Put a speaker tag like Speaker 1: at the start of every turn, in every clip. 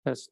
Speaker 1: That's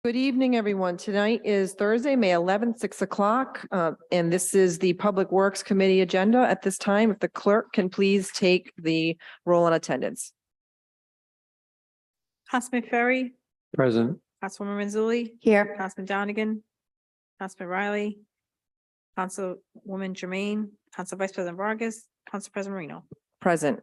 Speaker 2: Good evening, everyone. Tonight is Thursday, May 11th, 6 o'clock, and this is the Public Works Committee agenda. At this time, if the clerk can please take the roll on attendance.
Speaker 3: Councilman Ferry,
Speaker 1: present.
Speaker 3: Councilwoman Mazzulli.
Speaker 4: Here.
Speaker 3: Councilman Donegan, Councilman Riley, Councilwoman Jermaine, Council Vice President Vargas, Council President Marino.
Speaker 2: Present.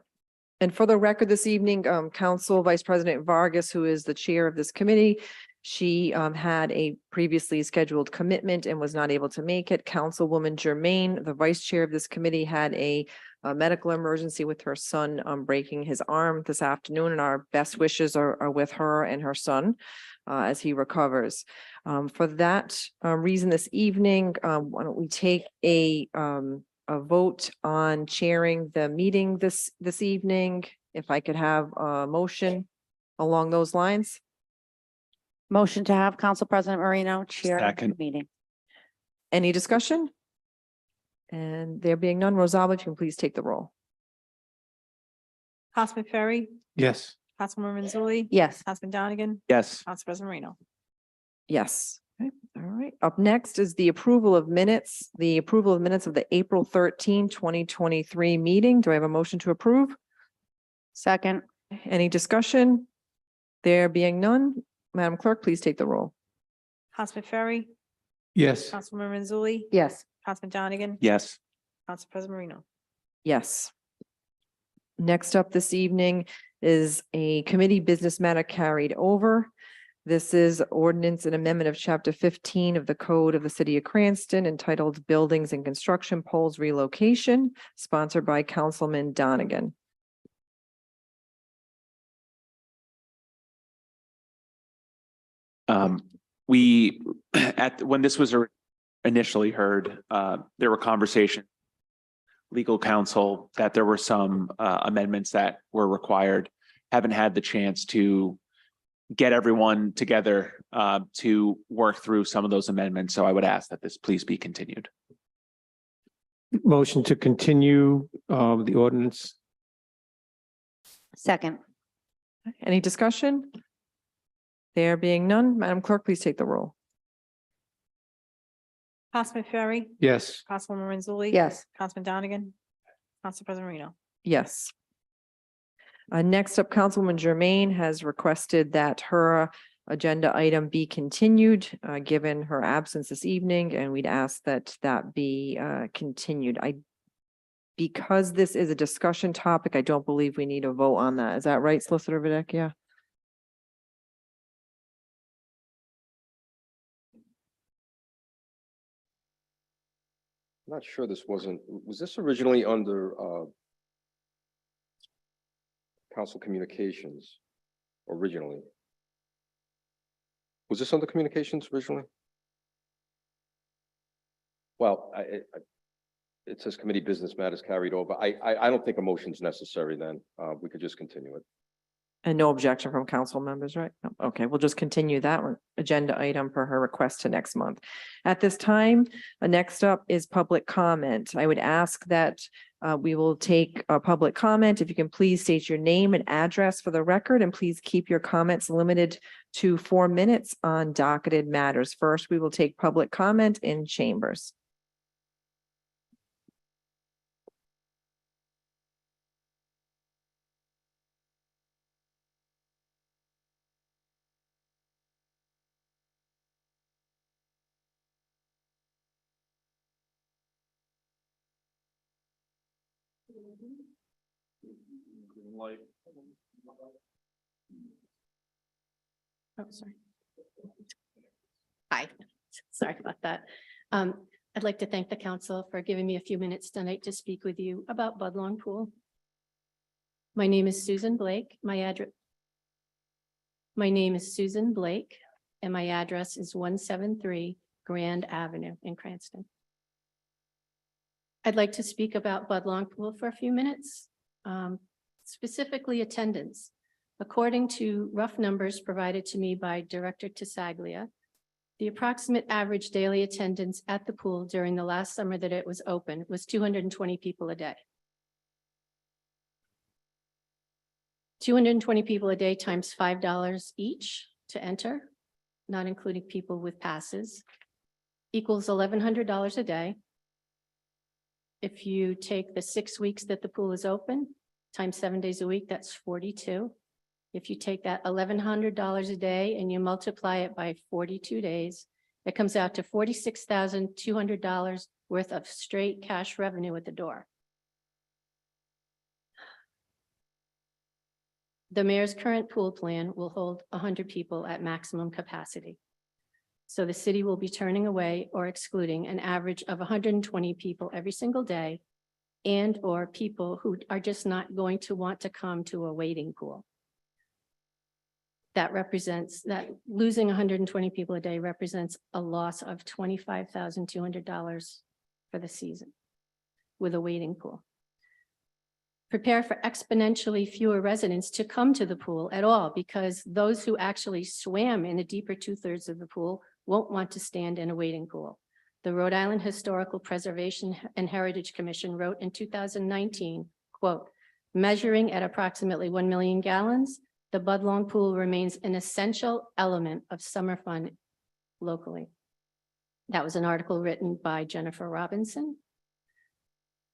Speaker 2: And for the record this evening, Council Vice President Vargas, who is the chair of this committee, she had a previously scheduled commitment and was not able to make it. Councilwoman Jermaine, the vice chair of this committee, had a medical emergency with her son breaking his arm this afternoon, and our best wishes are with her and her son as he recovers. For that reason this evening, why don't we take a vote on chairing the meeting this evening? If I could have a motion along those lines.
Speaker 4: Motion to have Council President Marino chair the
Speaker 1: Second.
Speaker 4: meeting.
Speaker 2: Any discussion? And there being none, Rosalba, if you can please take the roll.
Speaker 3: Councilman Ferry,
Speaker 1: Yes.
Speaker 3: Councilwoman Mazzulli.
Speaker 4: Yes.
Speaker 3: Councilman Donegan,
Speaker 1: Yes.
Speaker 3: Council President Marino.
Speaker 2: Yes. Okay. All right. Up next is the approval of minutes, the approval of minutes of the April 13, 2023 meeting. Do I have a motion to approve?
Speaker 4: Second.
Speaker 2: Any discussion? There being none, Madam Clerk, please take the roll.
Speaker 3: Councilman Ferry,
Speaker 1: Yes.
Speaker 3: Councilwoman Mazzulli.
Speaker 4: Yes.
Speaker 3: Councilman Donegan,
Speaker 1: Yes.
Speaker 3: Council President Marino.
Speaker 2: Yes. Next up this evening is a committee business matter carried over. This is ordinance and amendment of chapter 15 of the code of the city of Cranston entitled Buildings and Construction Poles Relocation, sponsored by Councilman Donegan.
Speaker 1: we, when this was initially heard, there were conversations, legal counsel, that there were some amendments that were required. Haven't had the chance to get everyone together to work through some of those amendments. So I would ask that this please be continued.
Speaker 5: Motion to continue the ordinance.
Speaker 4: Second.
Speaker 2: Any discussion? There being none, Madam Clerk, please take the roll.
Speaker 3: Councilman Ferry,
Speaker 5: Yes.
Speaker 3: Councilwoman Renzulli.
Speaker 4: Yes.
Speaker 3: Councilman Donegan, Council President Marino.
Speaker 2: Yes. Next up, Councilwoman Germain has requested that her agenda item be continued, given her absence this evening, and we'd ask that that be continued. Because this is a discussion topic, I don't believe we need a vote on that. Is that right, Solicitor Videcchia?
Speaker 6: I'm not sure was this originally under council communications originally? Was this under communications originally? Well, it says committee business matters carried over. I don't think a motion is necessary then. We could just continue it.
Speaker 2: And no objection from council members, right? No. Okay, we'll just continue that one agenda item for her request to next month. At this time, next up is public comment. I would ask that we will take a public comment. If you can please state your name and address for the record, and please keep your comments limited to 4 minutes on docketed matters. First, we will take public comment in chambers.
Speaker 7: Oh, sorry. Hi, sorry about that. I'd like to thank the council for giving me a few minutes tonight to speak with you about Budlong Pool. My name is Susan Blake. My name is Susan Blake, and my address is 173 Grand Avenue in Cranston. I'd like to speak about Budlong Pool for a few minutes, specifically attendance. According to rough numbers provided to me by Director Tisaglia, the approximate average daily attendance at the pool during the last summer that it was open was 220 people a day. 220 people a day times $5 each to enter, not including people with passes, equals $1,100 a day. If you take the 6 weeks that the pool is open, times 7 days a week, that's 42. If you take that $1,100 a day and you multiply it by 42 days, it comes out to $46,200 worth of straight cash revenue at the door. The mayor's current pool plan will hold 100 people at maximum capacity. So the city will be turning away or excluding an average of 120 people every single day, and or people who are just not going to want to come to a wading pool. That represents that losing 120 people a day represents a loss of $25,200 for the season with a wading pool. Prepare for exponentially fewer residents to come to the pool at all, because those who actually swam in the deeper 2/3 of the pool won't want to stand in a wading pool. The Rhode Island Historical Preservation and Heritage Commission wrote in 2019, quote, measuring at approximately 1 million gallons, the Budlong Pool remains an essential element of summer fun locally. That was an article written by Jennifer Robinson.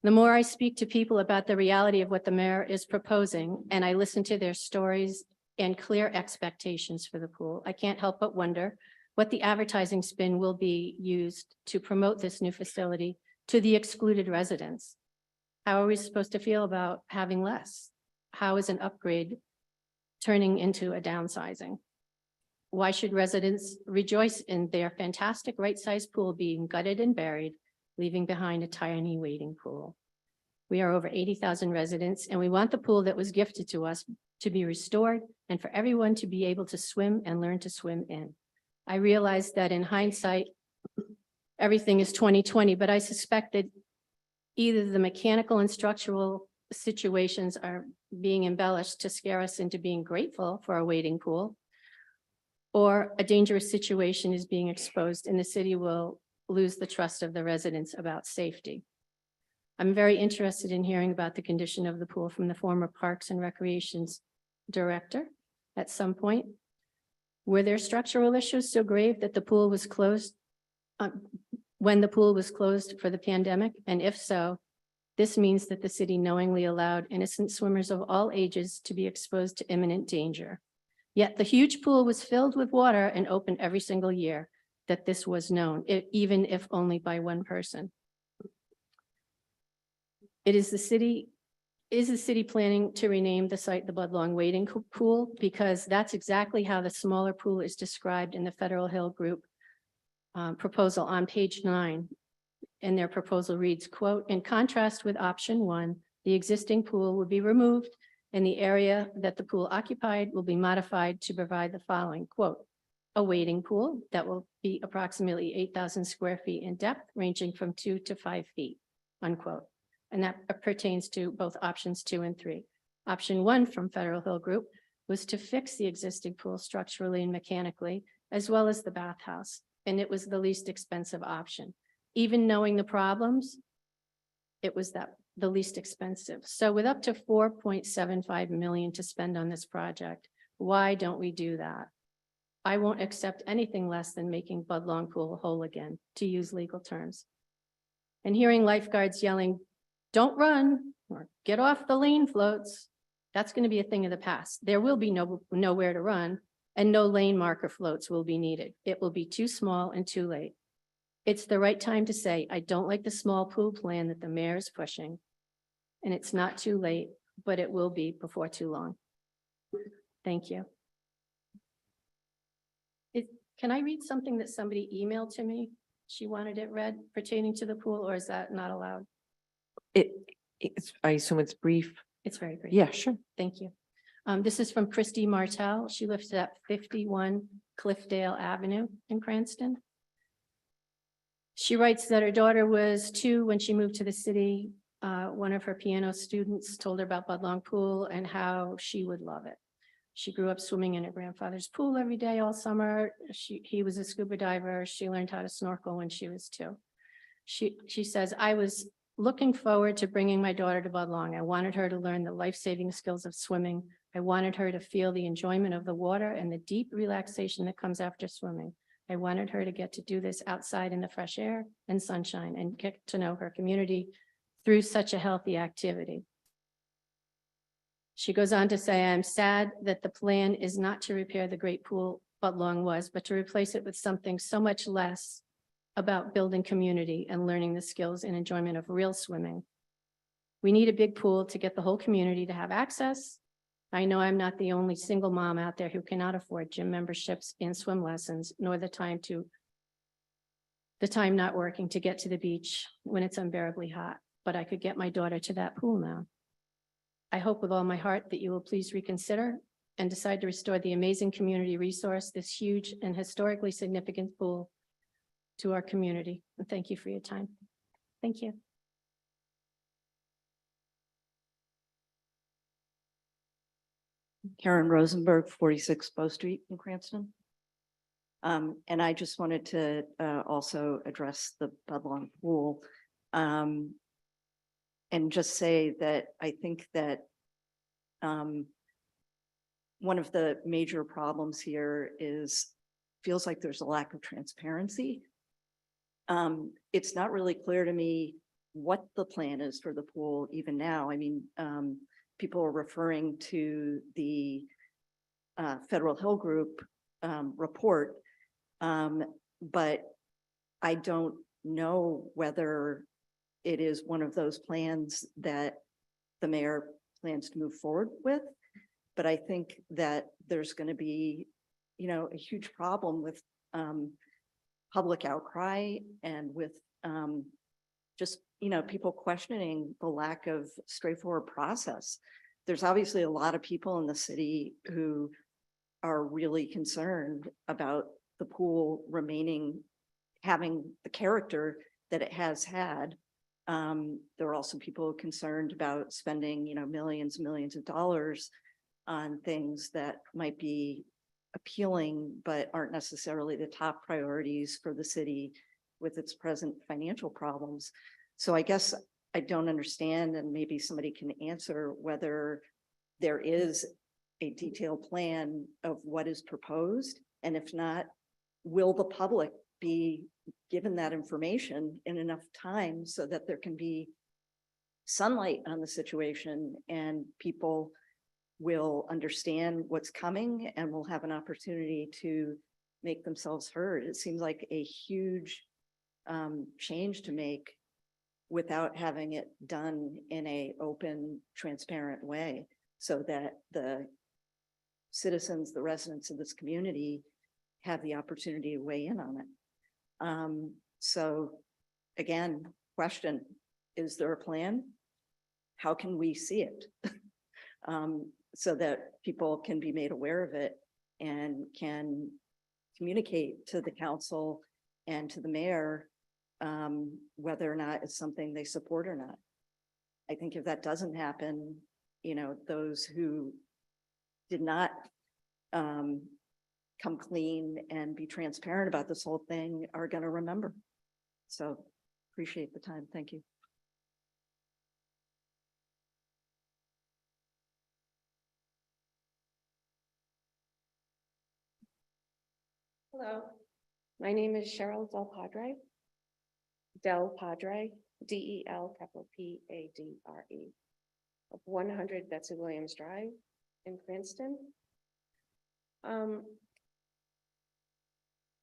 Speaker 7: The more I speak to people about the reality of what the mayor is proposing, and I listen to their stories and clear expectations for the pool, I can't help but wonder what the advertising spin will be used to promote this new facility to the excluded residents. How are we supposed to feel about having less? How is an upgrade turning into a downsizing? Why should residents rejoice in their fantastic right-sized pool being gutted and buried, leaving behind a tiny wading pool? We are over 80,000 residents, and we want the pool that was gifted to us to be restored and for everyone to be able to swim and learn to swim in. I realize that in hindsight, everything is 2020, but I suspect that either the mechanical and structural situations are being embellished to scare us into being grateful for a wading pool, or a dangerous situation is being exposed and the city will lose the trust of the residents about safety. I'm very interested in hearing about the condition of the pool from the former Parks and Recreations Director at some point. Were there structural issues so grave that the pool was closed when the pool was closed for the pandemic? And if so, this means that the city knowingly allowed innocent swimmers of all ages to be exposed to imminent danger. Yet the huge pool was filled with water and opened every single year, that this was known, even if only by one person. Is the city planning to rename the site the Budlong Wading Pool? Because that's exactly how the smaller pool is described in the Federal Hill Group proposal on page 9. And their proposal reads, quote, "In contrast with option 1, the existing pool will be removed and the area that the pool occupied will be modified to provide the following, quote, a wading pool that will be approximately 8,000 square feet in depth, ranging from 2 to 5 feet," unquote. And that pertains to both options 2 and 3. Option 1 from Federal Hill Group was to fix the existing pool structurally and mechanically, as well as the bathhouse. And it was the least expensive option. Even knowing the problems, it was the least expensive. So with up to $4.75 million to spend on this project, why don't we do that? I won't accept anything less than making Budlong Pool whole again, to use legal terms. And hearing lifeguards yelling, "Don't run," or "Get off the lane floats," that's going to be a thing of the past. There will be nowhere to run, and no lane marker floats will be needed. It will be too small and too late. It's the right time to say, I don't like the small pool plan that the mayor is pushing. And it's not too late, but it will be before too long. Thank you. Can I read something that somebody emailed to me? She wanted it read pertaining to the pool, or is that not allowed?
Speaker 2: I assume it's brief.
Speaker 7: It's very brief.
Speaker 2: Yeah, sure.
Speaker 7: Thank you. This is from Christy Martell. She lives at 51 Cliffdale Avenue in Cranston. She writes that her daughter was 2 when she moved to the city. One of her piano students told her about Budlong Pool and how she would love it. She grew up swimming in her grandfather's pool every day all summer. He was a scuba diver. She learned how to snorkel when she was 2. She says, I was looking forward to bringing my daughter to Budlong. I wanted her to learn the life-saving skills of swimming. I wanted her to feel the enjoyment of the water and the deep relaxation that comes after swimming. I wanted her to get to do this outside in the fresh air and sunshine and get to know her community through such a healthy activity. She goes on to say, I'm sad that the plan is not to repair the great pool Budlong was, but to replace it with something so much less about building community and learning the skills and enjoyment of real swimming. We need a big pool to get the whole community to have access. I know I'm not the only single mom out there who cannot afford gym memberships and swim lessons, nor the time not working to get to the beach when it's unbearably hot, but I could get my daughter to that pool now. I hope with all my heart that you will please reconsider and decide to restore the amazing community resource, this huge and historically significant pool, to our community. And thank you for your time. Thank you.
Speaker 8: Karen Rosenberg, 46 Bow Street in Cranston. And I just wanted to also address the Budlong Pool and just say that I think that one of the major problems here feels like there's a lack of transparency. It's not really clear to me what the plan is for the pool even now. I mean, people are referring to the Federal Hill Group report, but I don't know whether it is one of those plans that the mayor plans to move forward with. But I think that there's going to be, a huge problem with public outcry and with just people questioning the lack of straightforward process. There's obviously a lot of people in the city who are really concerned about the pool remaining, having the character that it has had. There are also people concerned about spending, millions and millions of dollars on things that might be appealing, but aren't necessarily the top priorities for the city with its present financial problems. So I guess I don't understand, and maybe somebody can answer whether there is a detailed plan of what is proposed. And if not, will the public be given that information in enough time so that there can be sunlight on the situation and people will understand what's coming and will have an opportunity to make themselves heard? It seems like a huge change to make without having it done in a open, transparent way so that the citizens, the residents of this community have the opportunity to weigh in on it. So again, question, is there a plan? How can we see it? So that people can be made aware of it and can communicate to the council and to the mayor whether or not it's something they support or not. I think if that doesn't happen, those who did not come clean and be transparent about this whole thing are going to remember. So appreciate the time. Thank you.
Speaker 9: Hello, my name is Cheryl Del Padre, D-E-L capital P-A-D-R-E, of 100 Betsy Williams Drive in Cranston.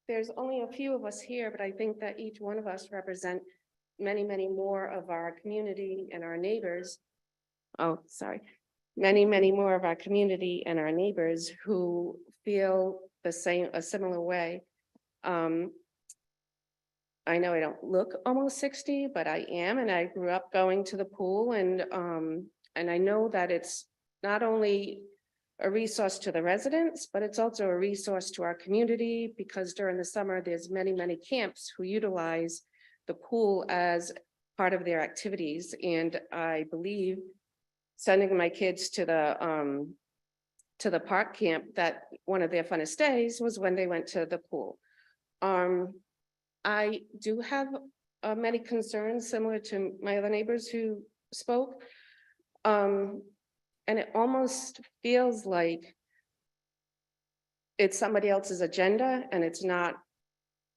Speaker 9: There's only a few of us here, but I think that each one of us represent many, many more of our community and our neighbors. Oh, sorry. Many, many more of our community and our neighbors who feel a similar way. I know I don't look almost 60, but I am, and I grew up going to the pool, and I know that it's not only a resource to the residents, but it's also a resource to our community, because during the summer, there's many, many camps who utilize the pool as part of their activities. And I believe sending my kids to the park camp, that one of their funnest days was when they went to the pool. I do have many concerns similar to my other neighbors who spoke. And it almost feels like it's somebody else's agenda and it's not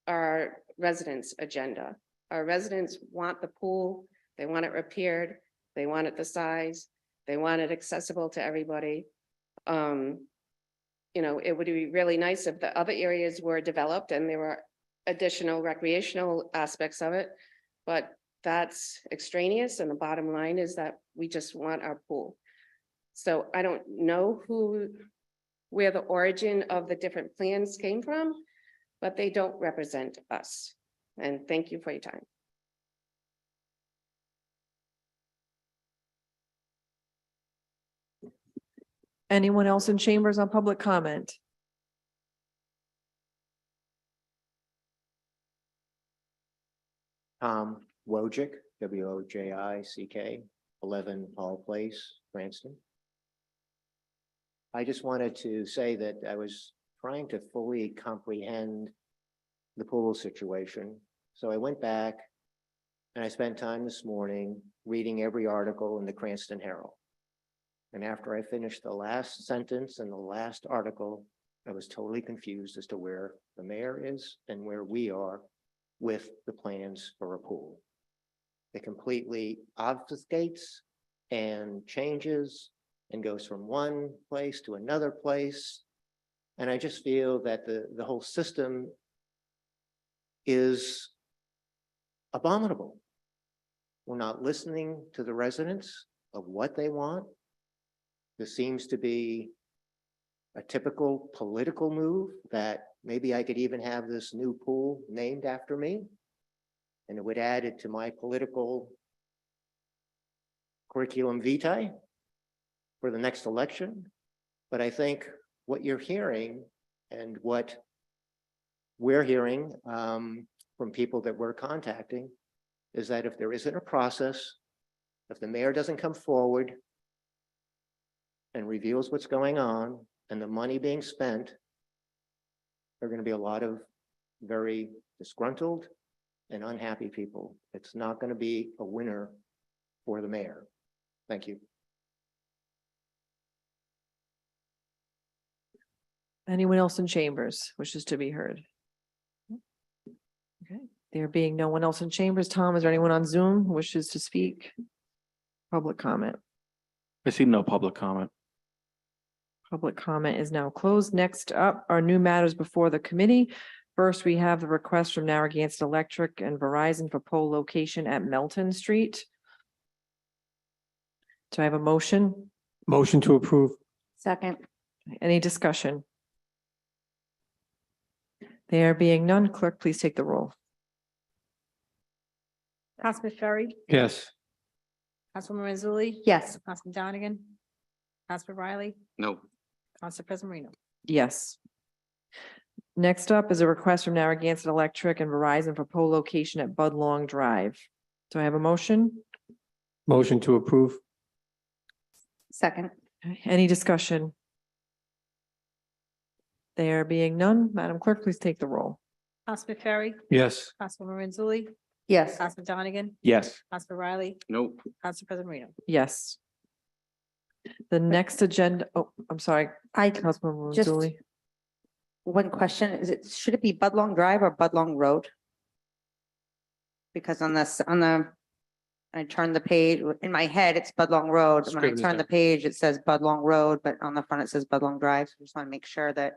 Speaker 9: our residents' agenda. Our residents want the pool, they want it repaired, they want it the size, they want it accessible to everybody. It would be really nice if the other areas were developed and there were additional recreational aspects of it, but that's extraneous, and the bottom line is that we just want our pool. So I don't know where the origin of the different plans came from, but they don't represent us. And thank you for your time.
Speaker 2: Anyone else in chambers on public comment?
Speaker 10: Wojcik, W-O-J-I-C-K, 11 Hall Place, Cranston. I just wanted to say that I was trying to fully comprehend the pool situation. So I went back and I spent time this morning reading every article in the Cranston Herald. And after I finished the last sentence in the last article, I was totally confused as to where the mayor is and where we are with the plans for a pool. It completely obfuscates and changes and goes from one place to another place. And I just feel that the whole system is abominable. We're not listening to the residents of what they want. This seems to be a typical political move that maybe I could even have this new pool named after me, and it would add it to my political curriculum vitae for the next election. But I think what you're hearing and what we're hearing from people that we're contacting is that if there isn't a process, if the mayor doesn't come forward and reveals what's going on and the money being spent, there are going to be a lot of very disgruntled and unhappy people. It's not going to be a winner for the mayor. Thank you.
Speaker 2: Anyone else in chambers wishes to be heard? Okay, there being no one else in chambers, Tom, is there anyone on Zoom who wishes to speak? Public comment.
Speaker 5: I see no public comment.
Speaker 2: Public comment is now closed. Next up are new matters before the committee. First, we have the request from Narragansett Electric and Verizon for pole location at Melton Street. Do I have a motion?
Speaker 5: Motion to approve.
Speaker 4: Second.
Speaker 2: Any discussion? There being none, clerk, please take the roll.
Speaker 3: Councilman Ferry,
Speaker 5: Yes.
Speaker 3: Councilwoman Mazzulli.
Speaker 4: Yes.
Speaker 3: Councilman Donegan, Councilman Riley,
Speaker 6: No.
Speaker 3: Council President Marino.
Speaker 2: Yes. Next up is a request from Narragansett Electric and Verizon for pole location at Budlong Drive. Do I have a motion?
Speaker 5: Motion to approve.
Speaker 4: Second.
Speaker 2: Any discussion? There being none, Madam Clerk, please take the roll.
Speaker 3: Councilman Ferry,
Speaker 5: Yes.
Speaker 3: Councilwoman Mazzulli,
Speaker 4: Yes.
Speaker 3: Councilman Donegan,
Speaker 1: Yes.
Speaker 3: Councilman Riley,
Speaker 6: No.
Speaker 3: Council President Marino.
Speaker 2: Yes. The next agenda, oh, I'm sorry,
Speaker 4: I,
Speaker 2: Councilwoman
Speaker 4: Just-
Speaker 2: Mazzulli.
Speaker 4: one question, should it be Budlong Drive or Budlong Road? Because I turned the page, in my head, it's Budlong Road. When I
Speaker 5: Scrivener's
Speaker 4: turn the
Speaker 5: error.
Speaker 4: page, it says Budlong Road, but on the front it says Budlong Drive. So I just want to make sure that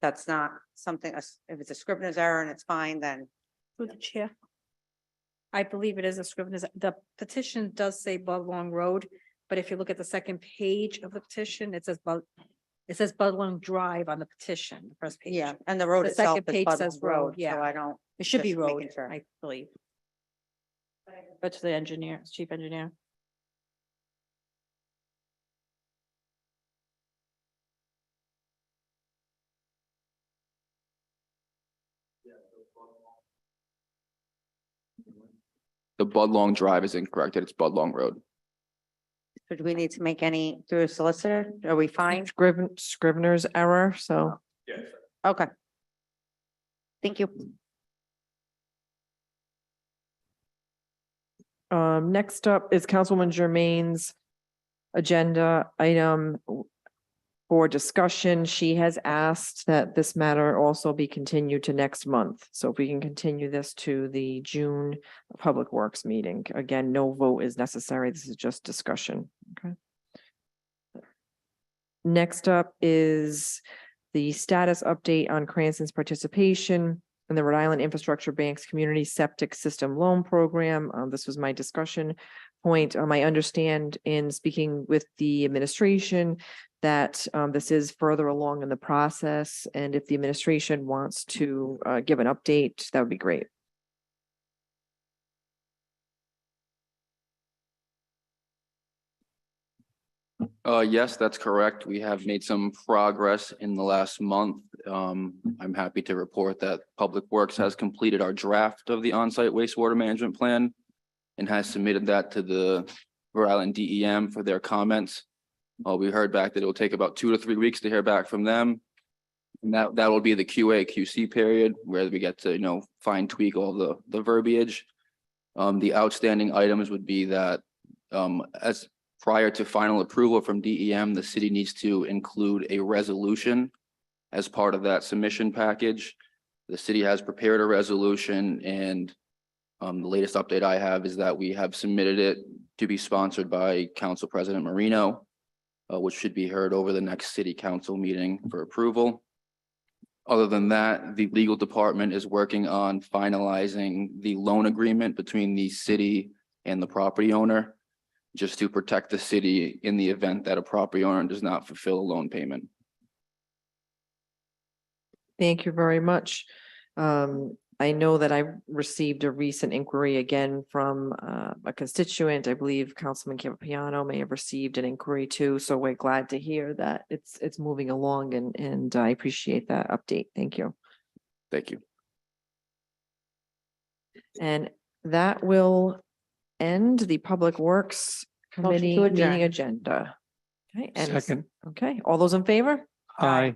Speaker 4: that's not something, if it's a Scrivener's error and it's fine, then
Speaker 3: Through the chair. I believe it is a Scrivener's, the petition does say Budlong Road, but if you look at the second page of the petition, it says Budlong Drive on the petition, the first page.
Speaker 4: yeah, and the road
Speaker 3: The
Speaker 4: itself
Speaker 3: second
Speaker 4: is
Speaker 3: page
Speaker 4: Budlong
Speaker 3: says road,
Speaker 4: Road,
Speaker 3: yeah.
Speaker 4: so I don't.
Speaker 3: It should be
Speaker 4: Just making
Speaker 3: road,
Speaker 4: sure.
Speaker 3: I believe. But to the engineer, chief engineer.
Speaker 11: The Budlong Drive is incorrect. It's Budlong Road.
Speaker 4: So do we need to make any through a solicitor? Are we fine?
Speaker 2: Scrivener's error, so.
Speaker 4: Okay. Thank you.
Speaker 2: Next up is Councilwoman Germain's agenda item for discussion. She has asked that this matter also be continued to next month. So if we can continue this to the June Public Works meeting. Again, no vote is necessary. This is just discussion. Okay. Next up is the status update on Cranston's participation in the Rhode Island Infrastructure Bank's Community Septic System Loan Program. This was my discussion point. I understand in speaking with the administration that this is further along in the process, and if the administration wants to give an update, that would be great.
Speaker 11: Yes, that's correct. We have made some progress in the last month. I'm happy to report that Public Works has completed our draft of the on-site wastewater management plan and has submitted that to the Rhode Island DEM for their comments. We heard back that it will take about 2 to 3 weeks to hear back from them. And that will be the QA/QC period where we get to, fine tweak all the verbiage. The outstanding items would be that as prior to final approval from DEM, the city needs to include a resolution as part of that submission package. The city has prepared a resolution, and the latest update I have is that we have submitted it to be sponsored by Council President Marino, which should be heard over the next city council meeting for approval. Other than that, the legal department is working on finalizing the loan agreement between the city and the property owner, just to protect the city in the event that a property owner does not fulfill a loan payment.
Speaker 2: Thank you very much. I know that I received a recent inquiry again from a constituent. I believe Councilman Campiano may have received an inquiry too. So we're glad to hear that it's moving along, and I appreciate that update. Thank you.
Speaker 11: Thank you.
Speaker 2: And that will end the Public Works Committee
Speaker 3: adjourn.
Speaker 2: meeting agenda. Okay, and,
Speaker 5: Second.
Speaker 2: okay, all those in favor?
Speaker 5: Aye.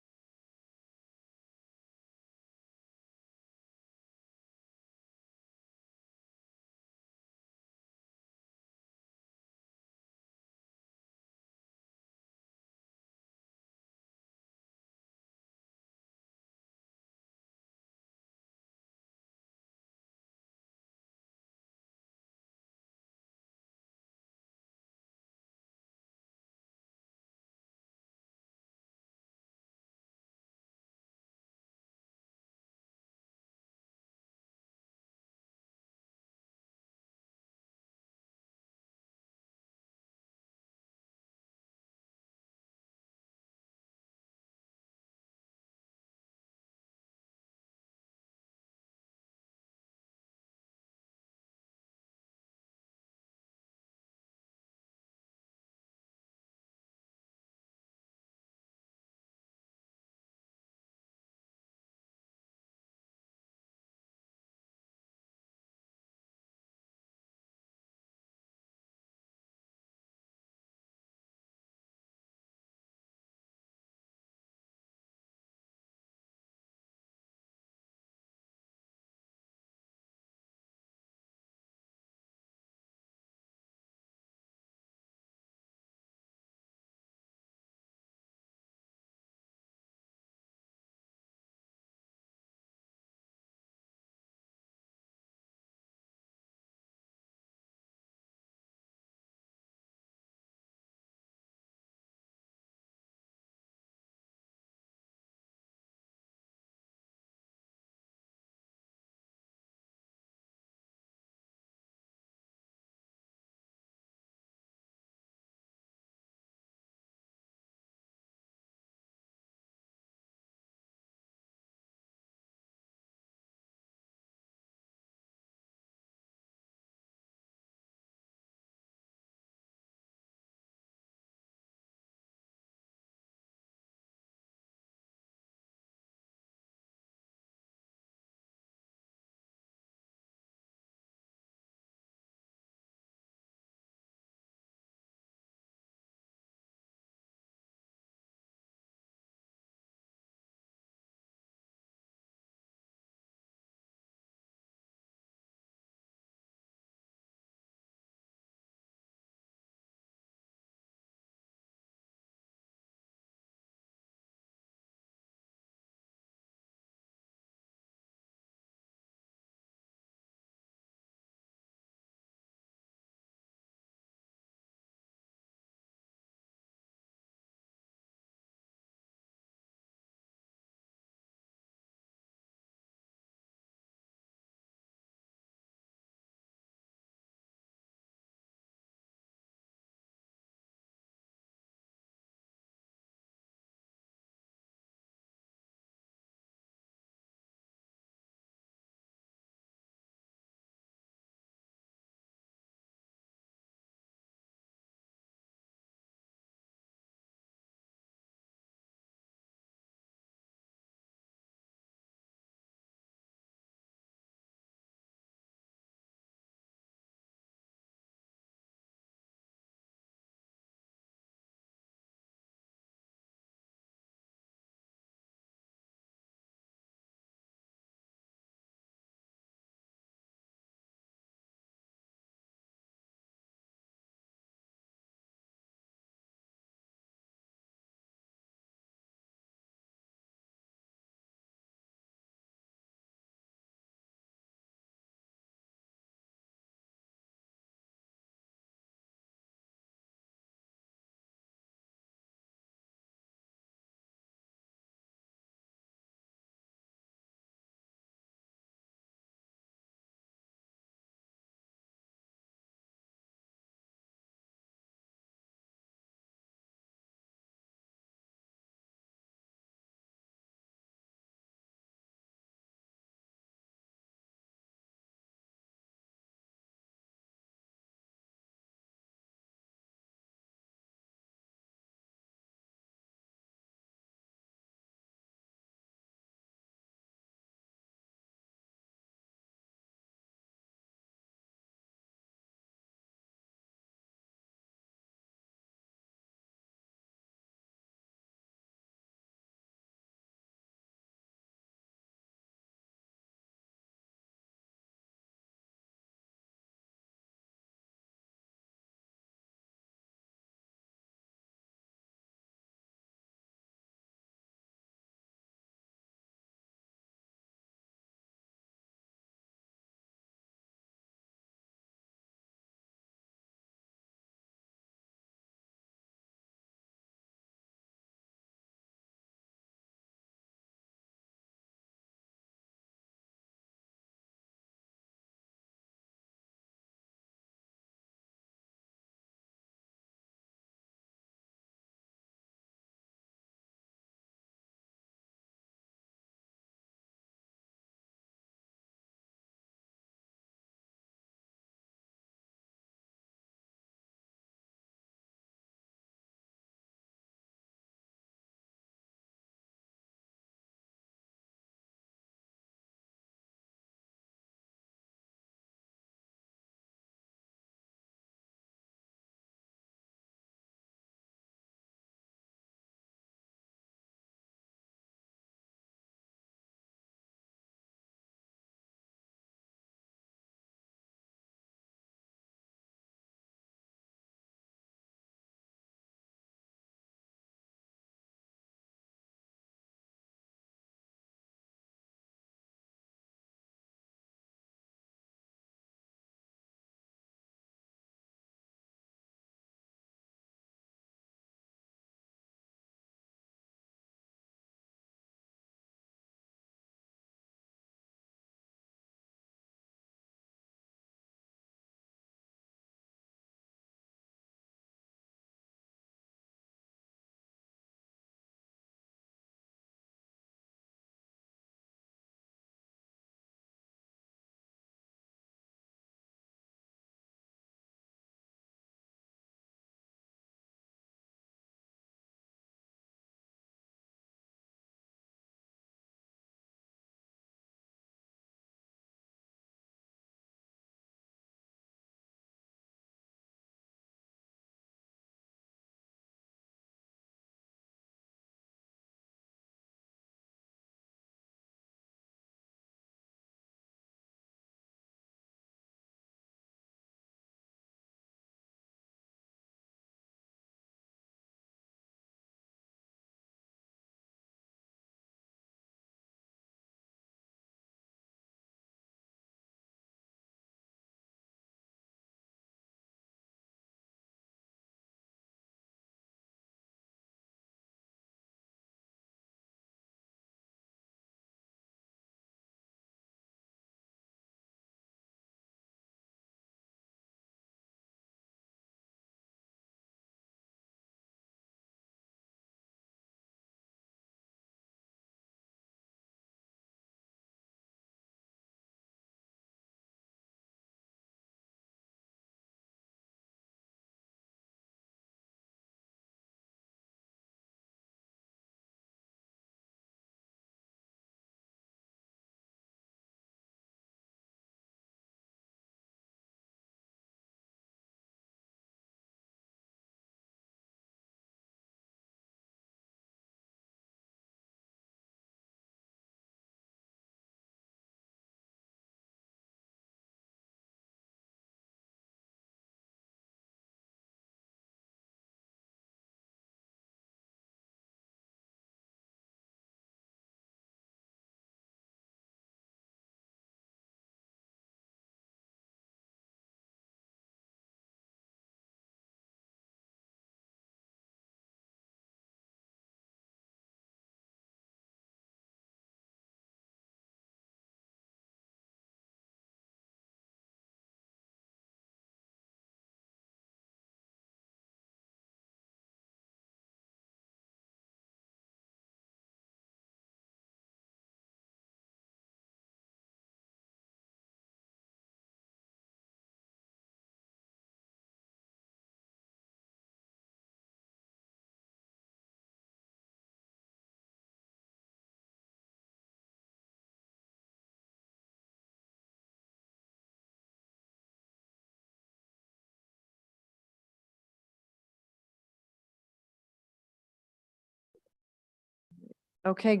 Speaker 2: Okay,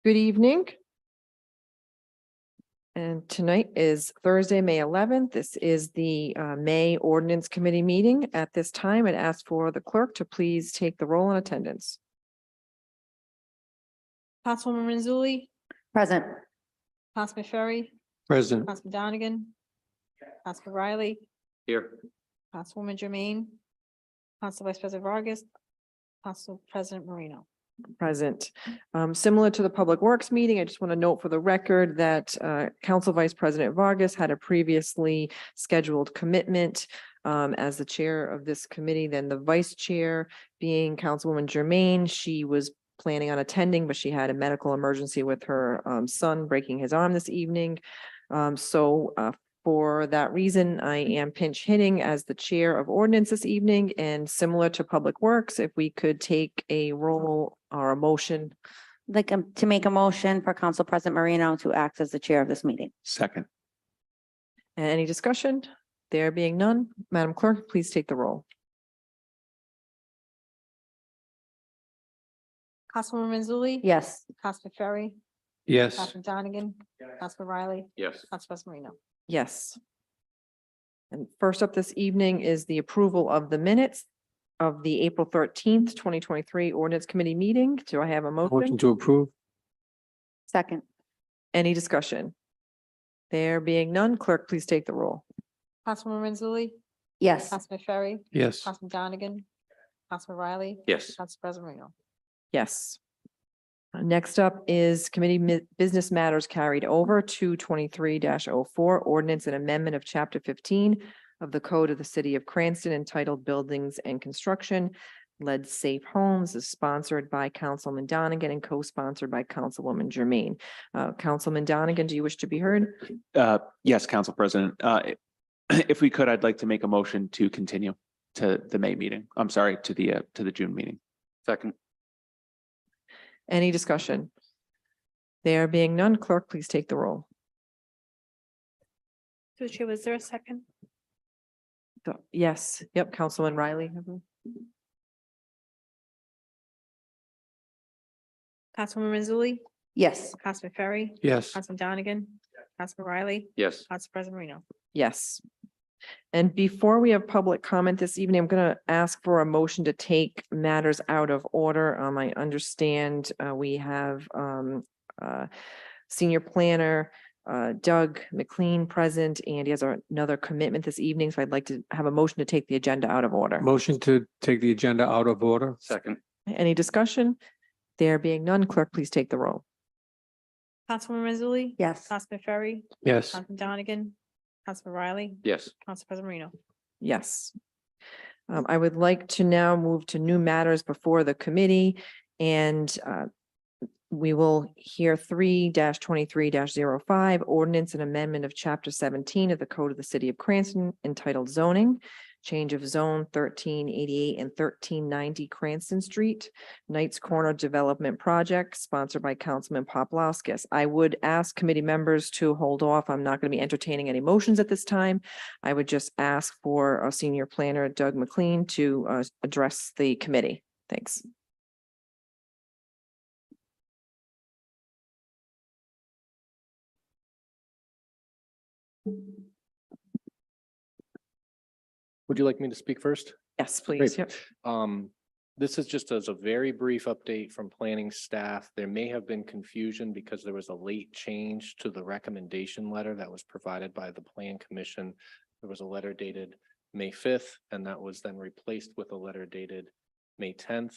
Speaker 2: good evening. And tonight is Thursday, May 11th. This is the May Ordinance Committee meeting. At this time, I'd ask for the clerk to please take the roll in attendance.
Speaker 3: Councilwoman Mazzulli,
Speaker 4: Present.
Speaker 3: Councilman Ferry,
Speaker 5: President.
Speaker 3: Councilman Donegan, Councilman Riley,
Speaker 11: Here.
Speaker 3: Councilwoman Jermaine, Council Vice President Vargas, Council President Marino.
Speaker 2: Present. Similar to the Public Works meeting, I just want to note for the record that Council Vice President Vargas had a previously scheduled commitment as the chair of this committee. Then the vice chair being Councilwoman Jermaine, she was planning on attending, but she had a medical emergency with her son breaking his arm this evening. For that reason, I am pinch hitting as the chair of ordinance this evening, and similar to Public Works, if we could take a roll or a motion.
Speaker 4: Like to make a motion for Council President Marino to act as the chair of this meeting.
Speaker 1: Second.
Speaker 2: Any discussion? There being none, Madam Clerk, please take the roll.
Speaker 3: Councilwoman Mazzulli.
Speaker 4: Yes.
Speaker 3: Councilman Ferry,
Speaker 5: Yes.
Speaker 3: Councilman Donegan, Councilman Riley,
Speaker 11: Yes.
Speaker 3: Council President Marino.
Speaker 2: Yes. And first up this evening is the approval of the minutes of the April 13th, 2023 Ordinance Committee meeting. Do I have a
Speaker 5: Motion
Speaker 2: motion?
Speaker 5: to approve.
Speaker 4: Second.
Speaker 2: Any discussion? There being none, clerk, please take the roll.
Speaker 3: Councilwoman Mazzulli,
Speaker 4: Yes.
Speaker 3: Councilman Ferry,
Speaker 5: Yes.
Speaker 3: Councilman Donegan, Councilman Riley,
Speaker 11: Yes.
Speaker 3: Council President Marino.
Speaker 2: Yes. Next up is business matters carried over to 23-04 ordinance and amendment of chapter 15 of the code of the city of Cranston entitled Buildings and Construction. Led Safe Homes is sponsored by Councilman Donegan and co-sponsored by Councilwoman Jermaine. Councilman Donegan, do you wish to be heard?
Speaker 1: Yes, Council President. If we could, I'd like to make a motion to continue to the May meeting. I'm sorry, to the June meeting.
Speaker 11: Second.
Speaker 2: Any discussion? There being none, clerk, please take the roll.
Speaker 3: Through the chair, was there a second?
Speaker 2: Yes, yep, Councilman Riley.
Speaker 3: Councilwoman Mazzulli,
Speaker 4: Yes.
Speaker 3: Councilman Ferry,
Speaker 5: Yes.
Speaker 3: Councilman Donegan, Councilman Riley,
Speaker 11: Yes.
Speaker 3: Council President Marino.
Speaker 2: Yes. And before we have public comment this evening, I'm going to ask for a motion to take matters out of order. I understand we have senior planner Doug McLean present, and he has another commitment this evening. So I'd like to have a motion to take the agenda out of order.
Speaker 5: Motion to take the agenda out of order.
Speaker 11: Second.
Speaker 2: Any discussion? There being none, clerk, please take the roll.
Speaker 3: Councilwoman Mazzulli.
Speaker 4: Yes.
Speaker 3: Councilman Ferry,
Speaker 5: Yes.
Speaker 3: Councilman Donegan, Councilman Riley,
Speaker 11: Yes.
Speaker 3: Council President Marino.
Speaker 2: Yes. I would like to now move to new matters before the committee, and we will hear 3-23-05 ordinance and amendment of chapter 17 of the code of the city of Cranston entitled zoning, change of zone 1388 and 1390 Cranston Street, Knights Corner Development Project, sponsored by Councilman Poplawskis. I would ask committee members to hold off. I'm not going to be entertaining any motions at this time. I would just ask for our senior planner, Doug McLean, to address the committee. Thanks.
Speaker 12: Would you like me to speak first?
Speaker 2: Yes, please.
Speaker 12: Great.
Speaker 2: Yep.
Speaker 12: This is just as a very brief update from planning staff. There may have been confusion because there was a late change to the recommendation letter that was provided by the Plan Commission. There was a letter dated May 5th, and that was then replaced with a letter dated May 10th.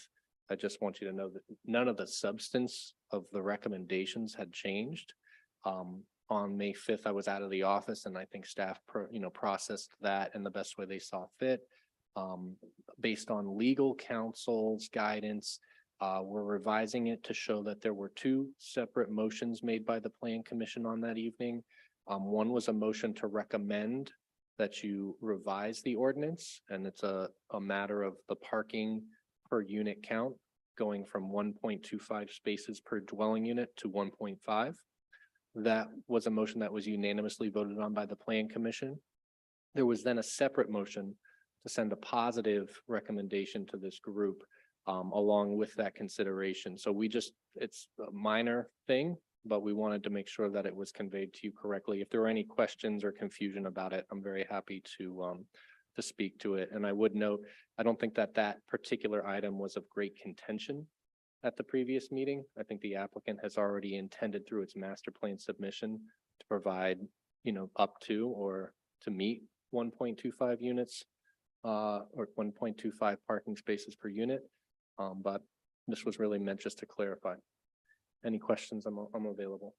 Speaker 12: I just want you to know that none of the substance of the recommendations had changed. On May 5th, I was out of the office, and I think staff processed that in the best way they saw fit. Based on legal counsel's guidance, we're revising it to show that there were two separate motions made by the Plan Commission on that evening. One was a motion to recommend that you revise the ordinance, and it's a matter of the parking per unit count going from 1.25 spaces per dwelling unit to 1.5. That was a motion that was unanimously voted on by the Plan Commission. There was then a separate motion to send a positive recommendation to this group along with that consideration. So it's a minor thing, but we wanted to make sure that it was conveyed to you correctly. If there are any questions or confusion about it, I'm very happy to speak to it. And I would note, I don't think that particular item was of great contention at the previous meeting. I think the applicant has already intended through its master plan submission to provide, up to or to meet 1.25 units or 1.25 parking spaces per unit. But this was really meant just to clarify. Any questions? I'm available.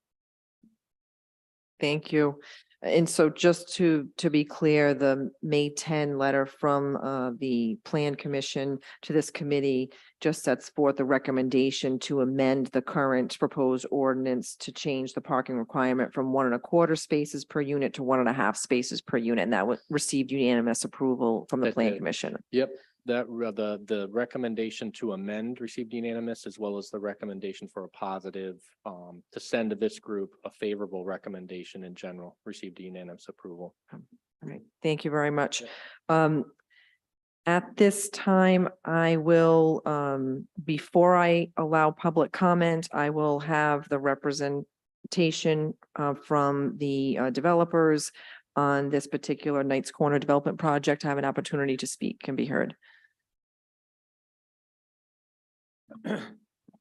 Speaker 2: Thank you. And so just to be clear, the May 10 letter from the Plan Commission to this committee just sets forth a recommendation to amend the current proposed ordinance to change the parking requirement from 1.25 spaces per unit to 1.5 spaces per unit. And that received unanimous approval from the
Speaker 12: That
Speaker 2: Plan
Speaker 12: did.
Speaker 2: Commission.
Speaker 12: Yep, the recommendation to amend received unanimous, as well as the recommendation for a positive, to send to this group a favorable recommendation in general, received unanimous approval.
Speaker 2: All right, thank you very much. At this time, I will, before I allow public comment, I will have the representation from the developers on this particular Knights Corner development project have an opportunity to speak and be heard.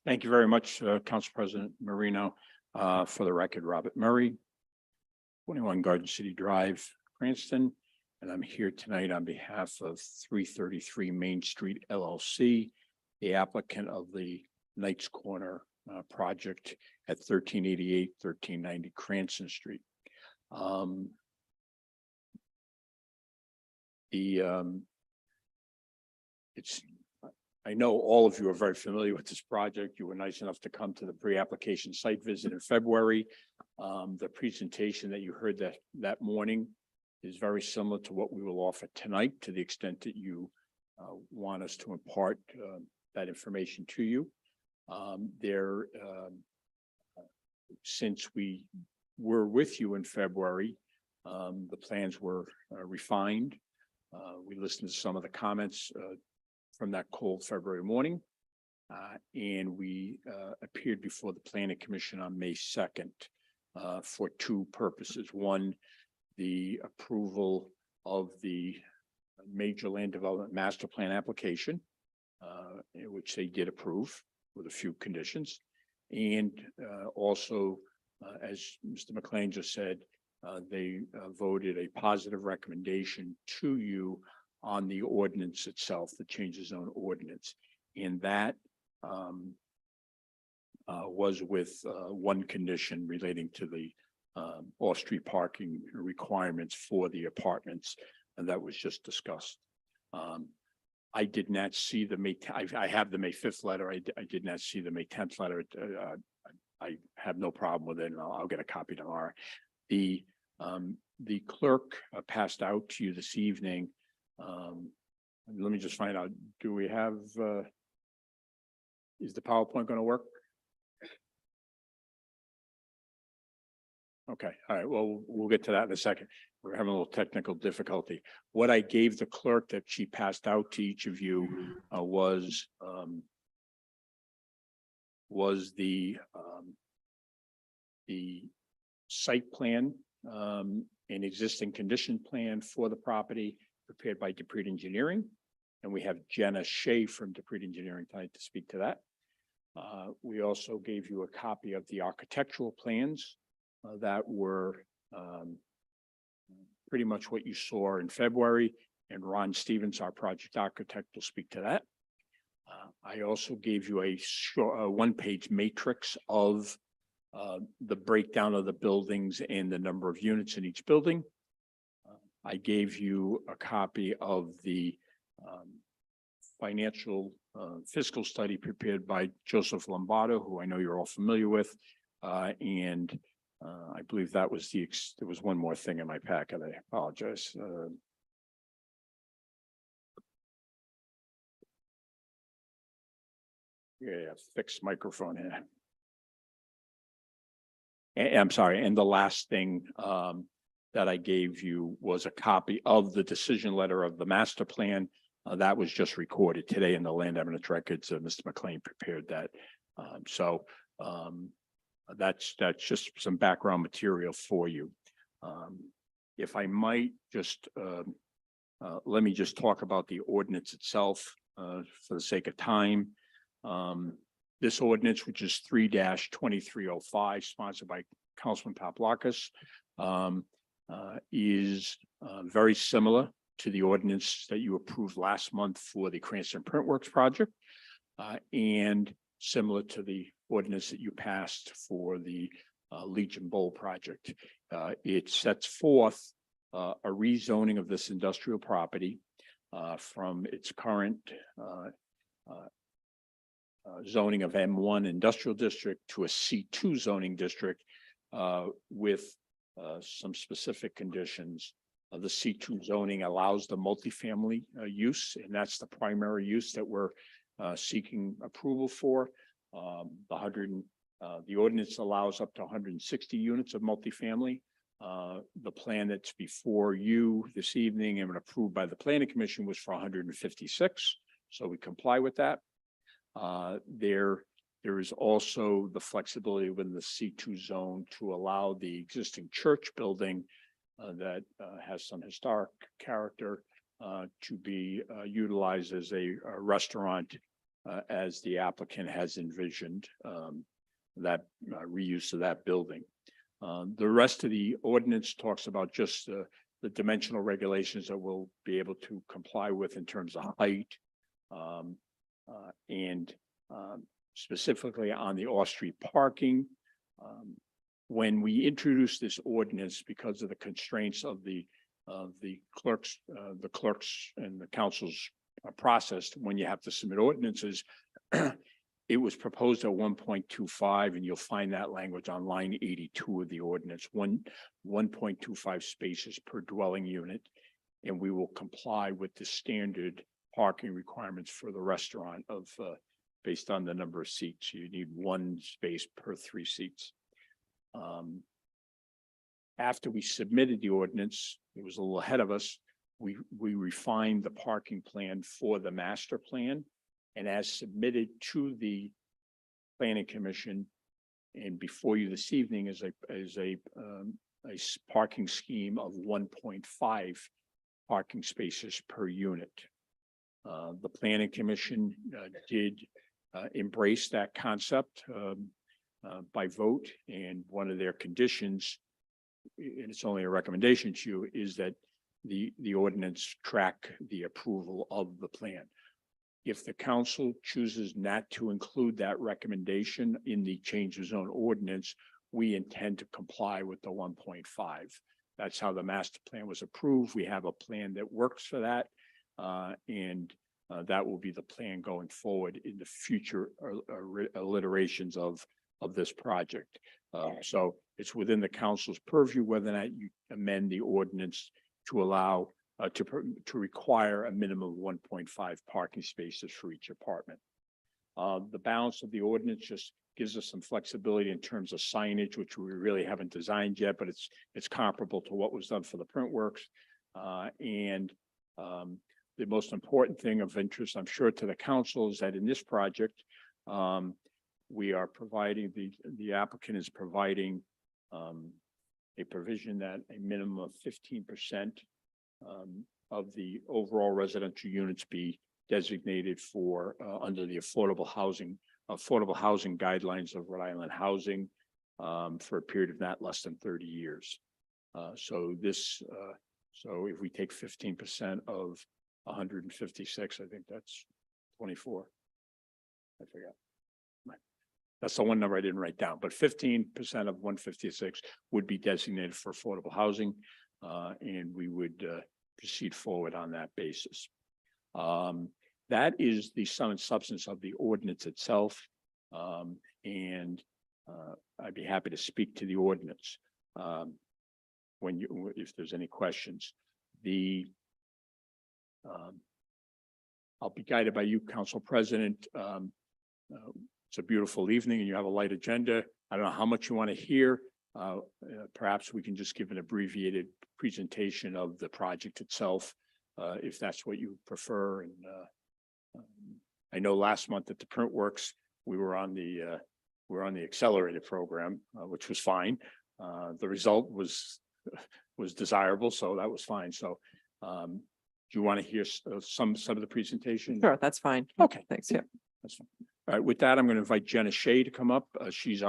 Speaker 13: Thank you very much, Council President Marino. For the record, Robert Murray, 21 Garden City Drive, Cranston, and I'm here tonight on behalf of 333 Main Street LLC, the applicant of the Knights Corner project at 1388, 1390 Cranston Street. I know all of you are very familiar with this project. You were nice enough to come to the pre-application site visit in February. The presentation that you heard that morning is very similar to what we will offer tonight, to the extent that you want us to impart that information to you. Since we were with you in February, the plans were refined. We listened to some of the comments from that cold February morning. And we appeared before the Planning Commission on May 2nd for two purposes. One, the approval of the major land development master plan application, which they did approve with a few conditions. And also, as Mr. McLean just said, they voted a positive recommendation to you on the ordinance itself, the change of zone ordinance. And that was with one condition relating to the off-street parking requirements for the apartments, and that was just discussed. I did not see the May, I have the May 5th letter. I did not see the May 10th letter. I have no problem with it, and I'll get a copy tomorrow. The clerk passed out to you this evening. Let me just find out, do we have, is the PowerPoint going to work? Okay, all right, well, we'll get to that in a second. We're having a little technical difficulty. What I gave the clerk that she passed out to each of you was the site plan, an existing condition plan for the property prepared by Dupree Engineering. And we have Jenna Shea from Dupree Engineering tonight to speak to that. We also gave you a copy of the architectural plans that were pretty much what you saw in February, and Ron Stevens, our project architect, will speak to that. I also gave you a short, one-page matrix of the breakdown of the buildings and the number of units in each building. I gave you a copy of the financial fiscal study prepared by Joseph Lombardo, who I know you're all familiar with, and I believe that was there was one more thing in my packet. I apologize. Yeah, fixed microphone here. And I'm sorry. And the last thing that I gave you was a copy of the decision letter of the master plan That was just recorded today in the land evidence records. Mr. McLean prepared that. That's just some background material for you. If I might just, let me just talk about the ordinance itself, for the sake of time. This ordinance, which is 3-2305, sponsored by Councilman Paplakis, is very similar to the ordinance that you approved last month for the Cranston Printworks project, and similar to the ordinance that you passed for the Legion Bowl project. It sets forth a rezoning of this industrial property from its current zoning of M1 industrial district to a C2 zoning district with some specific conditions. The C2 zoning allows the multifamily use, and that's the primary use that we're seeking approval for. The ordinance allows up to 160 units of multifamily. The plan that's before you this evening and approved by the Planning Commission was for 156, so we comply with that. There is also the flexibility within the C2 zone to allow the existing church building that has some historic character to be utilized as a restaurant, as the applicant has envisioned that reuse of that building. The rest of the ordinance talks about just the dimensional regulations that we'll be able to comply with in terms of height, and specifically on the off-street parking. When we introduced this ordinance, because of the constraints of the clerks and the council's process, when you have to submit ordinances, it was proposed at 1.25, and you'll find that language on line 82 of the ordinance, 1.25 spaces per dwelling unit. And we will comply with the standard parking requirements for the restaurant of based on the number of seats. You need 1 space per 3 seats. After we submitted the ordinance, it was a little ahead of us. We refined the parking plan for the master plan, and as submitted to the Planning Commission and before you this evening is a parking scheme of 1.5 parking spaces per unit. The Planning Commission did embrace that concept by vote, and one of their conditions, and it's only a recommendation to you, is that the ordinance track the approval of the plan. If the council chooses not to include that recommendation in the change of zone ordinance, we intend to comply with the 1.5. That's how the master plan was approved. We have a plan that works for that, and that will be the plan going forward in the future iterations of this project. So it's within the council's purview whether or not you amend the ordinance to allow to require a minimum of 1.5 parking spaces for each apartment. The balance of the ordinance just gives us some flexibility in terms of signage, which we really haven't designed yet, but it's comparable to what was done for the Printworks. The most important thing of interest, I'm sure, to the council is that in this project, we are providing, the applicant is providing a provision that a minimum of 15% of the overall residential units be designated for under the affordable housing guidelines of Rhode Island Housing for a period of not less than 30 years. So if we take 15% of 156, I think that's 24. I forgot. That's the one number I didn't write down, but 15% of 156 would be designated for affordable housing, and we would proceed forward on that basis. That is the sum and substance of the ordinance itself, and I'd be happy to speak to the ordinance if there's any questions. I'll be guided by you, Council President. It's a beautiful evening and you have a light agenda. I don't know how much you want to hear. Perhaps we can just give an abbreviated presentation of the project itself. if that's what you prefer. And I know last month at the Print Works, we were on the accelerated program, which was fine. The result was desirable, so that was fine. So do you want to hear some of the presentation?
Speaker 2: Sure, that's fine.
Speaker 13: Okay.
Speaker 2: Thanks, yeah.
Speaker 13: That's fine. All right, with that, I'm going to invite Jenna Shea to come up. She's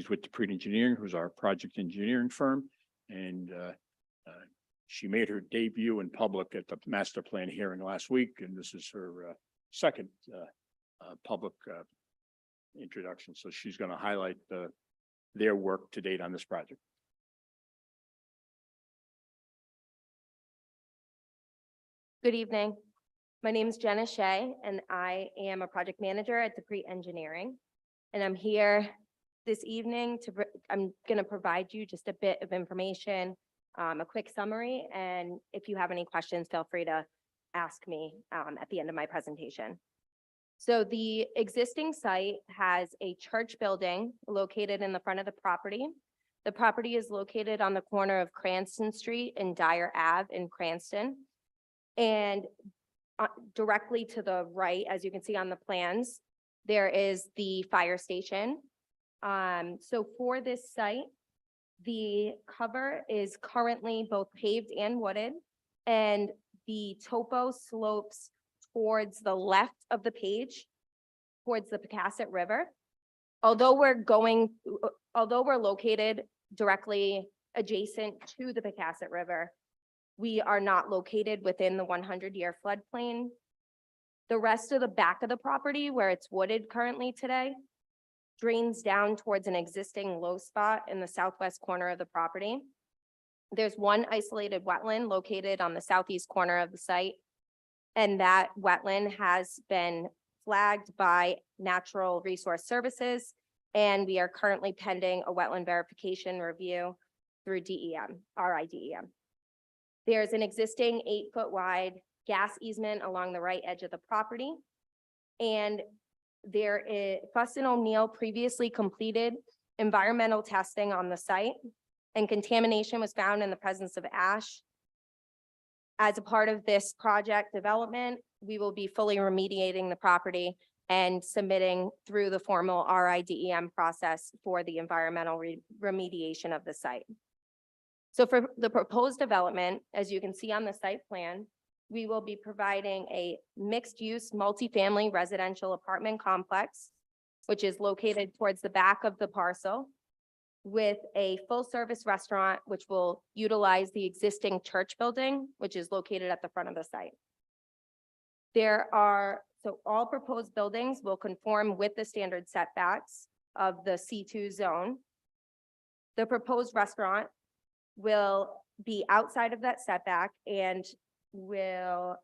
Speaker 13: with Dupree Engineering, who's our project engineering firm. And she made her debut in public at the master plan hearing last week, and this is her second public introduction. So she's going to highlight their work to date on this project.
Speaker 14: Good evening. My name is Jenna Shea, and I am a project manager at Dupree Engineering. And I'm here this evening I'm going to provide you just a bit of information, a quick summary, and if you have any questions, feel free to ask me at the end of my presentation. So the existing site has a church building located in the front of the property. The property is located on the corner of Cranston Street and Dyer Ave in Cranston. And directly to the right, as you can see on the plans, there is the fire station. So for this site, the cover is currently both paved and wooded, and the topo slopes towards the left of the page, towards the Pecasset River. Although we're located directly adjacent to the Pecasset River, we are not located within the 100-year floodplain. The rest of the back of the property, where it's wooded currently today, drains down towards an existing low spot in the southwest corner of the property. There's one isolated wetland located on the southeast corner of the site, and that wetland has been flagged by Natural Resource Services, and we are currently pending a wetland verification review through DEM, RIDEM. There's an existing 8-foot wide gas easement along the right edge of the property, and there is Fuss and O'Neill previously completed environmental testing on the site, and contamination was found in the presence of ash. As a part of this project development, we will be fully remediating the property and submitting through the formal RIDEM process for the environmental remediation of the site. So for the proposed development, as you can see on the site plan, we will be providing a mixed-use multifamily residential apartment complex, which is located towards the back of the parcel, with a full-service restaurant, which will utilize the existing church building, which is located at the front of the site. So all proposed buildings will conform with the standard setbacks of the C2 zone. The proposed restaurant will be outside of that setback and will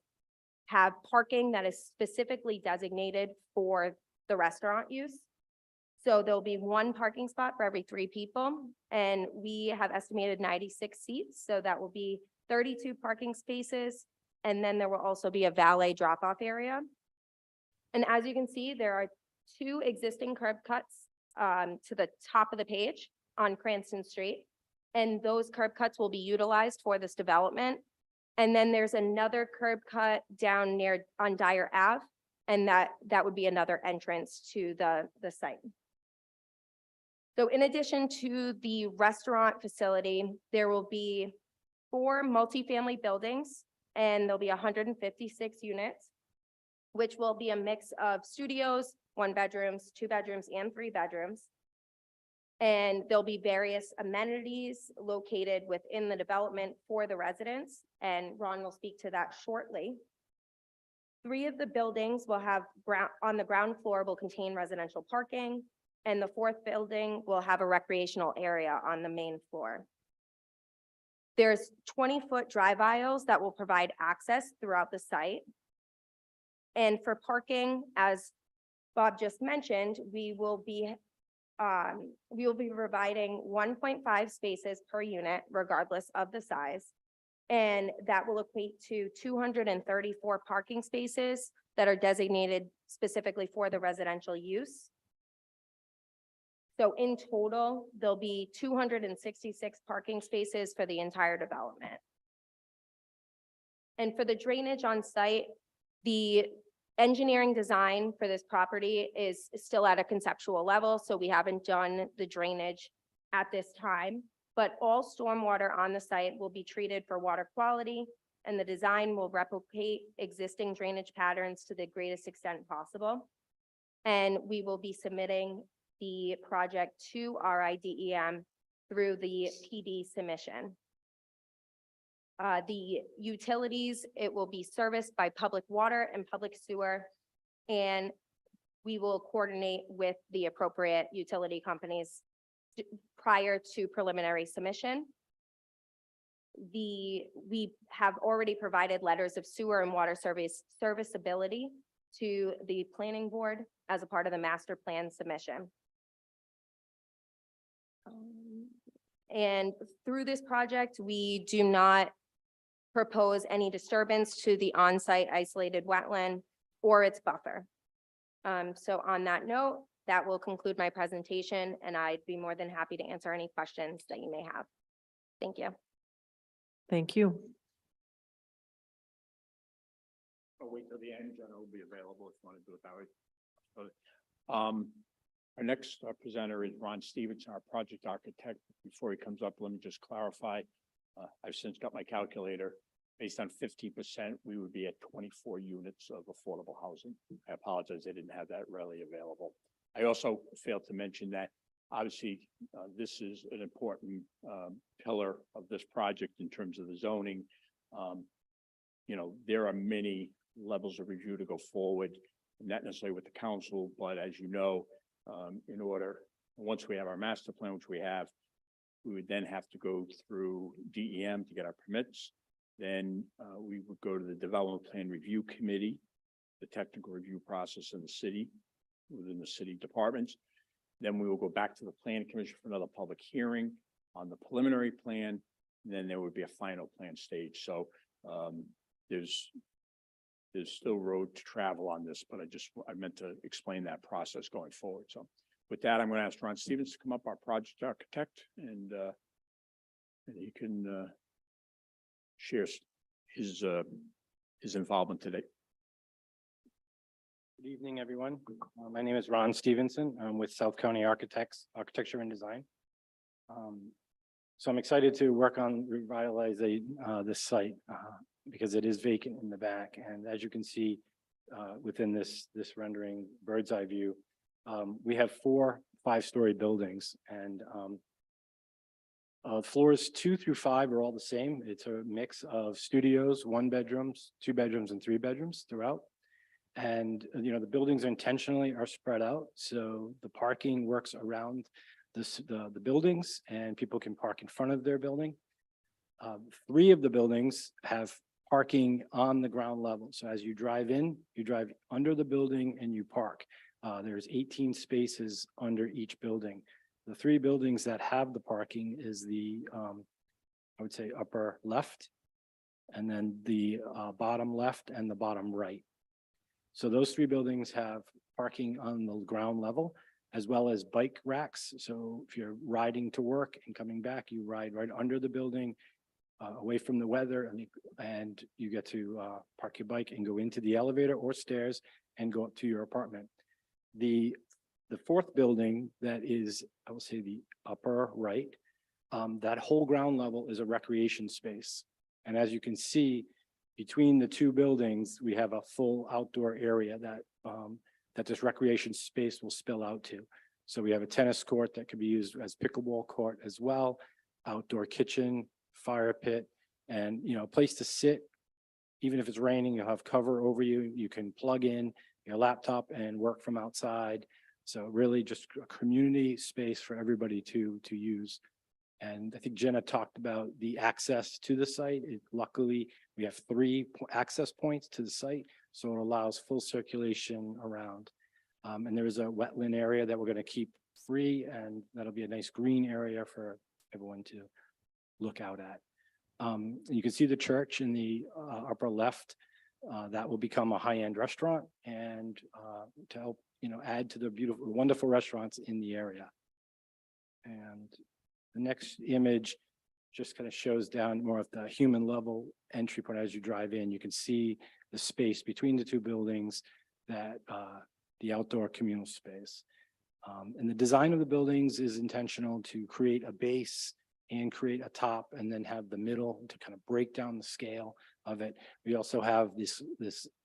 Speaker 14: have parking that is specifically designated for the restaurant use. So there'll be one parking spot for every 3 people, and we have estimated 96 seats. So that will be 32 parking spaces. And then there will also be a valet drop-off area. And as you can see, there are 2 existing curb cuts to the top of the page on Cranston Street. And those curb cuts will be utilized for this development. And then there's another curb cut down on Dyer Ave, and that would be another entrance to the site. So in addition to the restaurant facility, there will be 4 multifamily buildings, and there'll be 156 units, which will be a mix of studios, 1 bedrooms, 2 bedrooms, and 3 bedrooms. And there'll be various amenities located within the development for the residents, and Ron will speak to that shortly. 3 of the buildings will have on the ground floor will contain residential parking, and the 4th building will have a recreational area on the main floor. There's 20-foot drive aisles that will provide access throughout the site. And for parking, as Bob just mentioned, we will be providing 1.5 spaces per unit, regardless of the size. And that will equate to 234 parking spaces that are designated specifically for the residential use. So in total, there'll be 266 parking spaces for the entire development. And for the drainage on site, the engineering design for this property is still at a conceptual level, so we haven't done the drainage at this time. But all stormwater on the site will be treated for water quality, and the design will replicate existing drainage patterns to the greatest extent possible. And we will be submitting the project to RIDEM through the PD submission. The utilities, it will be serviced by public water and public sewer, and we will coordinate with the appropriate utility companies prior to preliminary submission. We have already provided letters of sewer and water serviceability to the planning board as a part of the master plan submission. And through this project, we do not propose any disturbance to the on-site isolated wetland or its buffer. So on that note, that will conclude my presentation, and I'd be more than happy to answer any questions that you may have. Thank you.
Speaker 2: Thank you.
Speaker 13: I'll wait till the end, Jenna will be available if you want to do it that way. Our next presenter is Ron Stevenson, our project architect. Before he comes up, let me just clarify. I've since got my calculator. Based on 50%, we would be at 24 units of affordable housing. I apologize, I didn't have that readily available. I also failed to mention that obviously this is an important pillar of this project in terms of the zoning. You know, there are many levels of review to go forward, not necessarily with the council, but as you know, in order, once we have our master plan, which we have, we would then have to go through DEM to get our permits. Then we would go to the Development Plan Review Committee, the technical review process in the city, within the city departments. Then we will go back to the Plan Commission for another public hearing on the preliminary plan. And then there would be a final plan stage. So there's still road to travel on this, but I meant to explain that process going forward. So with that, I'm going to ask Ron Stevens to come up, our project architect, and he can share his involvement today.
Speaker 15: Good evening, everyone. My name is Ron Stevenson. I'm with South County Architects, Architecture and Design. So I'm excited to work on revitalizing this site because it is vacant in the back. And as you can see within this rendering bird's eye view, we have 4 5-story buildings, and floors 2 through 5 are all the same. It's a mix of studios, 1 bedrooms, 2 bedrooms, and 3 bedrooms throughout. And, you know, the buildings intentionally are spread out, so the parking works around the buildings, and people can park in front of their building. 3 of the buildings have parking on the ground level. So as you drive in, you drive under the building and you park. There's 18 spaces under each building. The 3 buildings that have the parking is the, I would say, upper left, and then the bottom left and the bottom right. So those 3 buildings have parking on the ground level, as well as bike racks. So if you're riding to work and coming back, you ride right under the building, away from the weather, and you get to park your bike and go into the elevator or stairs and go up to your apartment. The 4th building that is, I will say, the upper right, that whole ground level is a recreation space. And as you can see, between the 2 buildings, we have a full outdoor area that this recreation space will spill out to. So we have a tennis court that could be used as pickleball court as well, outdoor kitchen, fire pit, and, you know, a place to sit. Even if it's raining, you'll have cover over you. You can plug in your laptop and work from outside. So really just a community space for everybody to use. And I think Jenna talked about the access to the site. Luckily, we have 3 access points to the site, so it allows full circulation around. And there is a wetland area that we're going to keep free, and that'll be a nice green area for everyone to look out at. You can see the church in the upper left. That will become a high-end restaurant, and to help, you know, add to the beautiful, wonderful restaurants in the area. And the next image just kind of shows down more of the human level entry point as you drive in. You can see the space between the two buildings, that the outdoor communal space. And the design of the buildings is intentional to create a base and create a top, and then have the middle to kind of break down the scale of it. We also have this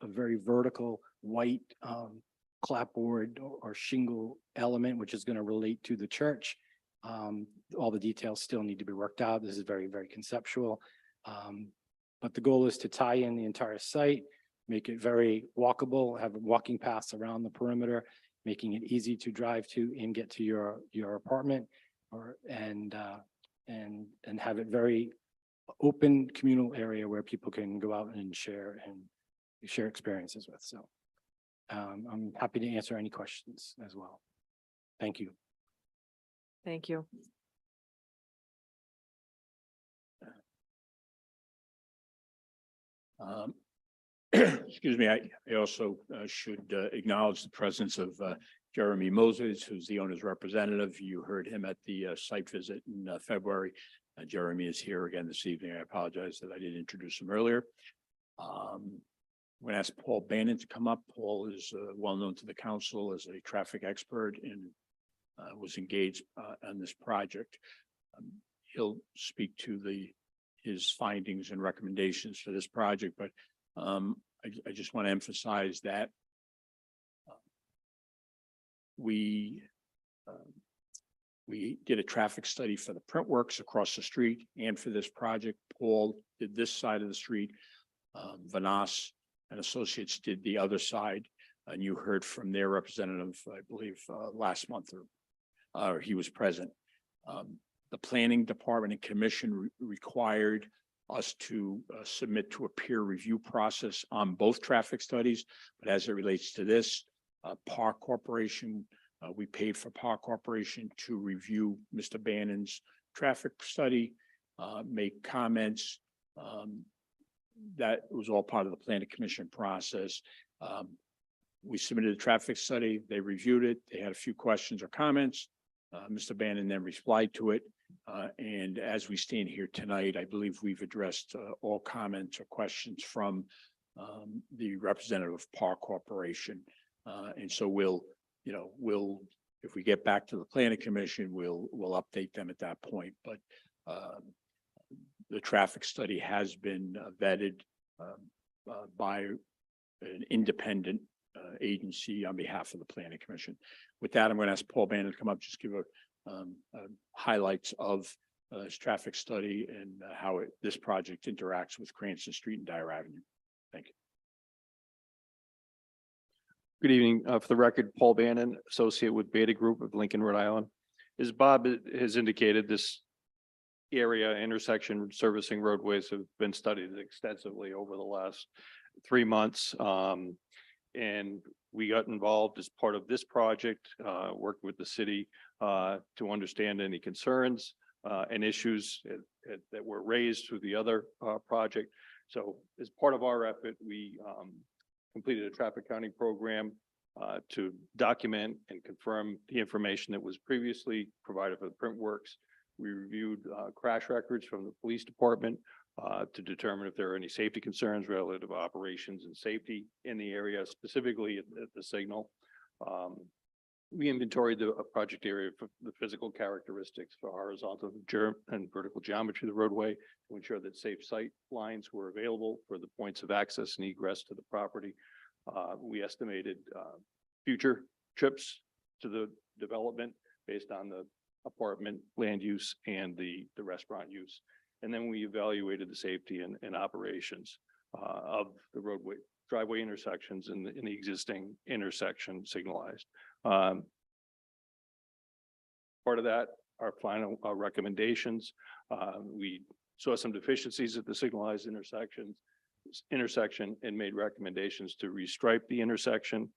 Speaker 15: a very vertical white clapboard or shingle element, which is going to relate to the church. All the details still need to be worked out. This is very, very conceptual. But the goal is to tie in the entire site, make it very walkable, have walking paths around the perimeter, making it easy to drive to and get to your apartment, and have it very open communal area where people can go out and share experiences with. So I'm happy to answer any questions as well. Thank you.
Speaker 2: Thank you.
Speaker 13: Excuse me, I also should acknowledge the presence of Jeremy Moses, who's the owner's representative. You heard him at the site visit in February. Jeremy is here again this evening. I apologize that I didn't introduce him earlier. When I asked Paul Bannon to come up, Paul is well known to the council as a traffic expert and was engaged on this project. He'll speak to his findings and recommendations for this project, but I just want to emphasize that we did a traffic study for the print works across the street and for this project. Paul did this side of the street. Vanas and Associates did the other side. And you heard from their representative, I believe, last month, or he was present. The planning department and commission required us to submit to a peer review process on both traffic studies. But as it relates to this, Park Corporation, we paid for Park Corporation to review Mr. Bannon's traffic study, make comments. That was all part of the planning commission process. We submitted a traffic study. They reviewed it. They had a few questions or comments. Mr. Bannon then replied to it. And as we stand here tonight, I believe we've addressed all comments or questions from the representative of Park Corporation. And so we'll, if we get back to the planning commission, we'll update them at that point. But the traffic study has been vetted by an independent agency on behalf of the planning commission. With that, I'm going to ask Paul Bannon to come up, just give highlights of his traffic study and how this project interacts with Cranston Street and Dyer Avenue. Thank you.
Speaker 16: Good evening. For the record, Paul Bannon, associate with Beta Group of Lincoln, Rhode Island. As Bob has indicated, this area intersection servicing roadways have been studied extensively over the last 3 months. And we got involved as part of this project, worked with the city to understand any concerns and issues that were raised through the other project. So as part of our effort, we completed a traffic counting program to document and confirm the information that was previously provided for the print works. We reviewed crash records from the police department to determine if there are any safety concerns relative to operations and safety in the area, specifically at the signal. We inventoried the project area for the physical characteristics for horizontal and vertical geometry of the roadway to ensure that safe sight lines were available for the points of access and egress to the property. We estimated future trips to the development based on the apartment land use and the restaurant use. And then we evaluated the safety and operations of the driveway intersections in the existing intersection signalized. Part of that, our final recommendations, we saw some deficiencies at the signalized intersection and made recommendations to restripe the intersection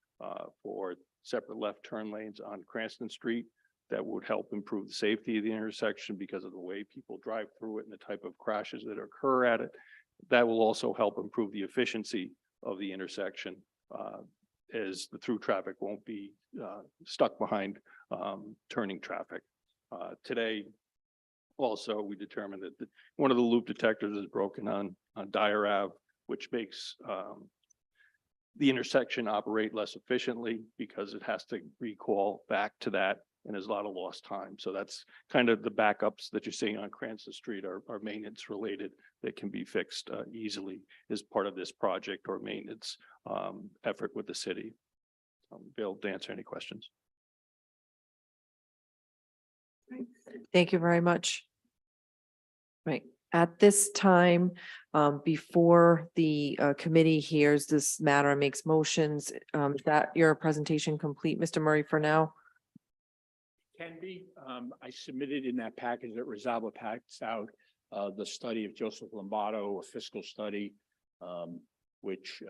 Speaker 16: for separate left turn lanes on Cranston Street. That would help improve the safety of the intersection because of the way people drive through it and the type of crashes that occur at it. That will also help improve the efficiency of the intersection as the through traffic won't be stuck behind turning traffic. Today, Also, we determined that one of the loop detectors is broken on Dyer Ave, which makes the intersection operate less efficiently because it has to recall back to that, and there's a lot of lost time. So that's kind of the backups that you're seeing on Cranston Street are maintenance related that can be fixed easily as part of this project or maintenance effort with the city. Be able to answer any questions.
Speaker 2: Thank you very much. Right, at this time, before the committee hears this matter and makes motions, is that your presentation complete, Mr. Murray, for now?
Speaker 13: Can be. I submitted in that package that Rosalba packs out the study of Joseph Lombardo, a fiscal study, which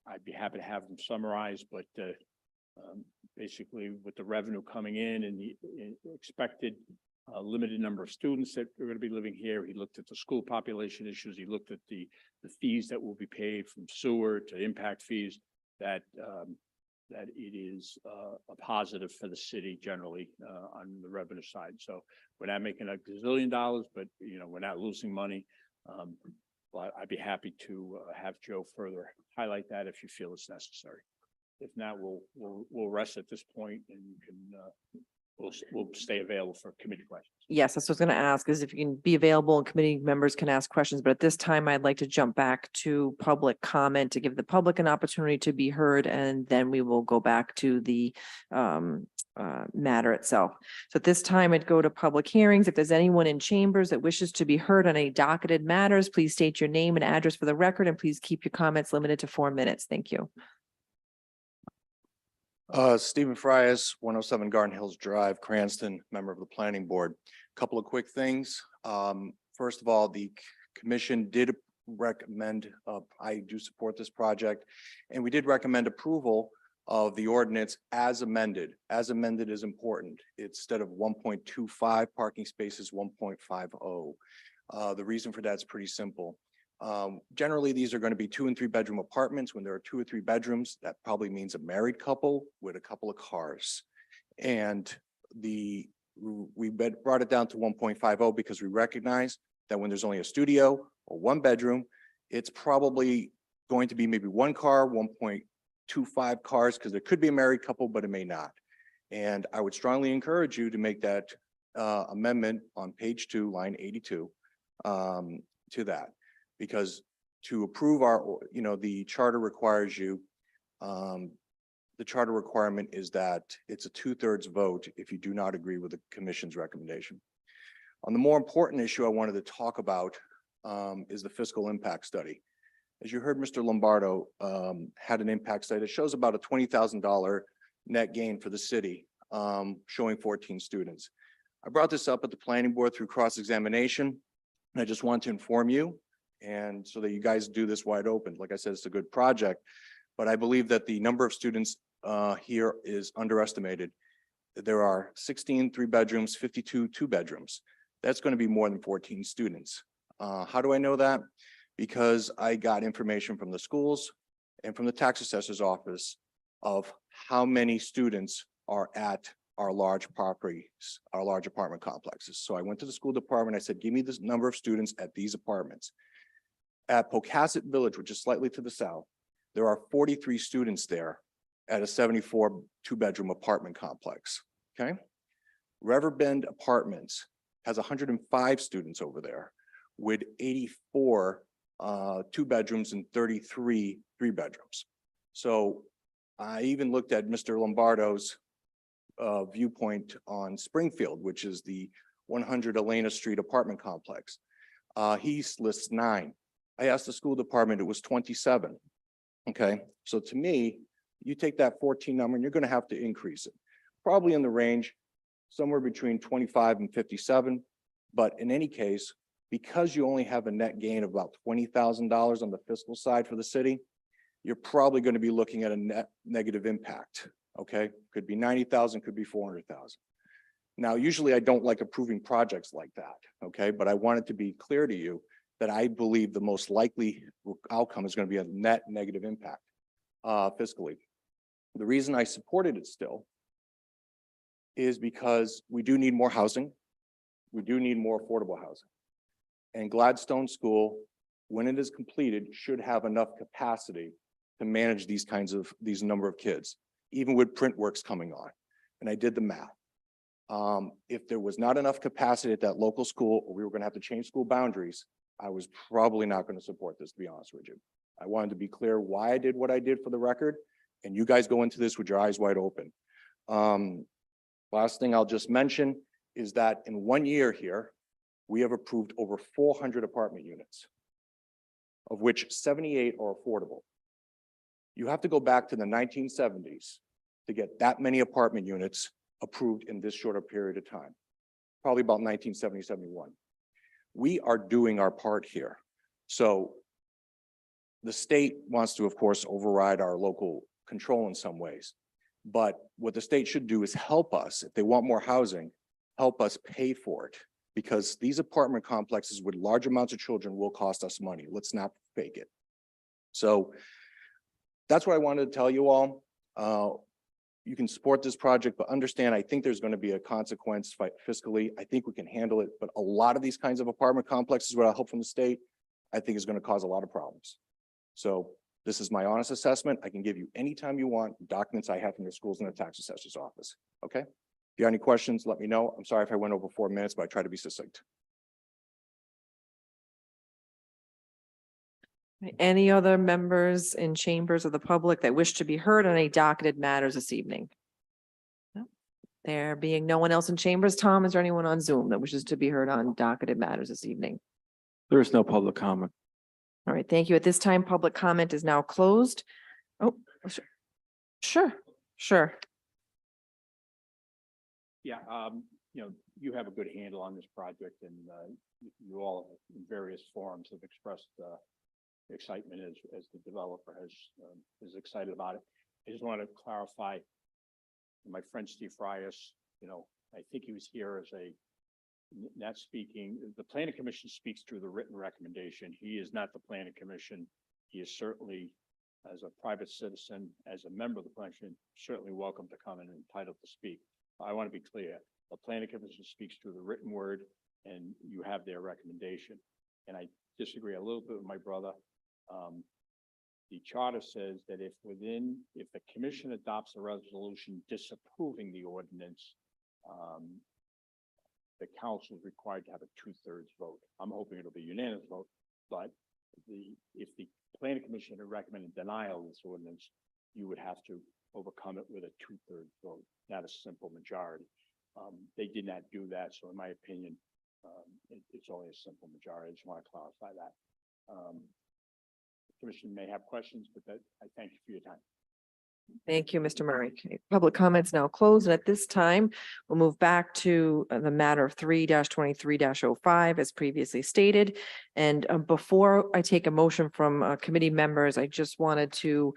Speaker 13: I'd be happy to have them summarize, but basically with the revenue coming in and the expected limited number of students that are going to be living here. He looked at the school population issues. He looked at the fees that will be paid from sewer to impact fees, that it is a positive for the city generally on the revenue side. So we're not making a gazillion dollars, but we're not losing money. But I'd be happy to have Joe further highlight that if you feel it's necessary. If not, we'll rest at this point, and you can we'll stay available for committee questions.
Speaker 2: Yes, that's what I was going to ask, is if you can be available and committee members can ask questions, but at this time, I'd like to jump back to public comment to give the public an opportunity to be heard, and then we will go back to the matter itself. So at this time, I'd go to public hearings. If there's anyone in chambers that wishes to be heard on any docketed matters, please state your name and address for the record, and please keep your comments limited to 4 minutes. Thank you.
Speaker 17: Stephen Frias, 107 Garden Hills Drive, Cranston, member of the planning board. Couple of quick things. First of all, the commission did recommend, I do support this project, and we did recommend approval of the ordinance as amended. As amended is important. Instead of 1.25 parking spaces, 1.50. The reason for that is pretty simple. Generally, these are going to be 2 and 3 bedroom apartments. When there are 2 or 3 bedrooms, that probably means a married couple with a couple of cars. And we brought it down to 1.50 because we recognize that when there's only a studio or 1 bedroom, it's probably going to be maybe 1 car, 1.25 cars, because there could be a married couple, but it may not. And I would strongly encourage you to make that amendment on page 2, line 82, to that. Because to approve the charter requires you, the charter requirement is that it's a 2/3 vote if you do not agree with the commission's recommendation. On the more important issue I wanted to talk about is the fiscal impact study. As you heard, Mr. Lombardo had an impact study that shows about a $20,000 net gain for the city, showing 14 students. I brought this up at the planning board through cross-examination, and I just want to inform you, and so that you guys do this wide open. Like I said, it's a good project, but I believe that the number of students here is underestimated. There are 16 3 bedrooms, 52 2 bedrooms. That's going to be more than 14 students. How do I know that? Because I got information from the schools and from the tax assessor's office of how many students are at our large properties, our large apartment complexes. So I went to the school department. I said, give me this number of students at these apartments. At Pocasset Village, which is slightly to the south, there are 43 students there at a 74 2-bedroom apartment complex. Okay. Riverbend Apartments has 105 students over there with 84 2 bedrooms and 33 3 bedrooms. So I even looked at Mr. Lombardo's viewpoint on Springfield, which is the 100 Elena Street apartment complex. He lists 9. I asked the school department, it was 27. Okay, so to me, you take that 14 number and you're going to have to increase it, probably in the range somewhere between 25 and 57. But in any case, because you only have a net gain of about $20,000 on the fiscal side for the city, you're probably going to be looking at a net negative impact. Okay, could be 90,000, could be 400,000. Now, usually I don't like approving projects like that. Okay, but I wanted to be clear to you that I believe the most likely outcome is going to be a net negative impact fiscally. The reason I supported it still is because we do need more housing. We do need more affordable housing. And Gladstone School, when it is completed, should have enough capacity to manage these number of kids, even with Printworks coming on. And I did the math. If there was not enough capacity at that local school, or we were going to have to change school boundaries, I was probably not going to support this, to be honest with you. I wanted to be clear why I did what I did for the record, and you guys go into this with your eyes wide open. Last thing I'll just mention is that in 1 year here, we have approved over 400 apartment units, of which 78 are affordable. You have to go back to the 1970s to get that many apartment units approved in this shorter period of time, probably about 1970, 71. We are doing our part here. So the state wants to, of course, override our local control in some ways. But what the state should do is help us, if they want more housing, help us pay for it. Because these apartment complexes with large amounts of children will cost us money. Let's not fake it. So that's what I wanted to tell you all. You can support this project, but understand, I think there's going to be a consequence fiscally. I think we can handle it, but a lot of these kinds of apartment complexes, what I hope from the state, I think is going to cause a lot of problems. So this is my honest assessment. I can give you anytime you want documents I have from the schools and the tax assessor's office. Okay? If you have any questions, let me know. I'm sorry if I went over 4 minutes, but I try to be succinct.
Speaker 2: Any other members in chambers of the public that wish to be heard on any docketed matters this evening? No. There being no one else in chambers, Tom, is there anyone on Zoom that wishes to be heard on docketed matters this evening?
Speaker 5: There is no public comment.
Speaker 2: All right, thank you. At this time, public comment is now closed. Oh, sure.
Speaker 13: Yeah, you have a good handle on this project, and you all in various forums have expressed excitement as the developer is excited about it. I just want to clarify, my friend Steve Frias, I think he was here as not speaking, the planning commission speaks through the written recommendation. He is not the planning commission. He is certainly, as a private citizen, as a member of the planning commission, certainly welcome to come and entitled to speak. I want to be clear, the planning commission speaks through the written word, and you have their recommendation. And I disagree a little bit with my brother. The charter says that if the commission adopts a resolution disapproving the ordinance, the council is required to have a 2/3 vote. I'm hoping it'll be unanimous vote, but if the planning commission had recommended denial of this ordinance, you would have to overcome it with a 2/3 vote, not a simple majority. They did not do that, so in my opinion, it's only a simple majority. I just want to clarify that. The commission may have questions, but I thank you for your time.
Speaker 2: Thank you, Mr. Murray. Okay, public comments now closed. And at this time, we'll move back to the matter of 3-23-05 as previously stated. And before I take a motion from committee members, I just wanted to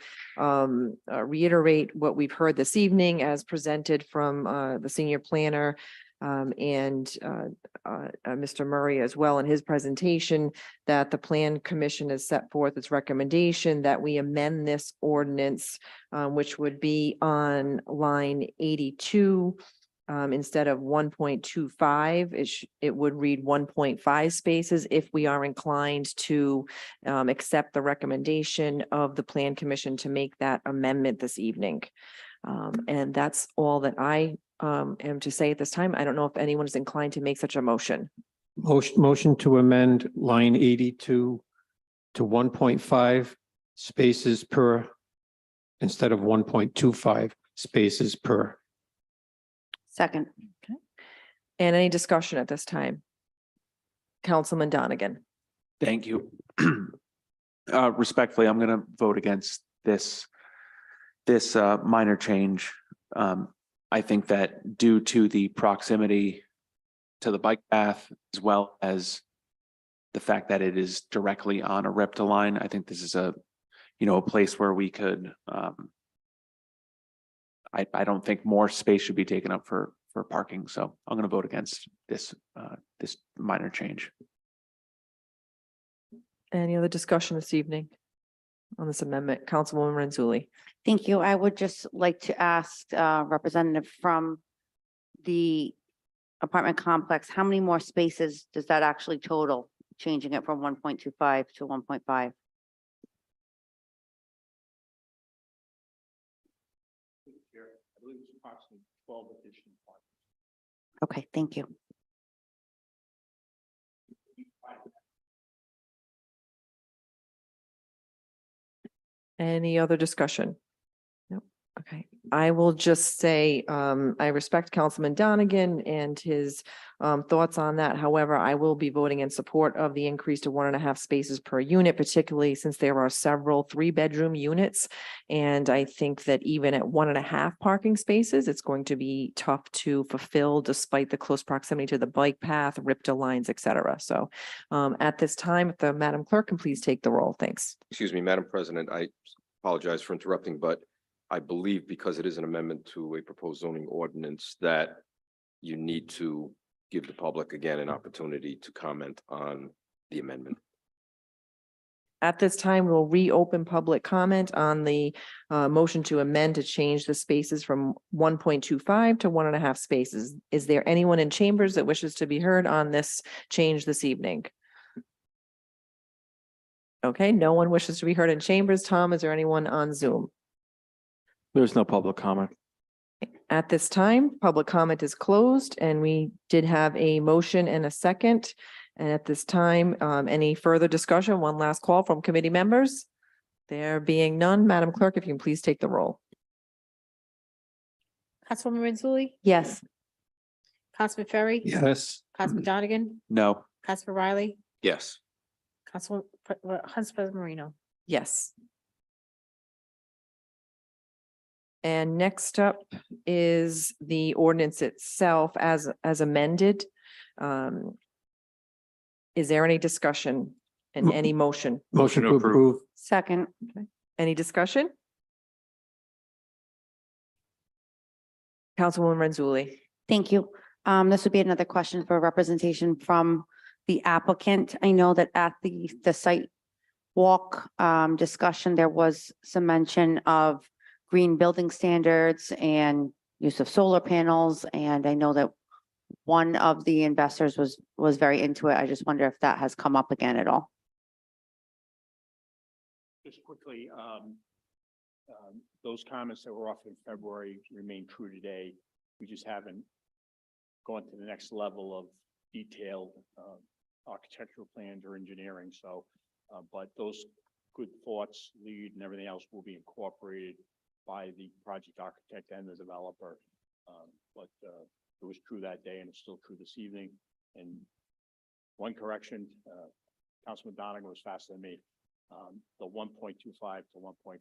Speaker 2: reiterate what we've heard this evening as presented from the senior planner and Mr. Murray as well in his presentation, that the Plan Commission has set forth its recommendation that we amend this ordinance, which would be on line 82. Instead of 1.25, it would read 1.5 spaces if we are inclined to accept the recommendation of the Plan Commission to make that amendment this evening. And that's all that I am to say at this time. I don't know if anyone is inclined to make such a motion.
Speaker 5: Motion to amend line 82 to 1.5 spaces per instead of 1.25 spaces per.
Speaker 8: Second.
Speaker 2: Okay. And any discussion at this time? Councilman Donegan.
Speaker 1: Thank you. Respectfully, I'm going to vote against this minor change. I think that due to the proximity to the bike path, as well as the fact that it is directly on a RIPTA line, I think this is a place where we could, I don't think more space should be taken up for parking. So I'm going to vote against this minor change.
Speaker 2: Any other discussion this evening on this amendment? Councilwoman Renzulli.
Speaker 4: Thank you. I would just like to ask representative from the apartment complex, how many more spaces does that actually total? Changing it from 1.25 to 1.5?
Speaker 16: I believe it's approximately 12 additional apartments.
Speaker 4: Okay, thank you.
Speaker 2: Any other discussion? No. Okay, I will just say, I respect Councilman Donegan and his thoughts on that. However, I will be voting in support of the increase to 1.5 spaces per unit, particularly since there are several 3-bedroom units. And I think that even at 1.5 parking spaces, it's going to be tough to fulfill despite the close proximity to the bike path, RIPTA lines, et cetera. So at this time, if the Madam Clerk can please take the roll. Thanks.
Speaker 6: Excuse me, Madam President, I apologize for interrupting, but I believe because it is an amendment to a proposed zoning ordinance that you need to give the public again an opportunity to comment on the amendment.
Speaker 2: At this time, we'll reopen public comment on the motion to amend to change the spaces from 1.25 to 1.5 spaces. Is there anyone in chambers that wishes to be heard on this change this evening? Okay, no one wishes to be heard in chambers. Tom, is there anyone on Zoom?
Speaker 1: There's no public comment.
Speaker 2: At this time, public comment is closed and we did have a motion and a second. And at this time, any further discussion? One last call from committee members. There being none, Madam Clerk, if you can please take the roll.
Speaker 3: Councilwoman Renzulli,
Speaker 4: Yes.
Speaker 3: Councilman Ferry,
Speaker 5: Yes.
Speaker 3: Councilman Donegan,
Speaker 1: No.
Speaker 3: Councilman Riley,
Speaker 6: Yes.
Speaker 3: Council President Marino.
Speaker 2: Yes. And next up is the ordinance itself as amended. Is there any discussion and any motion?
Speaker 5: Motion to approve.
Speaker 4: Second.
Speaker 2: Any discussion? Councilwoman Renzulli.
Speaker 4: Thank you. This would be another question for representation from the applicant. I know that at the site walk discussion, there was some mention of green building standards and use of solar panels. And I know that one of the investors was very into it. I just wonder if that has come up again at all.
Speaker 13: Just quickly, those comments that were offered in February remain true today. We just haven't gone to the next level of detailed architectural plans or engineering. So, but those good thoughts, lead and everything else will be incorporated by the project architect and the developer. But it was true that day and it's still true this evening. And one correction, Councilman Donegan was faster than me. The 1.25 to 1.5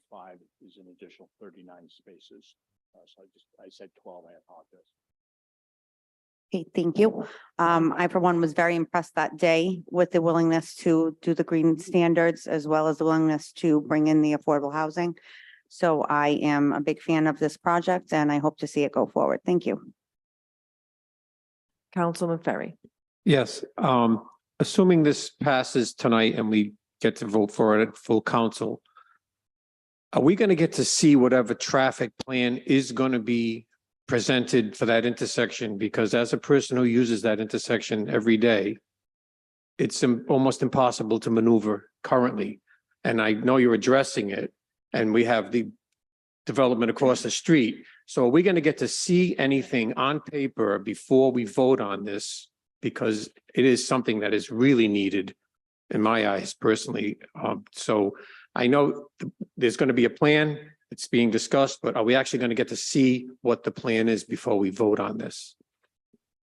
Speaker 13: is an additional 39 spaces. So I said 12, I apologize.
Speaker 4: Okay, thank you. I, for one, was very impressed that day with the willingness to do the green standards as well as the willingness to bring in the affordable housing. So I am a big fan of this project and I hope to see it go forward. Thank you.
Speaker 2: Councilman Ferry.
Speaker 5: Yes, assuming this passes tonight and we get to vote for it at full council, are we going to get to see whatever traffic plan is going to be presented for that intersection? Because as a person who uses that intersection every day, it's almost impossible to maneuver currently. And I know you're addressing it and we have the development across the street. So are we going to get to see anything on paper before we vote on this? Because it is something that is really needed in my eyes personally. So I know there's going to be a plan, it's being discussed, but are we actually going to get to see what the plan is before we vote on this?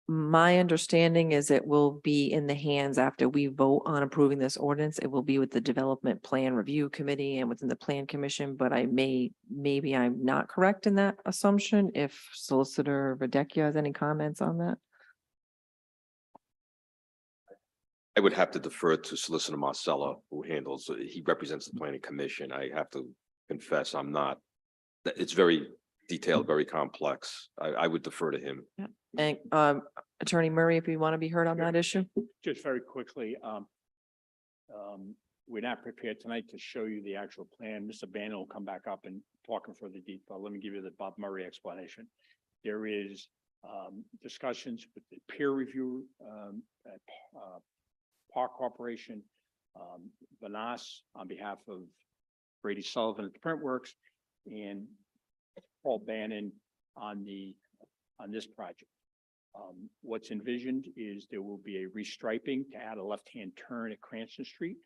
Speaker 2: My understanding is it will be in the hands after we vote on approving this ordinance. It will be with the Development Plan Review Committee and within the Plan Commission, but maybe I'm not correct in that assumption. If Solicitor Radecchia has any comments on that?
Speaker 6: I would have to defer to Solicitor Marcella, who handles, he represents the Planning Commission. I have to confess, I'm not, it's very detailed, very complex. I would defer to him.
Speaker 2: Yeah. And Attorney Murray, if you want to be heard on that issue.
Speaker 13: Just very quickly, we're not prepared tonight to show you the actual plan. Mr. Bannon will come back up and talk in further detail. Let me give you the Bob Murray explanation. There is discussions with the peer review at Park Corporation, Vanas on behalf of Brady Sullivan at the Printworks, and Paul Bannon on this project. What's envisioned is there will be a restriping to add a left-hand turn at Cranston Street.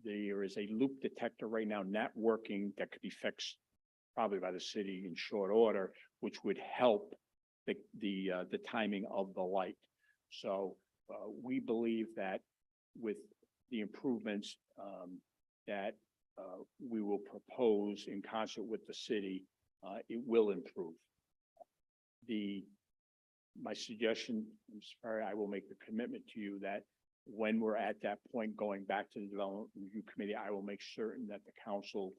Speaker 13: There is a loop detector right now not working that could be fixed probably by the city in short order, which would help the timing of the light. So we believe that with the improvements that we will propose in concert with the city, it will improve. My suggestion, I'm sorry, I will make the commitment to you that when we're at that point, going back to the Development Review Committee, I will make certain that the council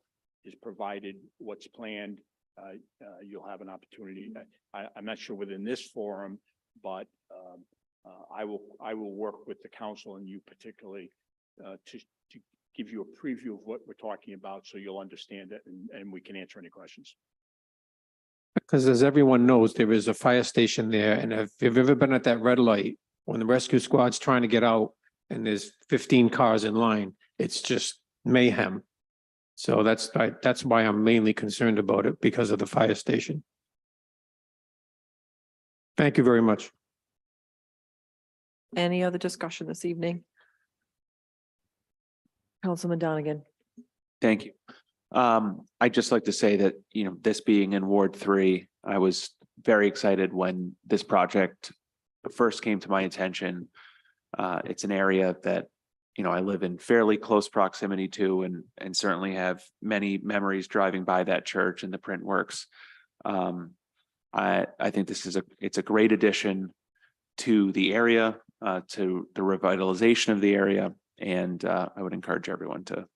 Speaker 13: is provided what's planned. You'll have an opportunity. I'm not sure within this forum, but I will work with the council and you particularly to give you a preview of what we're talking about so you'll understand it and we can answer any questions.
Speaker 5: Because as everyone knows, there is a fire station there, and if you've ever been at that red light, when the rescue squad's trying to get out and there's 15 cars in line, it's just mayhem. So that's why I'm mainly concerned about it, because of the fire station. Thank you very much.
Speaker 2: Any other discussion this evening? Councilman Donegan.
Speaker 1: Thank you. I'd just like to say that, this being in Ward 3, I was very excited when this project first came to my attention. It's an area that, I live in fairly close proximity to, and certainly have many memories driving by that church and the Printworks. I think it's a great addition to the area, to the revitalization of the area, and I would encourage everyone to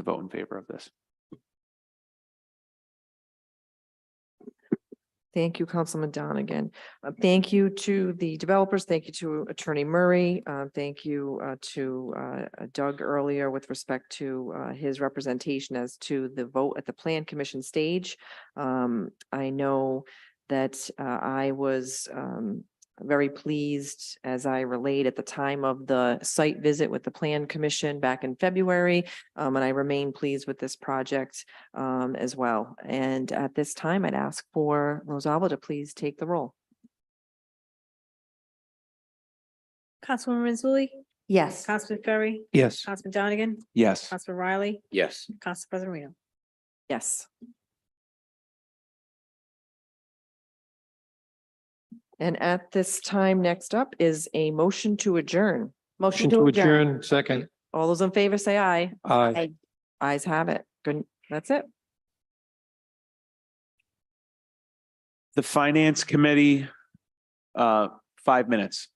Speaker 1: vote in favor of this.
Speaker 2: Thank you, Councilman Donegan. Thank you to the developers. Thank you to Attorney Murray. Thank you to Doug earlier with respect to his representation as to the vote at the Plan Commission stage. I know that I was very pleased, as I relayed at the time of the site visit with the Plan Commission back in February, and I remain pleased with this project as well. And at this time, I'd ask for Rosalba to please take the roll.
Speaker 3: Councilwoman Mazzulli?
Speaker 4: Yes.
Speaker 3: Councilman Ferry?
Speaker 5: Yes.
Speaker 3: Councilman Donegan?
Speaker 1: Yes.
Speaker 3: Councilman Riley?
Speaker 6: Yes.
Speaker 3: Council President Reno?
Speaker 2: Yes. And at this time, next up is a motion to adjourn.
Speaker 4: Motion
Speaker 5: To adjourn, second.
Speaker 2: All those in favor say aye.
Speaker 5: Aye.
Speaker 2: Ayes have it. Good. That's it.
Speaker 1: The Finance Committee, 5 minutes.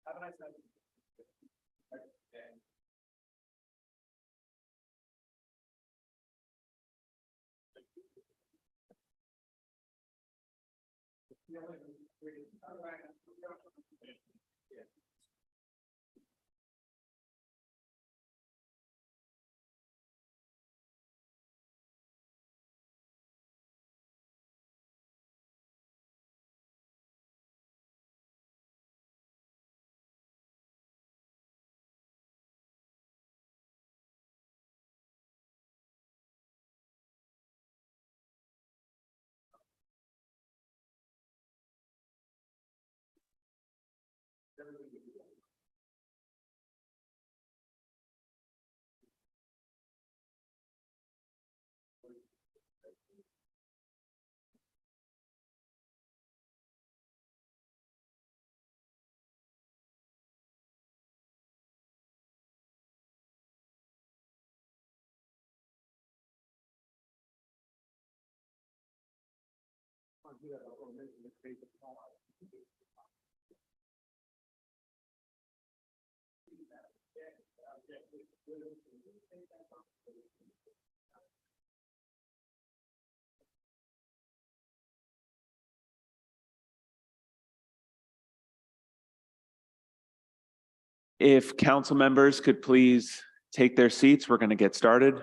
Speaker 5: Have a nice night.
Speaker 1: If council members could please take their seats, we're going to get started.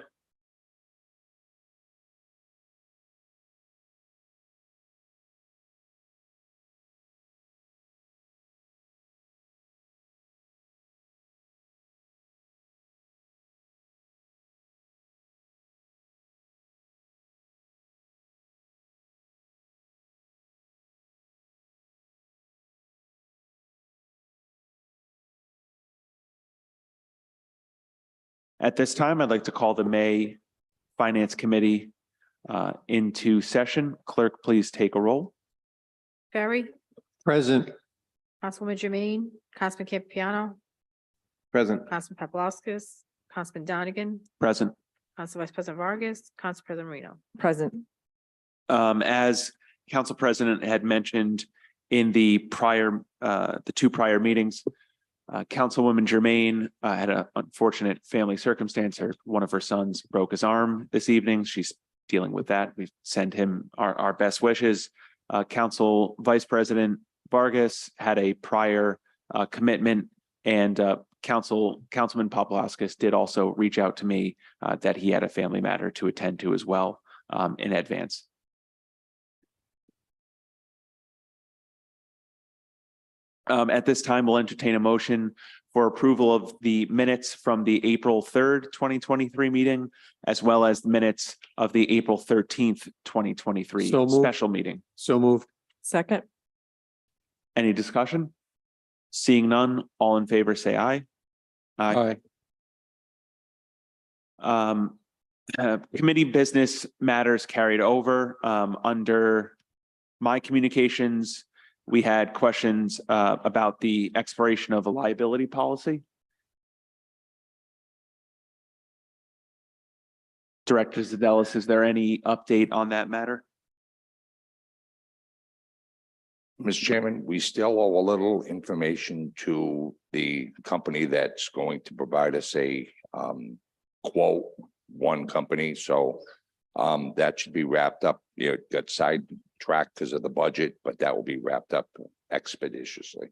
Speaker 1: At this time, I'd like to call the May Finance Committee into session. Clerk, please take a roll.
Speaker 3: Ferry,
Speaker 5: Present.
Speaker 3: Councilwoman Jermaine, Councilman Campiano,
Speaker 5: Present.
Speaker 3: Councilman Paplaskas, Councilman Donegan,
Speaker 1: Present.
Speaker 3: Council Vice President Vargas, Council President Marino.
Speaker 2: Present.
Speaker 1: As Council President had mentioned in the two prior meetings, Councilwoman Jermaine had an unfortunate family circumstance. One of her sons broke his arm this evening. She's dealing with that. We send him our best wishes. Council Vice President Vargas had a prior commitment, and Councilman Paplaskas did also reach out to me that he had a family matter to attend to as well in advance. At this time, we'll entertain a motion for approval of the minutes from the April 3rd, 2023 meeting, as well as the minutes of the April 13th, 2023
Speaker 5: So moved.
Speaker 1: special meeting.
Speaker 5: So moved.
Speaker 2: Second.
Speaker 1: Any discussion? Seeing none, all in favor, say aye.
Speaker 5: Aye.
Speaker 1: Committee business matters carried over. Under my communications, we had questions about the expiration of a liability policy. Director Zadelis, is there any update on that matter?
Speaker 18: Mr. Chairman, we still owe a little information to the company that's going to provide us a quote, one company. So that should be wrapped up. You know, got sidetracked because of the budget, but that will be wrapped up expeditiously.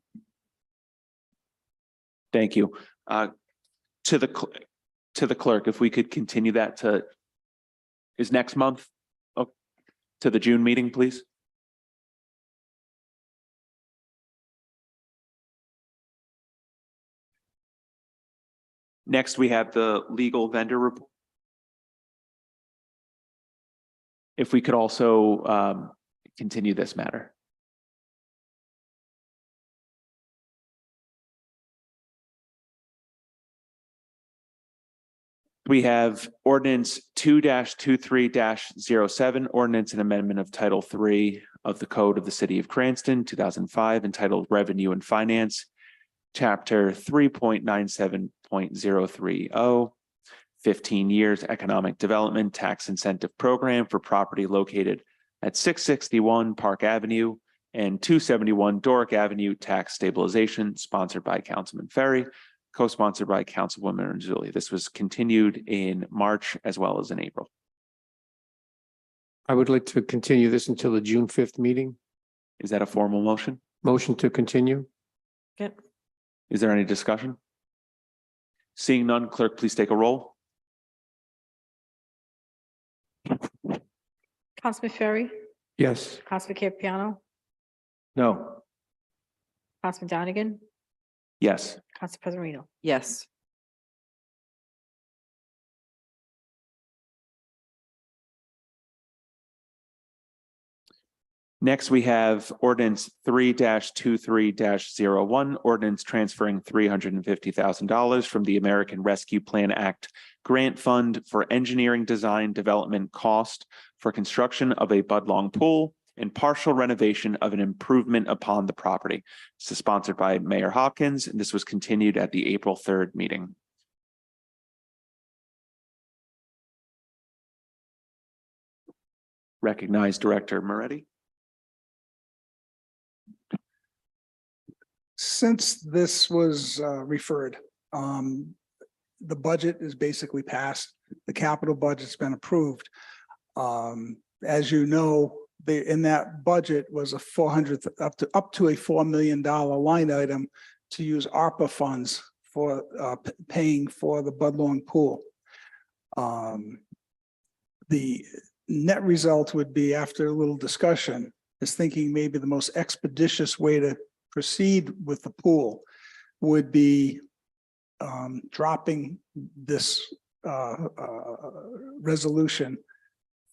Speaker 1: Thank you. To the clerk, if we could continue that to is next month to the June meeting, please. Next, we have the legal vendor report. If we could also continue this matter. We have ordinance 2-23-07, ordinance and amendment of Title III of the Code of the City of Cranston, 2005, entitled Revenue and Finance, Chapter 3.97.030, 15 years economic development tax incentive program for property located at 661 Park Avenue and 271 Doric Avenue, tax stabilization, sponsored by Councilman Ferry, co-sponsored by Councilwoman Ronzulli. This was continued in March as well as in April.
Speaker 5: I would like to continue this until the June 5th meeting.
Speaker 1: Is that a formal motion?
Speaker 5: Motion to continue.
Speaker 2: Good.
Speaker 1: Is there any discussion? Seeing none, clerk, please take a roll.
Speaker 3: Councilman Ferry,
Speaker 5: Yes.
Speaker 3: Councilman Campiano,
Speaker 5: No.
Speaker 3: Councilman Donegan,
Speaker 1: Yes.
Speaker 3: Council President Marino.
Speaker 2: Yes.
Speaker 1: Next, we have ordinance 3-23-01, ordinance transferring $350,000 from the American Rescue Plan Act grant fund for engineering design development cost for construction of a Budlong pool and partial renovation of an improvement upon the property. This is sponsored by Mayor Hopkins, and this was continued at the April 3rd meeting. Recognize Director Moretti.
Speaker 19: since this was referred, the budget is basically passed. The capital budget's been approved. As you know, in that budget was a up to a $4 million line item to use ARPA funds for paying for the Budlong pool. The net result would be, after a little discussion, is thinking maybe the most expeditious way to proceed with the pool would be dropping this resolution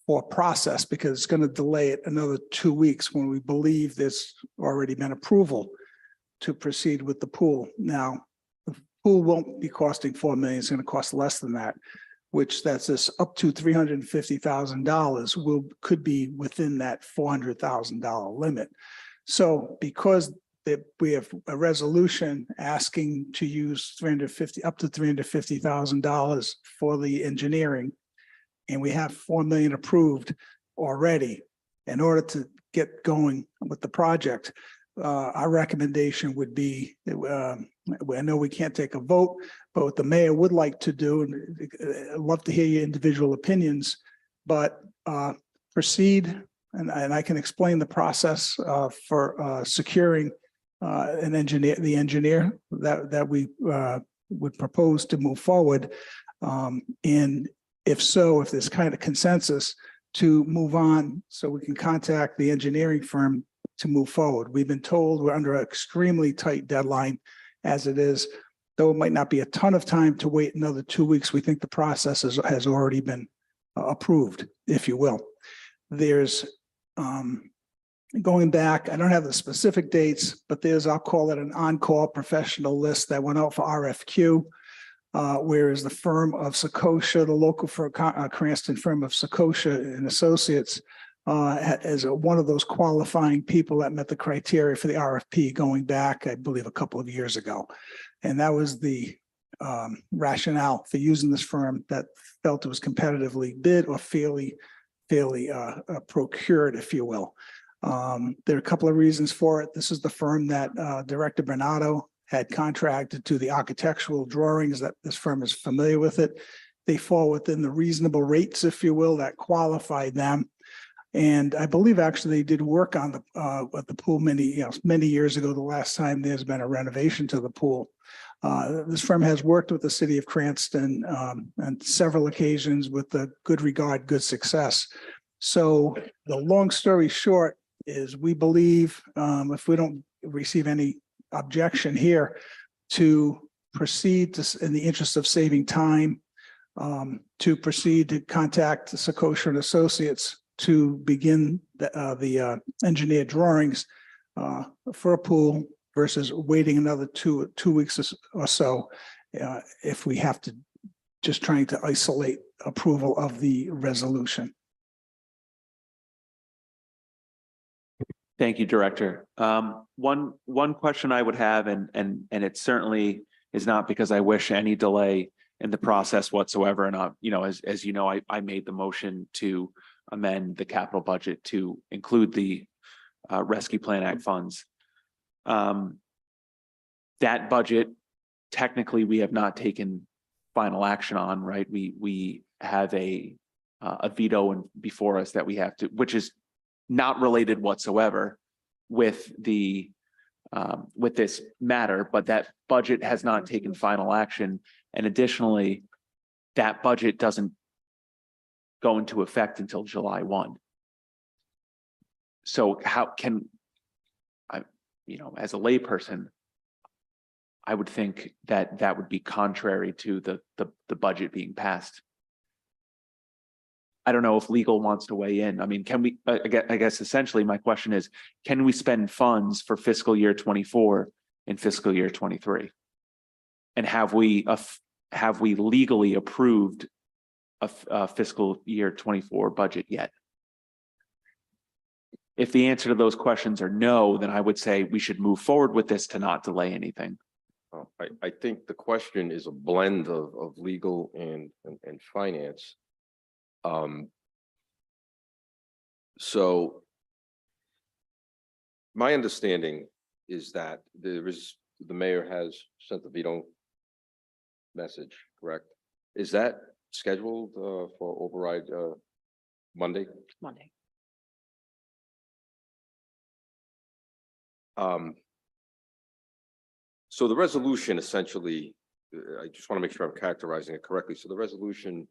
Speaker 19: for process, because it's going to delay it another 2 weeks when we believe there's already been approval to proceed with the pool. Now, the pool won't be costing $4 million. It's going to cost less than that, which that's this up to $350,000 could be within that $400,000 limit. So because we have a resolution asking to use up to $350,000 for the engineering, and we have $4 million approved already, in order to get going with the project, our recommendation would be, I know we can't take a vote, but what the mayor would like to do, and I'd love to hear your individual opinions, but proceed, and I can explain the process for securing the engineer that we would propose to move forward. And if so, if there's kind of consensus to move on, so we can contact the engineering firm to move forward. We've been told we're under an extremely tight deadline as it is, though it might not be a ton of time to wait another 2 weeks. We think the process has already been approved, if you will. There's going back, I don't have the specific dates, but there's, I'll call it an on-call professional list that went out for RFQ. Whereas the firm of Sakosha, the local Cranston firm of Sakosha and Associates, as one of those qualifying people that met the criteria for the RFP going back, I believe, a couple of years ago. And that was the rationale for using this firm, that felt it was competitively bid or fairly procured, if you will. There are a couple of reasons for it. This is the firm that Director Bernardo had contracted to the architectural drawings, that this firm is familiar with it. They fall within the reasonable rates, if you will, that qualify them. And I believe actually they did work on the pool many years ago, the last time there's been a renovation to the pool. This firm has worked with the city of Cranston on several occasions with a good regard, good success. So the long story short is, we believe, if we don't receive any objection here, to proceed in the interest of saving time, to proceed to contact Sakosha and Associates to begin the engineered drawings for a pool, versus waiting another two weeks or so if we have to, just trying to isolate approval of the resolution.
Speaker 1: Thank you, Director. One question I would have, and it certainly is not because I wish any delay in the process whatsoever. And as you know, I made the motion to amend the capital budget to include the Rescue Plan Act funds. That budget, technically, we have not taken final action on, right? We have a veto before us that we have to, which is not related whatsoever with the with this matter, but that budget has not taken final action. And additionally, that budget doesn't go into effect until July 1. So how can I, as a layperson, I would think that that would be contrary to the budget being passed. I don't know if legal wants to weigh in. I mean, can we, I guess essentially my question is, can we spend funds for fiscal year 24 in fiscal year 23? And have we legally approved a fiscal year 24 budget yet? If the answer to those questions are no, then I would say we should move forward with this to not delay anything.
Speaker 6: I think the question is a blend of legal and finance. So my understanding is that the mayor has sent the veto message, correct? Is that scheduled for override Monday?
Speaker 2: Monday.
Speaker 6: So the resolution essentially, I just want to make sure I'm characterizing it correctly. So the resolution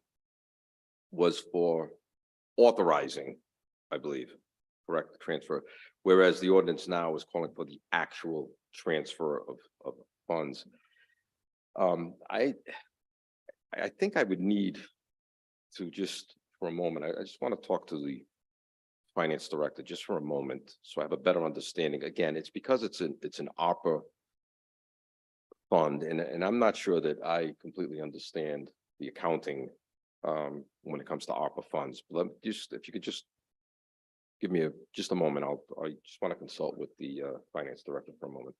Speaker 6: was for authorizing, I believe, correct, the transfer, whereas the ordinance now is calling for the actual transfer of funds. I think I would need to just, for a moment, I just want to talk to the finance director just for a moment, so I have a better understanding. Again, it's because it's an ARPA fund, and I'm not sure that I completely understand the accounting when it comes to ARPA funds. But if you could just give me just a moment, I just want to consult with the finance director for a moment.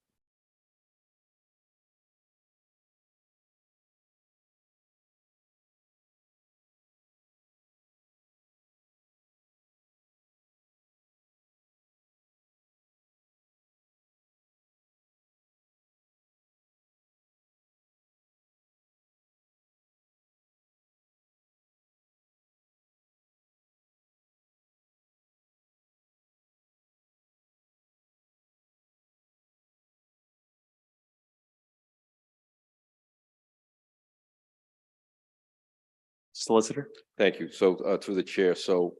Speaker 1: Solicitor?
Speaker 6: Thank you. So through the chair, so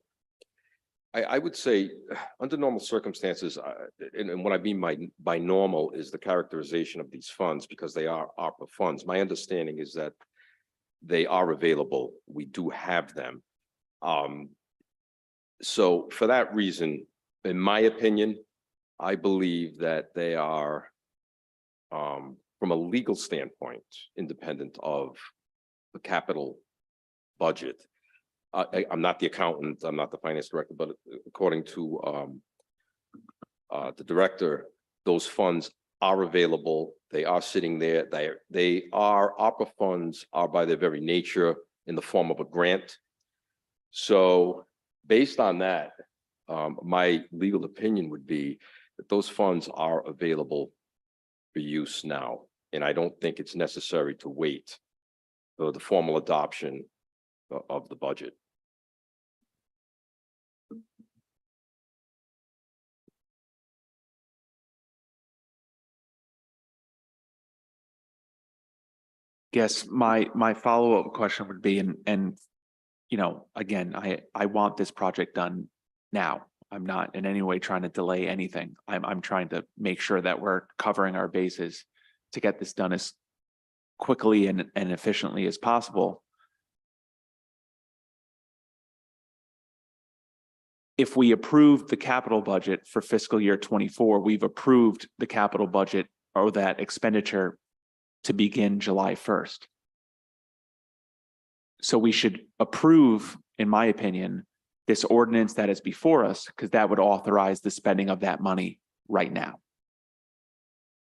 Speaker 6: I would say under normal circumstances, and what I mean by normal is the characterization of these funds because they are ARPA funds. My understanding is that they are available. We do have them. So for that reason, in my opinion, I believe that they are from a legal standpoint, independent of the capital budget. I'm not the accountant, I'm not the finance director, but according to the director, those funds are available. They are sitting there. They are ARPA funds are by their very nature in the form of a grant. So based on that, my legal opinion would be that those funds are available for use now. And I don't think it's necessary to wait for the formal adoption of the budget.
Speaker 1: Yes, my follow-up question would be, and you know, again, I want this project done now. I'm not in any way trying to delay anything. I'm trying to make sure that we're covering our bases to get this done as quickly and efficiently as possible. If we approve the capital budget for fiscal year 24, we've approved the capital budget or that expenditure to begin July 1st. So we should approve, in my opinion, this ordinance that is before us, because that would authorize the spending of that money right now.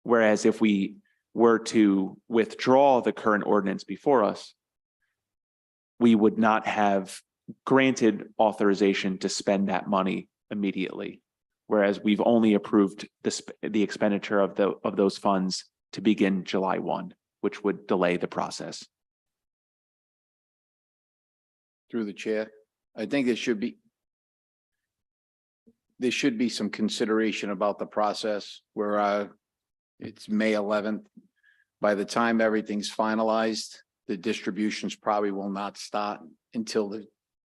Speaker 1: Whereas if we were to withdraw the current ordinance before us, we would not have granted authorization to spend that money immediately. Whereas we've only approved the expenditure of those funds to begin July 1, which would delay the process.
Speaker 20: Through the chair, I think there should be some consideration about the process where it's May 11th. By the time everything's finalized, the distributions probably will not start until the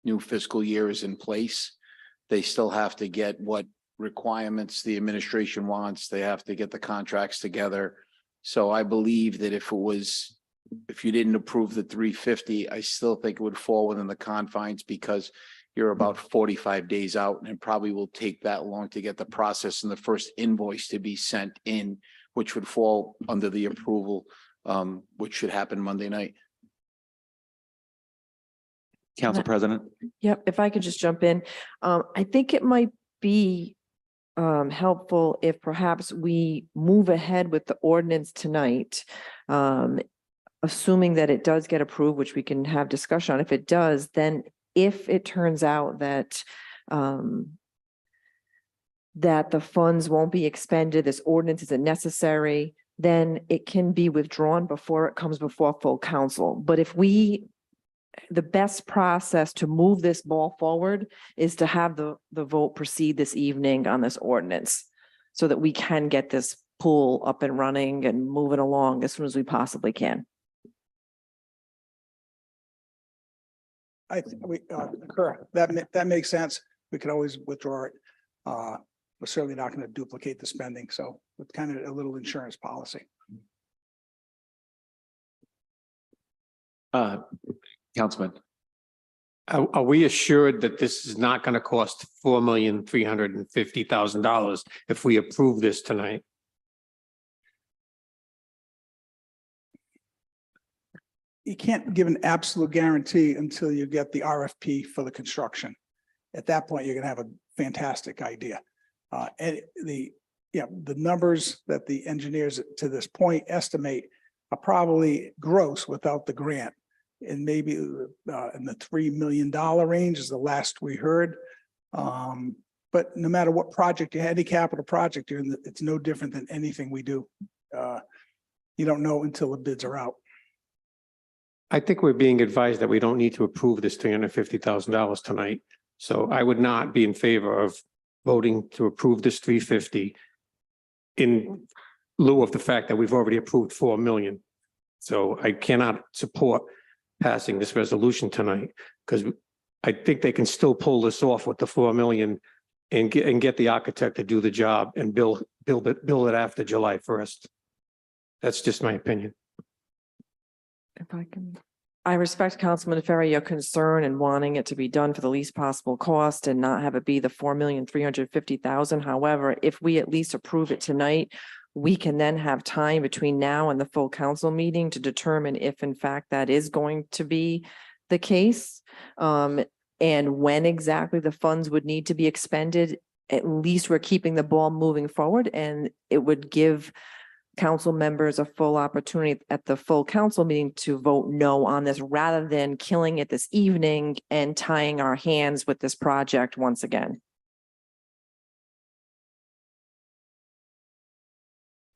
Speaker 20: new fiscal year is in place. They still have to get what requirements the administration wants. They have to get the contracts together. So I believe that if you didn't approve the 350, I still think it would fall within the confines because you're about 45 days out and it probably will take that long to get the process and the first invoice to be sent in, which would fall under the approval, which should happen Monday night.
Speaker 1: Council President.
Speaker 2: Yep, if I could just jump in. I think it might be helpful if perhaps we move ahead with the ordinance tonight, assuming that it does get approved, which we can have discussion on. If it does, then if it turns out that that the funds won't be expended, this ordinance isn't necessary, then it can be withdrawn before it comes before full council. But the best process to move this ball forward is to have the vote proceed this evening on this ordinance so that we can get this pool up and running and moving along as soon as we possibly can.
Speaker 19: We concur. That makes sense. We could always withdraw it. We're certainly not going to duplicate the spending, so it's kind of a little insurance policy.
Speaker 1: Councilman.
Speaker 5: Are we assured that this is not going to cost $4,350,000 if we approve this tonight?
Speaker 19: You can't give an absolute guarantee until you get the RFP for the construction. At that point, you're going to have a fantastic idea. And the numbers that the engineers to this point estimate are probably gross without the grant. And maybe in the $3 million range is the last we heard. But no matter what project you had, any capital project, it's no different than anything we do. You don't know until the bids are out.
Speaker 5: I think we're being advised that we don't need to approve this $350,000 tonight. So I would not be in favor of voting to approve this 350 in lieu of the fact that we've already approved 4 million. So I cannot support passing this resolution tonight because I think they can still pull this off with the 4 million and get the architect to do the job and build it after July 1st. That's just my opinion.
Speaker 2: I respect Councilman Ferry, your concern and wanting it to be done for the least possible cost and not have it be the $4,350,000. However, if we at least approve it tonight, we can then have time between now and the full council meeting to determine if in fact that is going to be the case. And when exactly the funds would need to be expended. At least we're keeping the ball moving forward, and it would give council members a full opportunity at the full council meeting to vote no on this rather than killing it this evening and tying our hands with this project once again.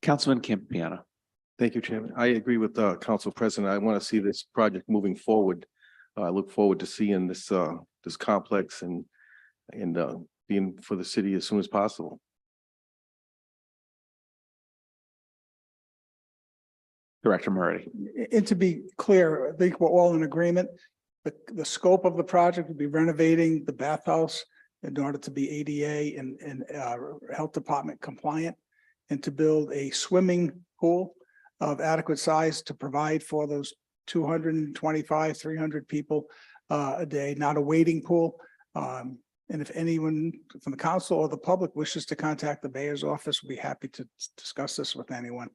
Speaker 1: Councilman Campiano.
Speaker 21: Thank you, Chairman. I agree with Council President. I want to see this project moving forward. I look forward to seeing this this complex and being for the city as soon as possible.
Speaker 1: Director Murray.
Speaker 19: And to be clear, I think we're all in agreement. The scope of the project would be renovating the bathhouse in order to be ADA and health department compliant, and to build a swimming pool of adequate size to provide for those 225, 300 people a day, not a waiting pool. And if anyone from the council or the public wishes to contact the mayor's office, we'll be happy to discuss this with anyone.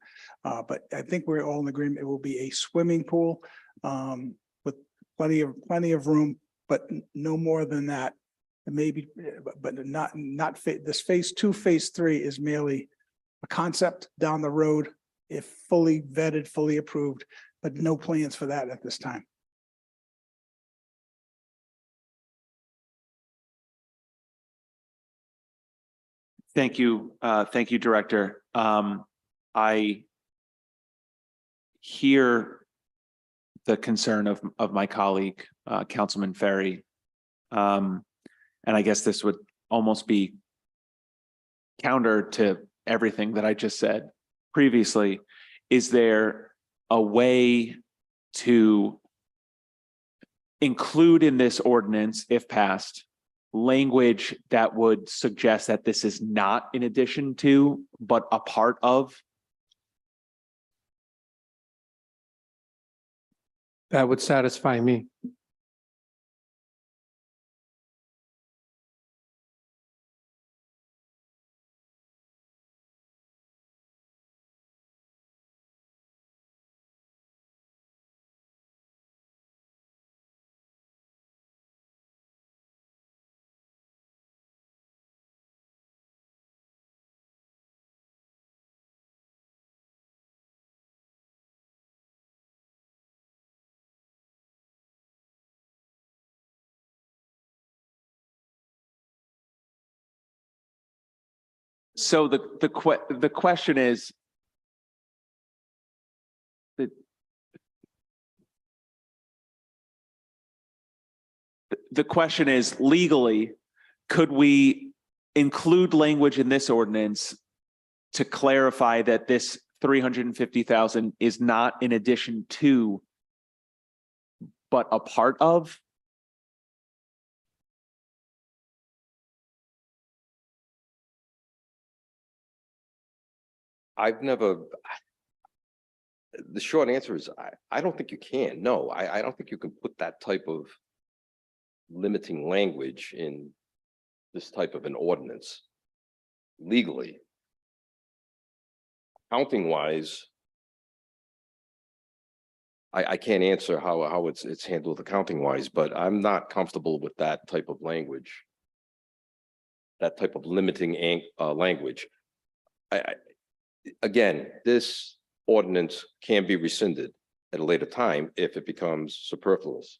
Speaker 19: But I think we're all in agreement. It will be a swimming pool with plenty of room, but no more than that. And maybe, but not this phase 2, phase 3 is merely a concept down the road, if fully vetted, fully approved, but no plans for that at this time.
Speaker 1: Thank you. Thank you, Director. I hear the concern of my colleague, Councilman Ferry. And I guess this would almost be counter to everything that I just said previously. Is there a way to include in this ordinance, if passed, language that would suggest that this is not in addition to, but a part of?
Speaker 5: That would satisfy me.
Speaker 1: So the question is, the question is legally, could we include language in this ordinance to clarify that this 350,000 is not in addition to, but a part of?
Speaker 6: The short answer is, I don't think you can. No, I don't think you can put that type of limiting language in this type of an ordinance legally. Accounting wise, I can't answer how it's handled accounting wise, but I'm not comfortable with that type of language. That type of limiting language. Again, this ordinance can be rescinded at a later time if it becomes superfluous.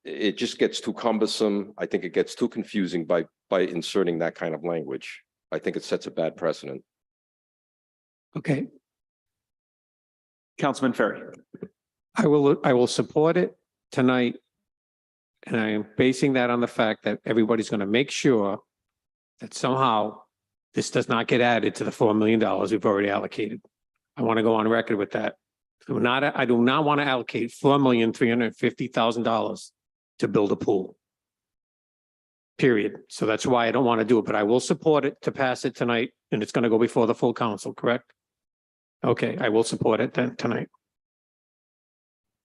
Speaker 6: It just gets too cumbersome. I think it gets too confusing by inserting that kind of language. I think it sets a bad precedent.
Speaker 5: Okay,
Speaker 1: Councilman Ferry.
Speaker 5: I will support it tonight. And I am basing that on the fact that everybody's going to make sure that somehow this does not get added to the $4 million we've already allocated. I want to go on record with that. I do not want to allocate $4,350,000 to build a pool. Period. So that's why I don't want to do it, but I will support it to pass it tonight, and it's going to go before the full council, correct? Okay, I will support it then tonight.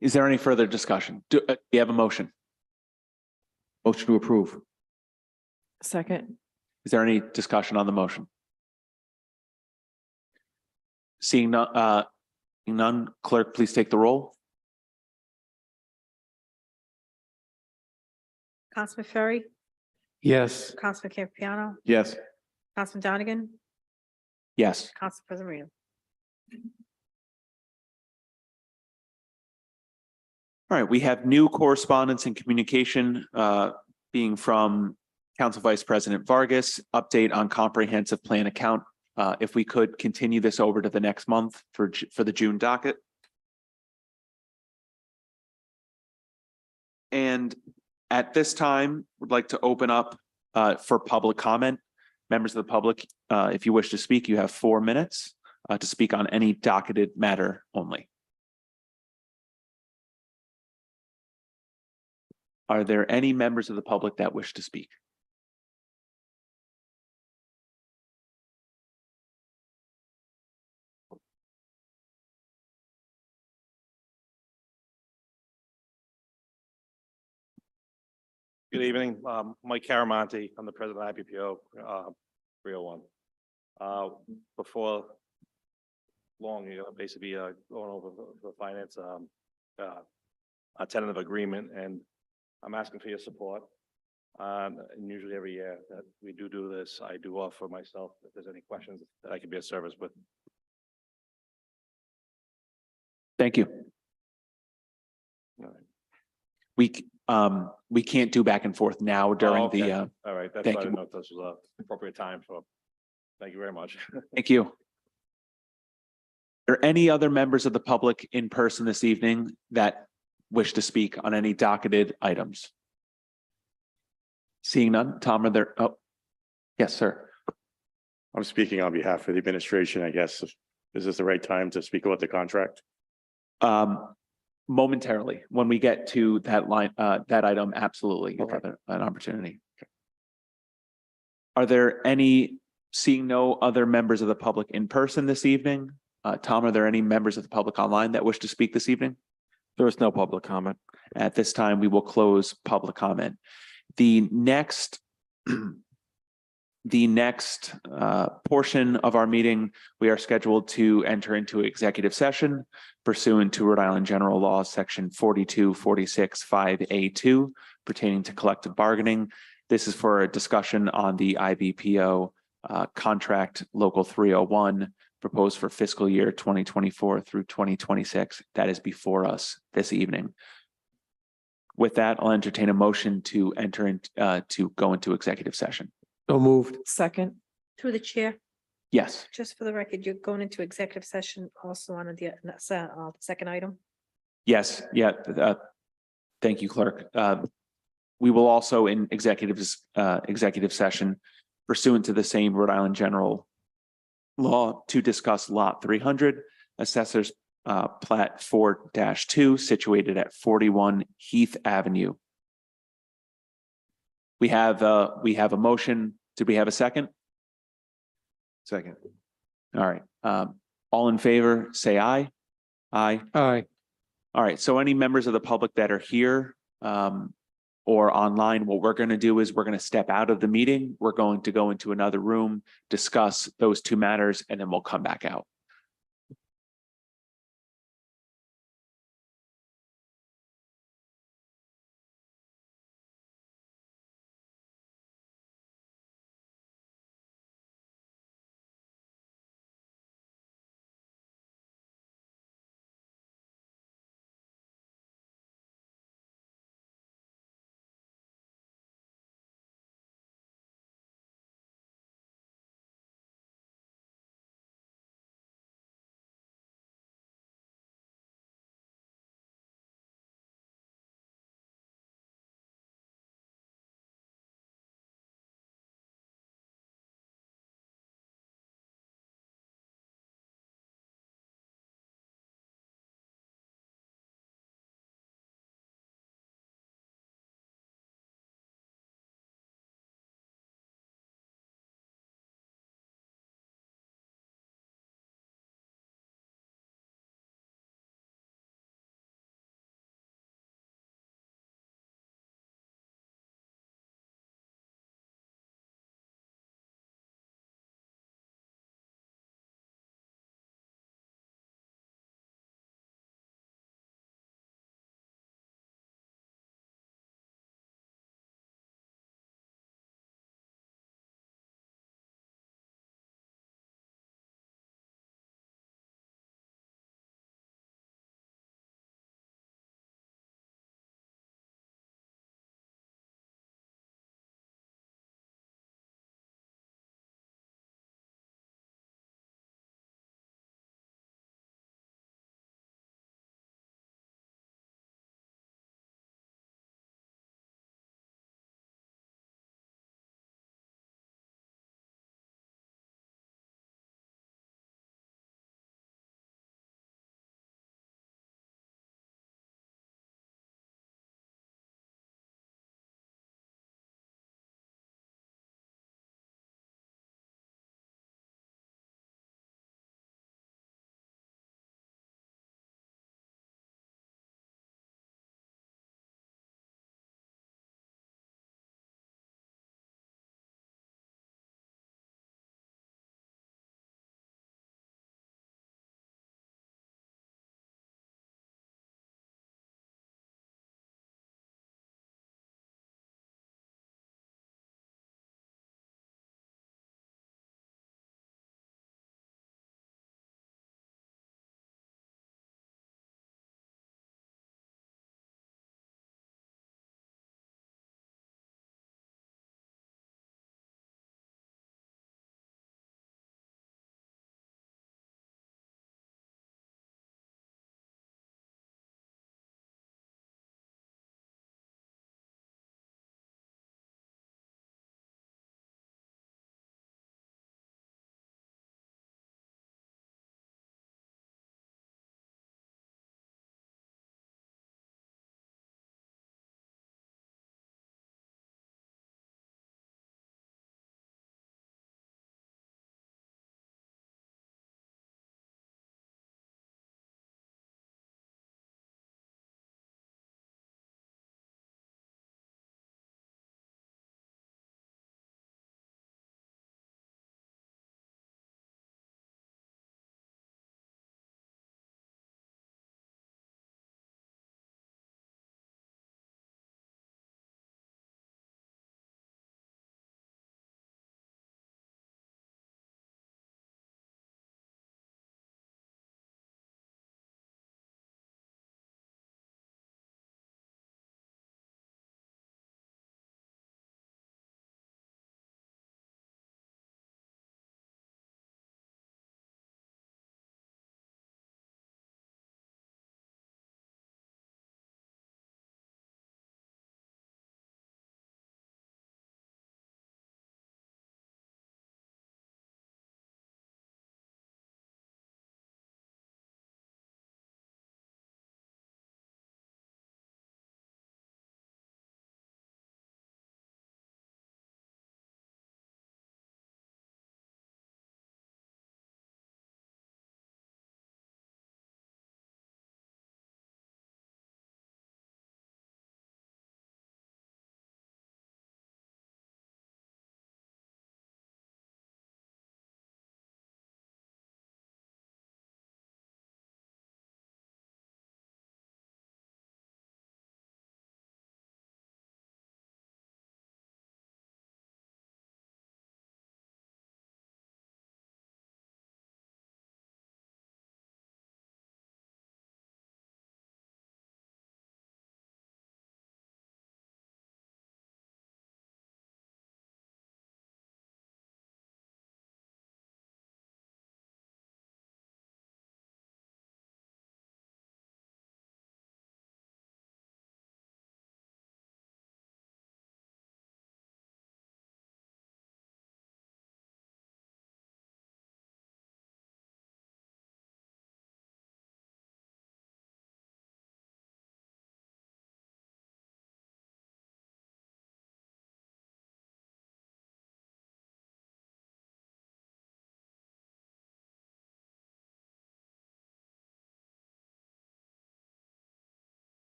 Speaker 1: Is there any further discussion? Do you have a motion? Motion to approve.
Speaker 2: Second.
Speaker 1: Is there any discussion on the motion? Seeing none, clerk, please take the roll.
Speaker 3: Councilman Ferry,
Speaker 5: Yes.
Speaker 3: Councilman Campiano,
Speaker 13: Yes.
Speaker 3: Councilman Donegan,
Speaker 1: Yes.
Speaker 3: Council President Marino.
Speaker 1: All right, we have new correspondence and communication being from Council Vice President Vargas, update on comprehensive plan account. If we could continue this over to the next month for the June docket. And at this time, we'd like to open up for public comment. Members of the public, if you wish to speak, you have 4 minutes to speak on any docketed matter only. Are there any members of the public that wish to speak?
Speaker 16: Good evening, Mike Caramonte. I'm the president of IPPO 301. Before long, basically going over the finance a tentative agreement, and I'm asking for your support. And usually every year that we do this, I do offer myself if there's any questions that I can be of service with.
Speaker 1: Thank you.
Speaker 16: All right.
Speaker 1: We can't do back and forth now during
Speaker 16: Okay.
Speaker 1: the
Speaker 16: All right, that's
Speaker 1: thank
Speaker 16: why I
Speaker 1: you.
Speaker 16: didn't know if this was a appropriate time for. Thank you very much.
Speaker 1: Thank you. Are there any other members of the public in person this evening that wish to speak on any docketed items? Seeing none, Tom, are there? Oh, yes, sir.
Speaker 7: I'm speaking on behalf of the administration, I guess. Is this the right time to speak about the contract?
Speaker 1: Momentarily, when we get to that line, that item, absolutely, you'll have an opportunity. Are there any, seeing no other members of the public in person this evening? Tom, are there any members of the public online that wish to speak this evening?
Speaker 16: There is no public comment.
Speaker 1: At this time, we will close public comment. The next portion of our meeting, we are scheduled to enter into executive session pursuant to Rhode Island General Law, Section 4246(5)(a)(2) pertaining to collective bargaining. This is for a discussion on the IBPO contract local 301 proposed for fiscal year 2024 through 2026. That is before us this evening. With that, I'll entertain a motion to enter to go into executive session.
Speaker 5: So moved.
Speaker 2: Second.
Speaker 3: Through the chair,
Speaker 1: Yes.
Speaker 3: just for the record, you're going into executive session also on the second item.
Speaker 1: Yes, yeah, thank you, clerk. We will also in executive session pursuant to the same Rhode Island general law to discuss lot 300, assessors plat 4-2 situated at 41 Heath Avenue. We have a motion. Did we have a second?
Speaker 21: Second.
Speaker 1: All right. All in favor, say aye. Aye.
Speaker 5: Aye.
Speaker 1: All right. So any members of the public that are here or online, what we're going to do is we're going to step out of the meeting. We're going to go into another room, discuss those two matters, and then we'll come back out.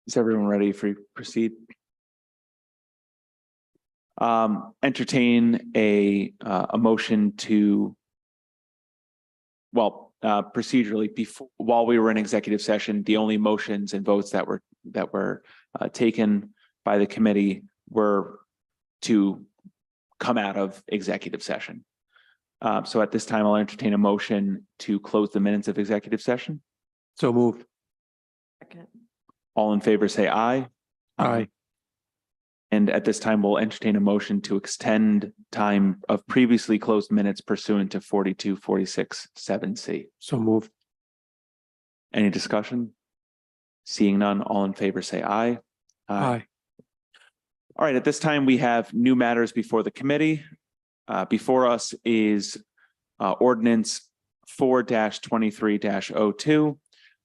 Speaker 1: Is everyone ready for proceed? Entertain a motion to, well, procedurally, before, while we were in executive session, the only motions and votes that were taken by the committee were to come out of executive session. So at this time, I'll entertain a motion to close the minutes of executive session.
Speaker 5: So moved.
Speaker 2: Second.
Speaker 1: All in favor, say aye.
Speaker 5: Aye.
Speaker 1: And at this time, we'll entertain a motion to extend time of previously closed minutes pursuant to 4246(7)(c).
Speaker 5: So moved.
Speaker 1: Any discussion? Seeing none, all in favor, say aye.
Speaker 5: Aye.
Speaker 1: All right, at this time, we have new matters before the committee. Before us is ordinance 4-23-02,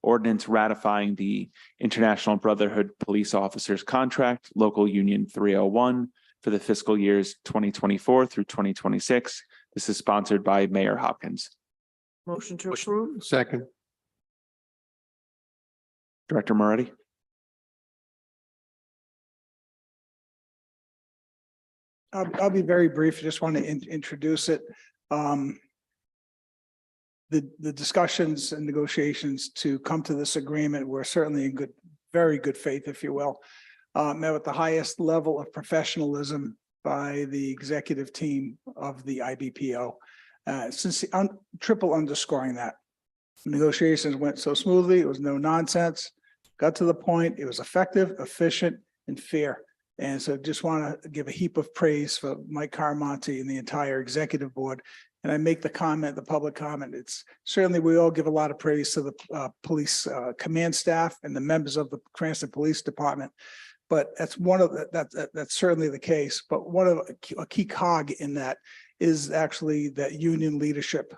Speaker 1: ordinance ratifying the International Brotherhood Police Officers Contract, Local Union 301 for the fiscal years 2024 through 2026. This is sponsored by Mayor Hopkins.
Speaker 2: Motion to approve.
Speaker 5: Second.
Speaker 1: Director Moretti.
Speaker 19: I'll be very brief. Just want to introduce it. The discussions and negotiations to come to this agreement were certainly in very good faith, if you will. Met with the highest level of professionalism by the executive team of the IBPO. Triple underscoring that. Negotiations went so smoothly. It was no nonsense. Got to the point. It was effective, efficient, and fair. And so just want to give a heap of praise for Mike Caramonte and the entire executive board. And I make the comment, the public comment, it's certainly, we all give a lot of praise to the police command staff and the members of the Cranston Police Department. But that's that's certainly the case. But one of a key cog in that is actually that union leadership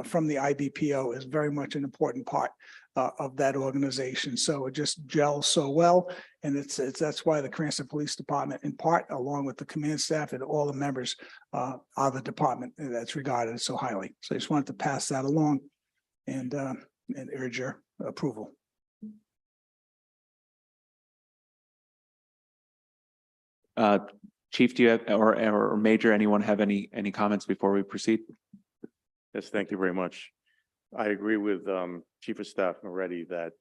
Speaker 19: from the IBPO is very much an important part of that organization. So it just gels so well. And that's why the Cranston Police Department, in part, along with the command staff and all the members are the department that's regarded so highly. So I just wanted to pass that along and urge your approval.
Speaker 1: Chief, do you have, or Major, anyone have any comments before we proceed?
Speaker 7: Yes, thank you very much. I agree with Chief of Staff Moretti that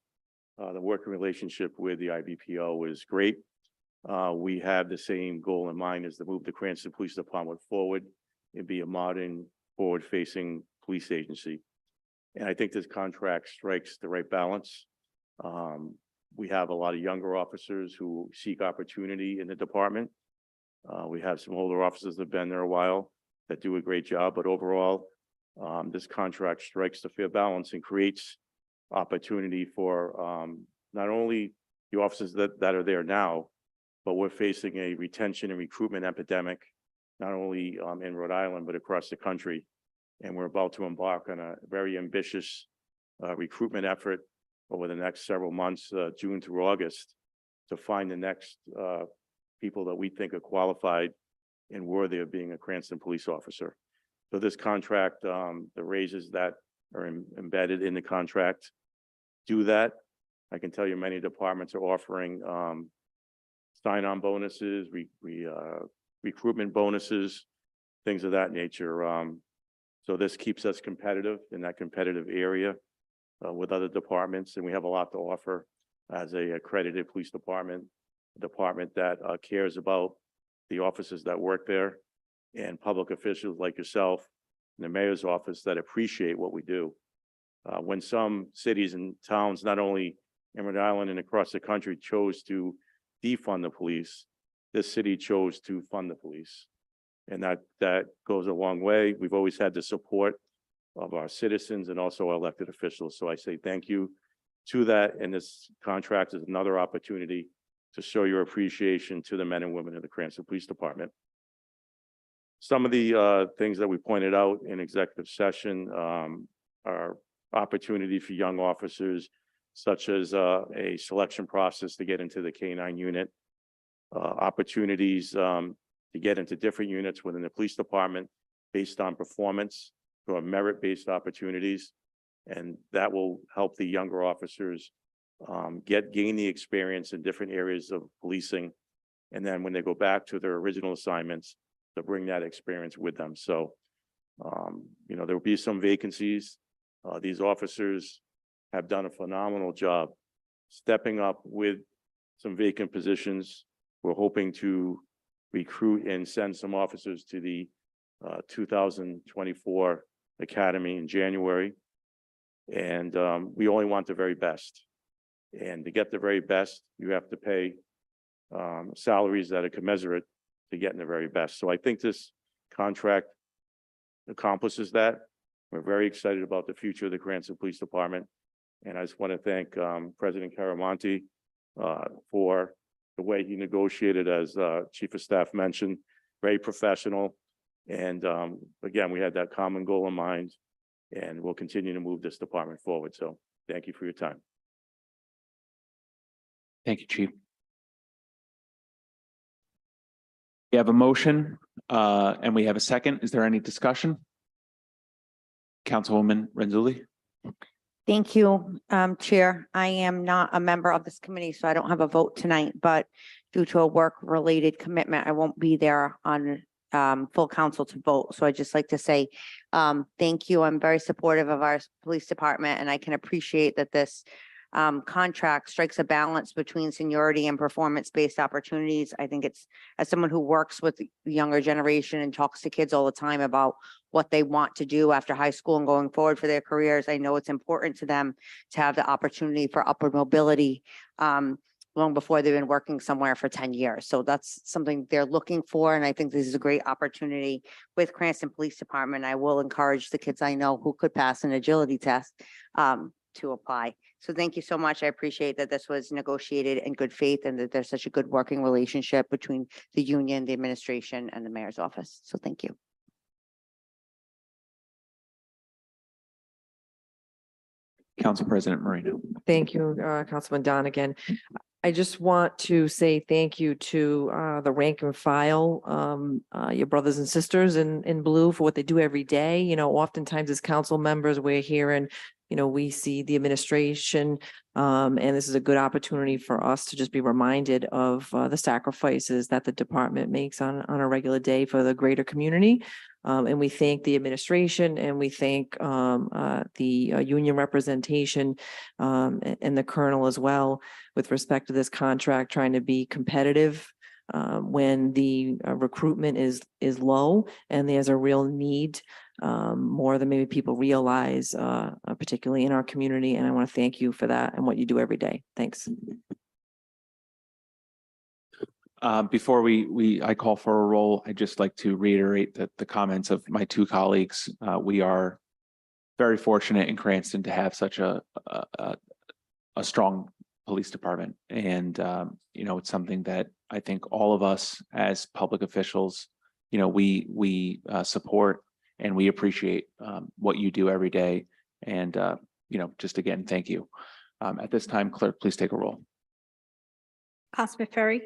Speaker 7: the working relationship with the IBPO is great. We have the same goal in mind as to move the Cranston Police Department forward and be a modern, forward-facing police agency. And I think this contract strikes the right balance. We have a lot of younger officers who seek opportunity in the department. We have some older officers that have been there a while that do a great job, but overall, this contract strikes the fair balance and creates opportunity for not only the officers that are there now, but we're facing a retention and recruitment epidemic, not only in Rhode Island, but across the country. And we're about to embark on a very ambitious recruitment effort over the next several months, June through August, to find the next people that we think are qualified and worthy of being a Cranston police officer. So this contract, the raises that are embedded in the contract do that. I can tell you many departments are offering sign-on bonuses, recruitment bonuses, things of that nature. So this keeps us competitive in that competitive area with other departments, and we have a lot to offer as a accredited police department, a department that cares about the officers that work there, and public officials like yourself and the mayor's office that appreciate what we do. When some cities and towns, not only in Rhode Island and across the country, chose to defund the police, this city chose to fund the police. And that goes a long way. We've always had the support of our citizens and also our elected officials. So I say thank you to that. And this contract is another opportunity to show your appreciation to the men and women of the Cranston Police Department. Some of the things that we pointed out in executive session are opportunity for young officers, such as a selection process to get into the K-9 unit, opportunities to get into different units within the police department based on performance, or merit-based opportunities. And that will help the younger officers gain the experience in different areas of policing. And then when they go back to their original assignments, to bring that experience with them. So, there will be some vacancies. These officers have done a phenomenal job stepping up with some vacant positions. We're hoping to recruit and send some officers to the 2024 Academy in January. And we only want the very best. And to get the very best, you have to pay salaries that are commensurate to getting the very best. So I think this contract accomplishes that. We're very excited about the future of the Cranston Police Department. And I just want to thank President Caramonte for the way he negotiated, as Chief of Staff mentioned, very professional. And again, we had that common goal in mind, and we'll continue to move this department forward. So thank you for your time.
Speaker 1: Thank you, Chief. We have a motion and we have a second. Is there any discussion? Councilwoman Renzulli.
Speaker 4: Thank you, Chair. I am not a member of this committee, so I don't have a vote tonight, but due to a work-related commitment, I won't be there on full council to vote. So I'd just like to say thank you. I'm very supportive of our police department, and I can appreciate that this contract strikes a balance between seniority and performance-based opportunities. I think it's, as someone who works with the younger generation and talks to kids all the time about what they want to do after high school and going forward for their careers, I know it's important to them to have the opportunity for upward mobility long before they've been working somewhere for 10 years. So that's something they're looking for. And I think this is a great opportunity with Cranston Police Department. I will encourage the kids I know who could pass an agility test to apply. So thank you so much. I appreciate that this was negotiated in good faith and that there's such a good working relationship between the union, the administration, and the mayor's office. So thank you.
Speaker 1: Council President Moreno.
Speaker 2: Thank you, Councilman Donegan. I just want to say thank you to the rank and file, your brothers and sisters in blue for what they do every day. You know, oftentimes as council members, we're here and, you know, we see the administration, and this is a good opportunity for us to just be reminded of the sacrifices that the department makes on a regular day for the greater community. And we thank the administration and we thank the union representation and the colonel as well with respect to this contract, trying to be competitive when the recruitment is low and there's a real need more than maybe people realize, particularly in our community. And I want to thank you for that and what you do every day. Thanks.
Speaker 1: Before I call for a roll, I'd just like to reiterate that the comments of my two colleagues, we are very fortunate in Cranston to have such a strong police department. And, you know, it's something that I think all of us as public officials, you know, we support and we appreciate what you do every day. And, you know, just again, thank you. At this time, clerk, please take a roll.
Speaker 3: Councilman Ferry,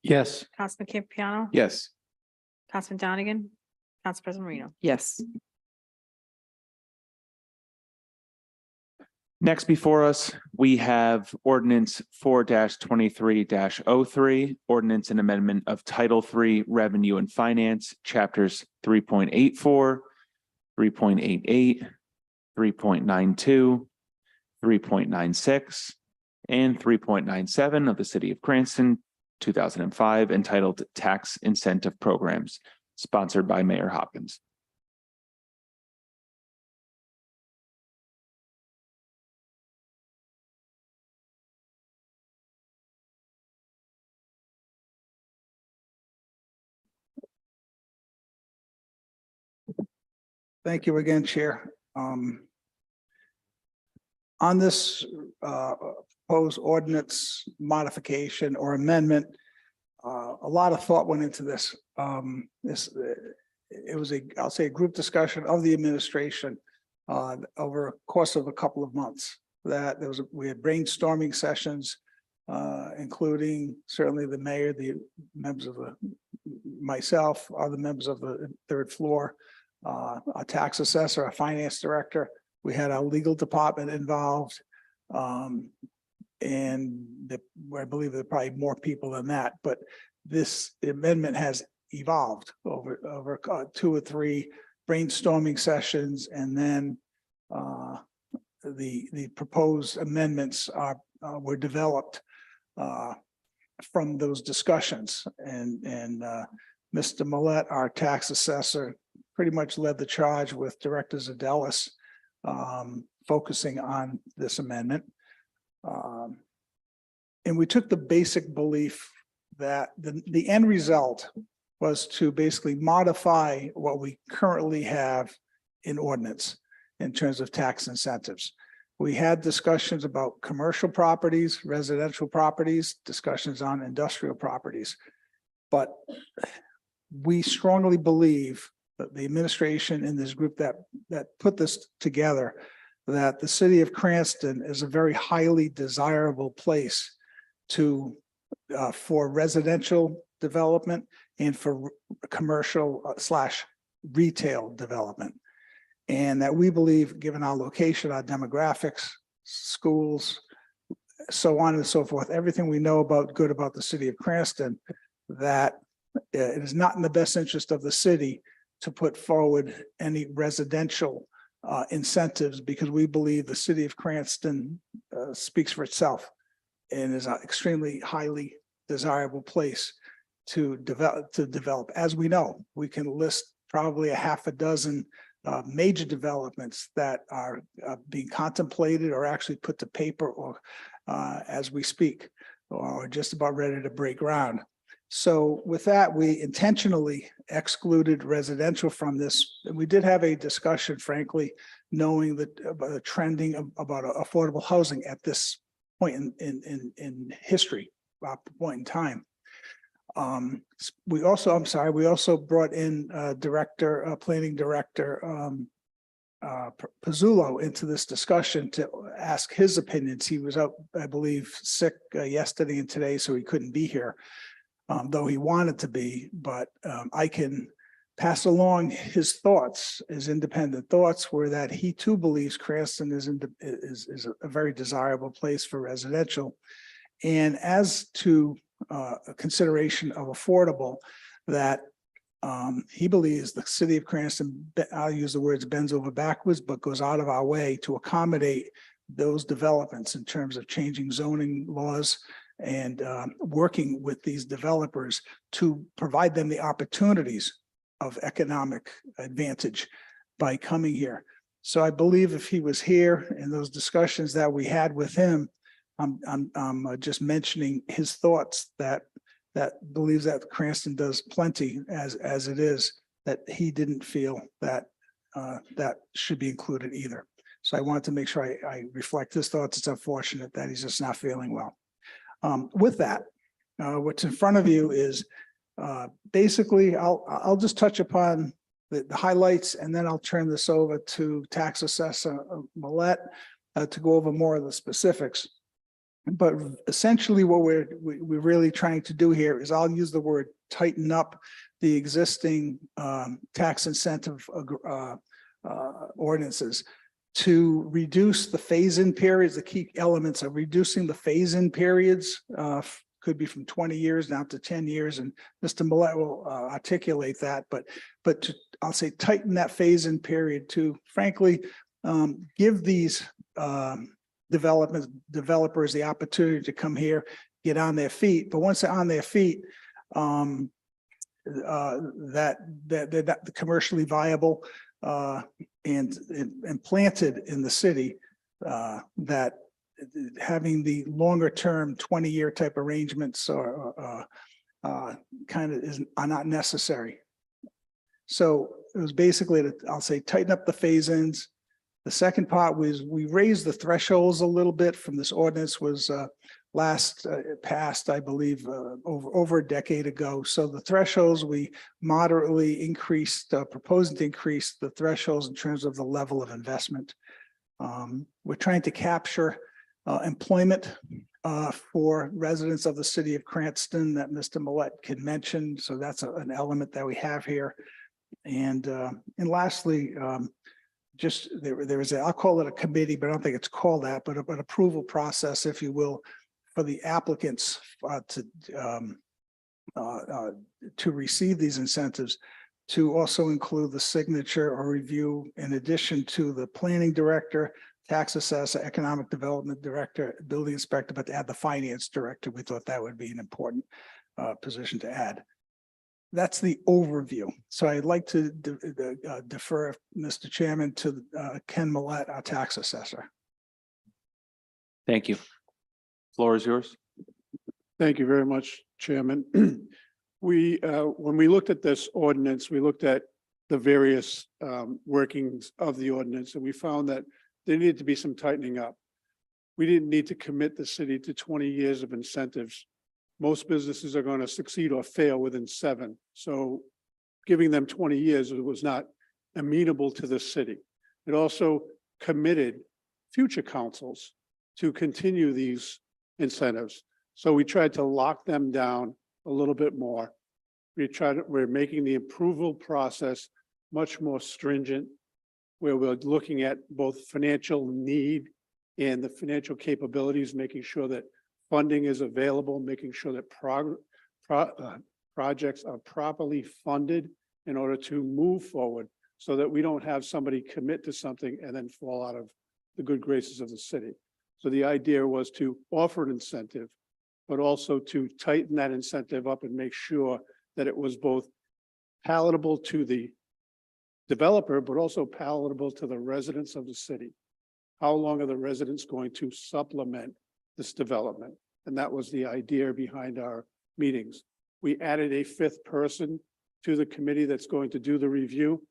Speaker 5: Yes.
Speaker 3: Councilman Campiano,
Speaker 20: Yes.
Speaker 3: Councilman Donegan, Council President Marino.
Speaker 2: Yes.
Speaker 1: Next before us, we have ordinance 4-23-03, ordinance and amendment of Title III Revenue and Finance, chapters 3.84, 3.88, 3.92, 3.96, and 3.97 of the City of Cranston, 2005, entitled Tax Incentive Programs, sponsored by Mayor Hopkins.
Speaker 19: Thank you again, Chair. On this proposed ordinance modification or amendment, a lot of thought went into this. It was I'll say a group discussion of the administration over a course of a couple of months. That we had brainstorming sessions, including certainly the mayor, the members of myself, other members of the third floor, our tax assessor, our finance director. We had our legal department involved. And I believe there are probably more people than that, but this amendment has evolved over 2 or 3 brainstorming sessions, and then the proposed amendments were developed from those discussions. And Mr. Millette, our tax assessor, pretty much led the charge with Director Zadelis, focusing on this amendment. And we took the basic belief that the end result was to basically modify what we currently have in ordinance in terms of tax incentives. We had discussions about commercial properties, residential properties, discussions on industrial properties. But we strongly believe that the administration in this group that put this together, that the city of Cranston is a very highly desirable place for residential development and for commercial / retail development. And that we believe, given our location, our demographics, schools, so on and so forth, everything we know about the city of Cranston, that it is not in the best interest of the city to put forward any residential incentives, because we believe the city of Cranston speaks for itself and is an extremely highly desirable place to develop. As we know, we can list probably a half a dozen major developments that are being contemplated or actually put to paper or as we speak, or just about ready to break ground. So with that, we intentionally excluded residential from this. And we did have a discussion, frankly, knowing that about the trending about affordable housing at this point in history, point in time. We also brought in planning director Pizzullo into this discussion to ask his opinions. He was out, I believe, sick yesterday and today, so he couldn't be here, though he wanted to be. But I can pass along his thoughts. His independent thoughts were that he too believes Cranston is a very desirable place for residential. And as to a consideration of affordable, that he believes the city of Cranston, I'll use the words bends over backwards, but goes out of our way to accommodate those developments in terms of changing zoning laws and working with these developers to provide them the opportunities of economic advantage by coming here. So I believe if he was here in those discussions that we had with him, I'm just mentioning his thoughts that believes that Cranston does plenty as it is, that he didn't feel that that should be included either. So I wanted to make sure I reflect his thoughts. It's unfortunate that he's just not feeling well. With that, what's in front of you is basically I'll just touch upon the highlights, and then I'll turn this over to Tax Assessor Millette to go over more of the specifics. But essentially what we're really trying to do here is, I'll use the word tighten up the existing tax incentive ordinances to reduce the phase-in periods. The key elements of reducing the phase-in periods could be from 20 years down to 10 years. And Mr. Millette will articulate that, but I'll say tighten that phase-in period to, frankly, give these developers the opportunity to come here, get on their feet. But once they're on their feet, that they're commercially viable and planted in the city, that having the longer term 20-year type arrangements are not necessary. So it was basically, I'll say, tighten up the phase-ins. The second part was we raised the thresholds a little bit from this ordinance was passed, I believe, over a decade ago. So the thresholds, we moderately increased, proposing to increase the thresholds in terms of the level of investment. We're trying to capture employment for residents of the city of Cranston that Mr. Millette had mentioned. So that's an element that we have here. And lastly, just, there is, I'll call it a committee, but I don't think it's called that, but an approval process, if you will, for the applicants to receive these incentives, to also include the signature or review in addition to the planning director, tax assessor, economic development director, building inspector, but to add the finance director. We thought that would be an important position to add. That's the overview. So I'd like to defer, Mr. Chairman, to Ken Millette, our tax assessor.
Speaker 1: Thank you. Floor is yours.
Speaker 9: Thank you very much, Chairman. We, when we looked at this ordinance, we looked at the various workings of the ordinance, and we found that there needed to be some tightening up. We didn't need to commit the city to 20 years of incentives. Most businesses are going to succeed or fail within 7. So giving them 20 years was not amenable to the city. It also committed future councils to continue these incentives. So we tried to lock them down a little bit more. We're making the approval process much more stringent, where we're looking at both financial need and the financial capabilities, making sure that funding is available, making sure that projects are properly funded in order to move forward, so that we don't have somebody commit to something and then fall out of the good graces of the city. So the idea was to offer an incentive, but also to tighten that incentive up and make sure that it was both palatable to the developer, but also palatable to the residents of the city. How long are the residents going to supplement this development? And that was the idea behind our meetings. We added a 5th person to the committee that's going to do the review.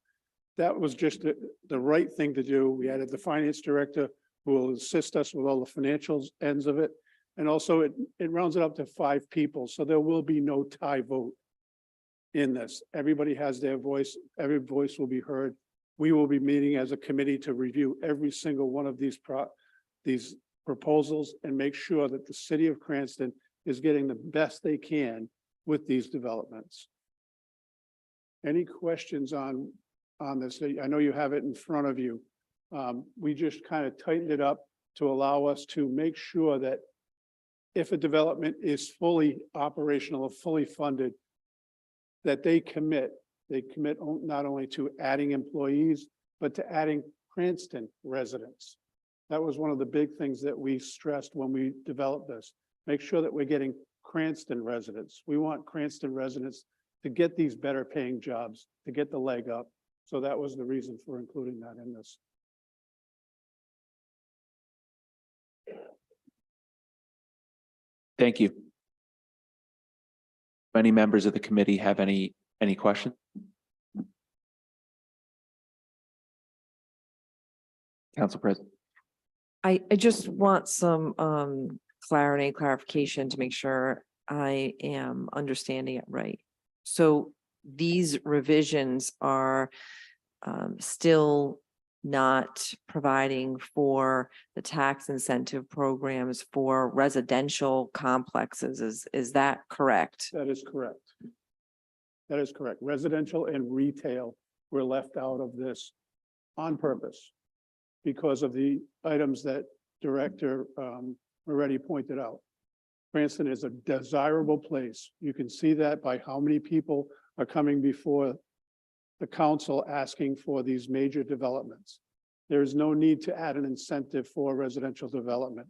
Speaker 9: That was just the right thing to do. We added the finance director who will assist us with all the financial ends of it. And also it rounds it up to 5 people. So there will be no tie vote in this. Everybody has their voice. Every voice will be heard. We will be meeting as a committee to review every single one of these proposals and make sure that the city of Cranston is getting the best they can with these developments. Any questions on this? I know you have it in front of you. We just kind of tightened it up to allow us to make sure that if a development is fully operational or fully funded, that they commit not only to adding employees, but to adding Cranston residents. That was one of the big things that we stressed when we developed this. Make sure that we're getting Cranston residents. We want Cranston residents to get these better paying jobs, to get the leg up. So that was the reason for including that in this.
Speaker 1: Thank you. Any members of the committee have any questions? Council President.
Speaker 2: I just want some clarification to make sure I am understanding it right. So these revisions are still not providing for the tax incentive programs for residential complexes. Is that correct?
Speaker 9: That is correct. That is correct. Residential and retail were left out of this on purpose because of the items that Director Moretti pointed out. Cranston is a desirable place. You can see that by how many people are coming before the council asking for these major developments. There is no need to add an incentive for residential development.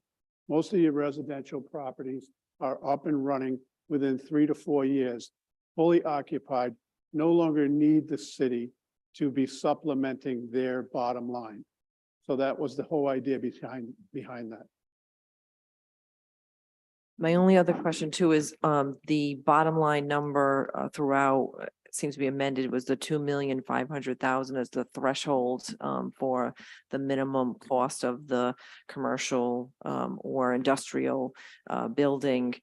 Speaker 9: Most of your residential properties are up and running within 3 to 4 years, fully occupied, no longer need the city to be supplementing their bottom line. So that was the whole idea behind that.
Speaker 2: My only other question too is the bottom line number throughout seems to be amended was the 2,500,000 as the threshold for the minimum cost of the commercial or industrial building.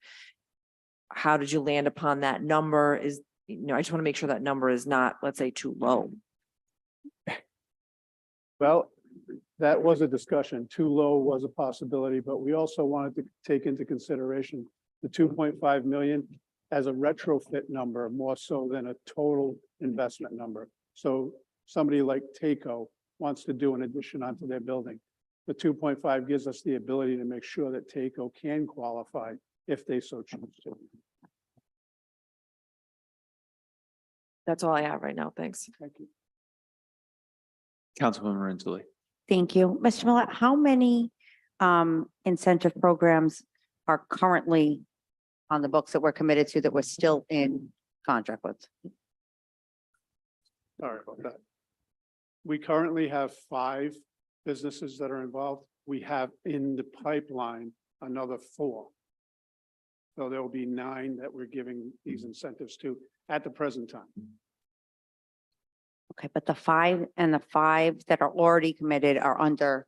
Speaker 2: How did you land upon that number? I just want to make sure that number is not, let's say, too low.
Speaker 9: Well, that was a discussion. Too low was a possibility, but we also wanted to take into consideration the 2.5 million as a retrofit number more so than a total investment number. So somebody like TACO wants to do an addition onto their building. The 2.5 gives us the ability to make sure that TACO can qualify if they so choose to.
Speaker 2: That's all I have right now. Thanks.
Speaker 9: Thank you.
Speaker 1: Councilwoman Renzulli.
Speaker 4: Thank you. Mr. Millet, how many incentive programs are currently on the books that we're committed to that we're still in contract with?
Speaker 9: Sorry about that. We currently have 5 businesses that are involved. We have in the pipeline another 4. So there will be 9 that we're giving these incentives to at the present time.
Speaker 4: Okay, but the 5 that are already committed are under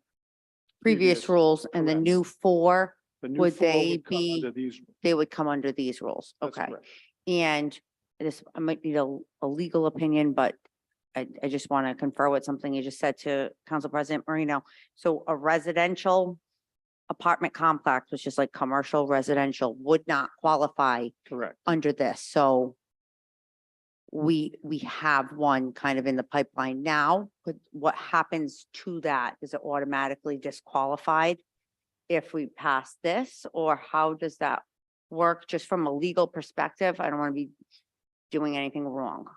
Speaker 4: previous
Speaker 9: Previous,
Speaker 4: rules, and the
Speaker 9: correct.
Speaker 4: new 4,
Speaker 9: The new
Speaker 4: would
Speaker 9: 4
Speaker 4: they
Speaker 9: come
Speaker 4: be,
Speaker 9: under these.
Speaker 4: they would come under these rules?
Speaker 9: That's
Speaker 4: Okay.
Speaker 9: correct.
Speaker 4: And this, I might need a legal opinion, but I just want to confer with something you just said to Council President Marino. So a residential apartment complex, which is like commercial residential, would not qualify
Speaker 9: Correct.
Speaker 4: under this. So we have one kind of in the pipeline now, but what happens to that? Is it automatically disqualified if we pass this, or how does that work just from a legal perspective? I don't want to be doing anything wrong.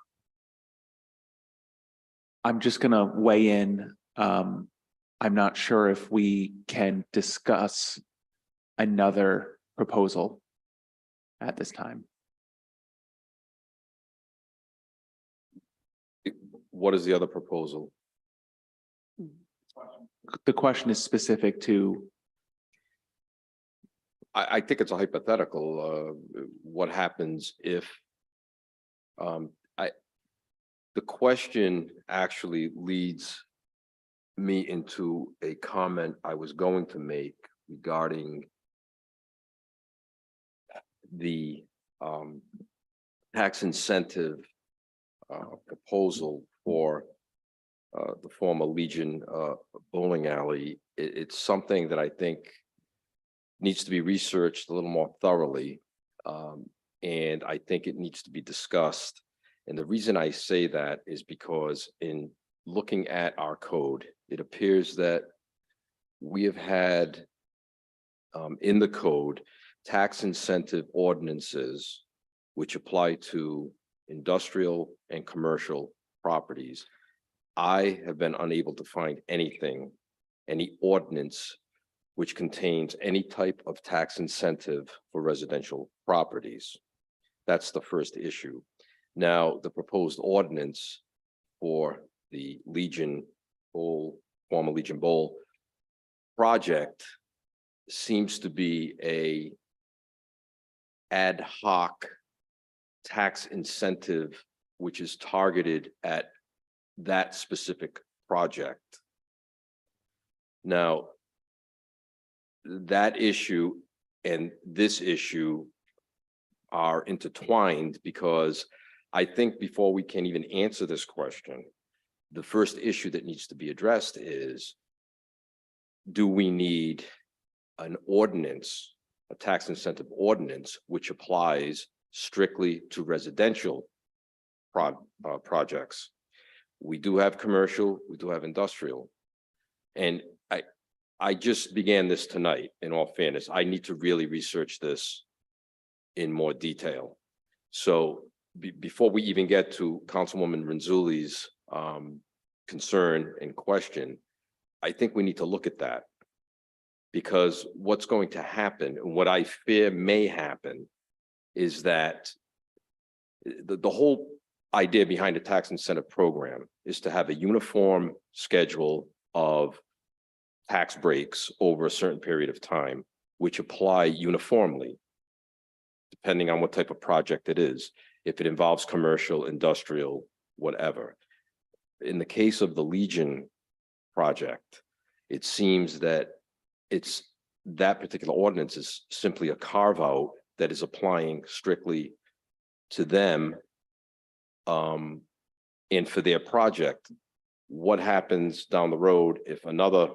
Speaker 1: I'm just gonna weigh in. I'm not sure if we can discuss another proposal at this time.
Speaker 6: What is the other proposal?
Speaker 1: The question is specific to,
Speaker 6: I think it's a hypothetical. What happens if the question actually leads me into a comment I was going to make regarding the tax incentive proposal for the former Legion bowling alley. It's something that I think needs to be researched a little more thoroughly. And I think it needs to be discussed. And the reason I say that is because in looking at our code, it appears that we have had in the code tax incentive ordinances which apply to industrial and commercial properties. I have been unable to find anything, any ordinance which contains any type of tax incentive for residential properties. That's the first issue. Now, the proposed ordinance for the Legion Bowl, former Legion Bowl project seems to be a ad hoc tax incentive which is targeted at that specific project. Now, that issue and this issue are intertwined because I think before we can even answer this question, the first issue that needs to be addressed is, do we need an ordinance, a tax incentive ordinance, which applies strictly to residential projects? We do have commercial, we do have industrial. And I just began this tonight, in all fairness. I need to really research this in more detail. So before we even get to Councilwoman Renzulli's concern and question, I think we need to look at that. Because what's going to happen, and what I fear may happen, is that the whole idea behind a tax incentive program is to have a uniform schedule of tax breaks over a certain period of time, which apply uniformly, depending on what type of project it is. If it involves commercial, industrial, whatever. In the case of the Legion project, it seems that that particular ordinance is simply a carve out that is applying strictly to them and for their project. What happens down the road if another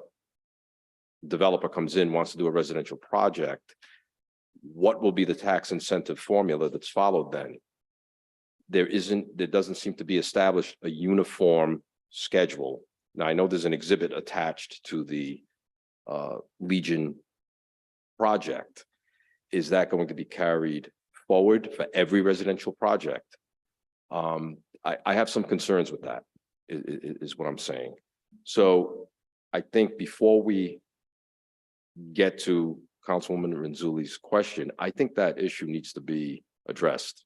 Speaker 6: developer comes in, wants to do a residential project? What will be the tax incentive formula that's followed then? There doesn't seem to be established a uniform schedule Now, I know there's an exhibit attached to the Legion project. Is that going to be carried forward for every residential project? I have some concerns with that, is what I'm saying. So I think before we get to Councilwoman Rinzuli's question, I think that issue needs to be addressed.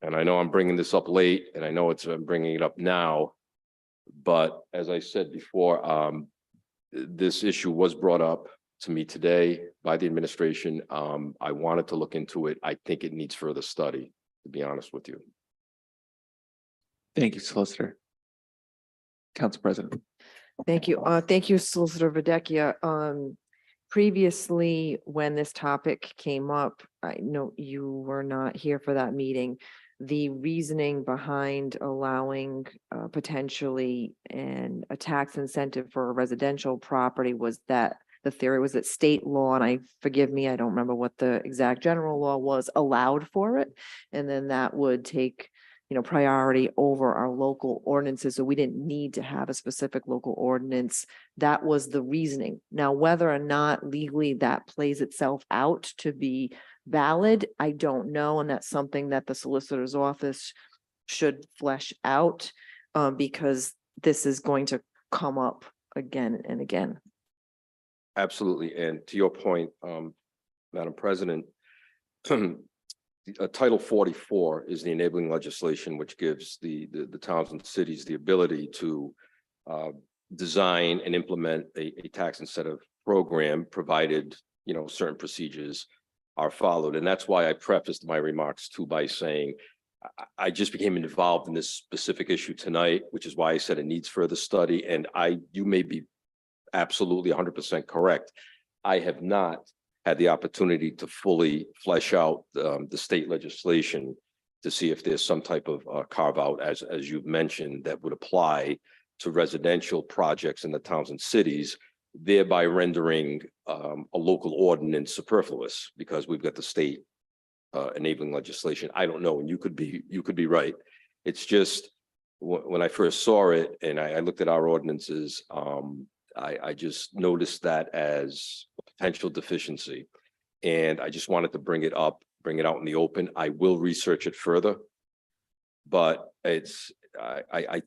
Speaker 6: And I know I'm bringing this up late, and I know I'm bringing it up now, but as I said before, this issue was brought up to me today by the administration. I wanted to look into it. I think it needs further study, to be honest with you.
Speaker 1: Thank you, Solicitor. Council President.
Speaker 2: Thank you. Thank you, Solicitor Videcchia. Previously, when this topic came up, I know you were not here for that meeting. The reasoning behind allowing potentially a tax incentive for a residential property was that the theory was that state law, and forgive me, I don't remember what the exact general law was, allowed for it. And then that would take, priority over our local ordinances. So we didn't need to have a specific local ordinance. That was the reasoning. Now, whether or not legally that plays itself out to be valid, I don't know. And that's something that the solicitor's office should flesh out because this is going to come up again and again.
Speaker 6: Absolutely. And to your point, Madam President, Title 44 is the enabling legislation, which gives the towns and cities the ability to design and implement a tax incentive program, provided, certain procedures are followed. And that's why I prefaced my remarks too by saying, I just became involved in this specific issue tonight, which is why I said it needs further study. And you may be absolutely 100% correct. I have not had the opportunity to fully flesh out the state legislation to see if there's some type of carve out, as you've mentioned, that would apply to residential projects in the towns and cities, thereby rendering a local ordinance superfluous because we've got the state enabling legislation. I don't know, and you could be right. It's just when I first saw it and I looked at our ordinances, I just noticed that as a potential deficiency. And I just wanted to bring it out in the open. I will research it further. But I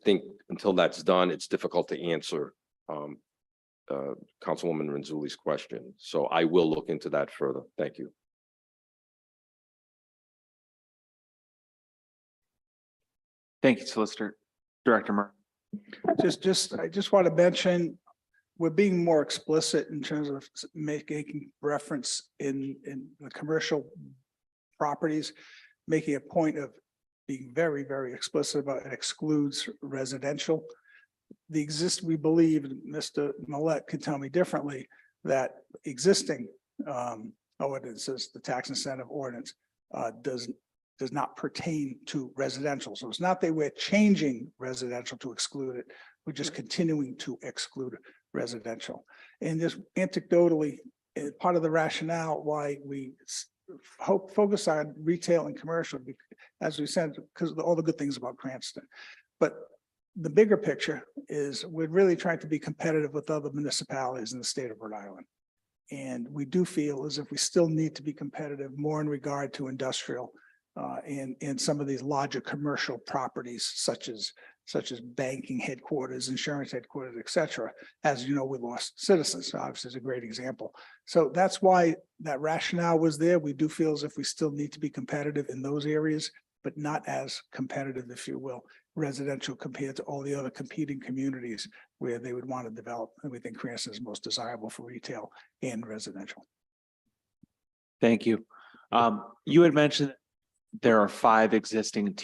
Speaker 6: think until that's done, it's difficult to answer Councilwoman Rinzuli's question. So I will look into that further. Thank you.
Speaker 1: Thank you, Solicitor. Director Murray.
Speaker 19: I just want to mention, we're being more explicit in terms of making reference in the commercial properties, making a point of being very, very explicit about it excludes residential. We believe, Mr. Millette could tell me differently, that existing ordinances, the tax incentive ordinance, does not pertain to residential. So it's not that we're changing residential to exclude it. We're just continuing to exclude residential. And just anecdotally, part of the rationale why we focus on retail and commercial, as we said, because of all the good things about Cranston. But the bigger picture is we're really trying to be competitive with other municipalities in the state of Rhode Island. And we do feel as if we still need to be competitive more in regard to industrial and some of these larger commercial properties, such as banking headquarters, insurance headquarters, et cetera. As you know, we lost Citizens, so obviously is a great example. So that's why that rationale was there. We do feel as if we still need to be competitive in those areas, but not as competitive, if you will, residential compared to all the other competing communities where they would want to develop. And we think Cranston is most desirable for retail and residential.
Speaker 1: Thank you. You had mentioned there are 5 existing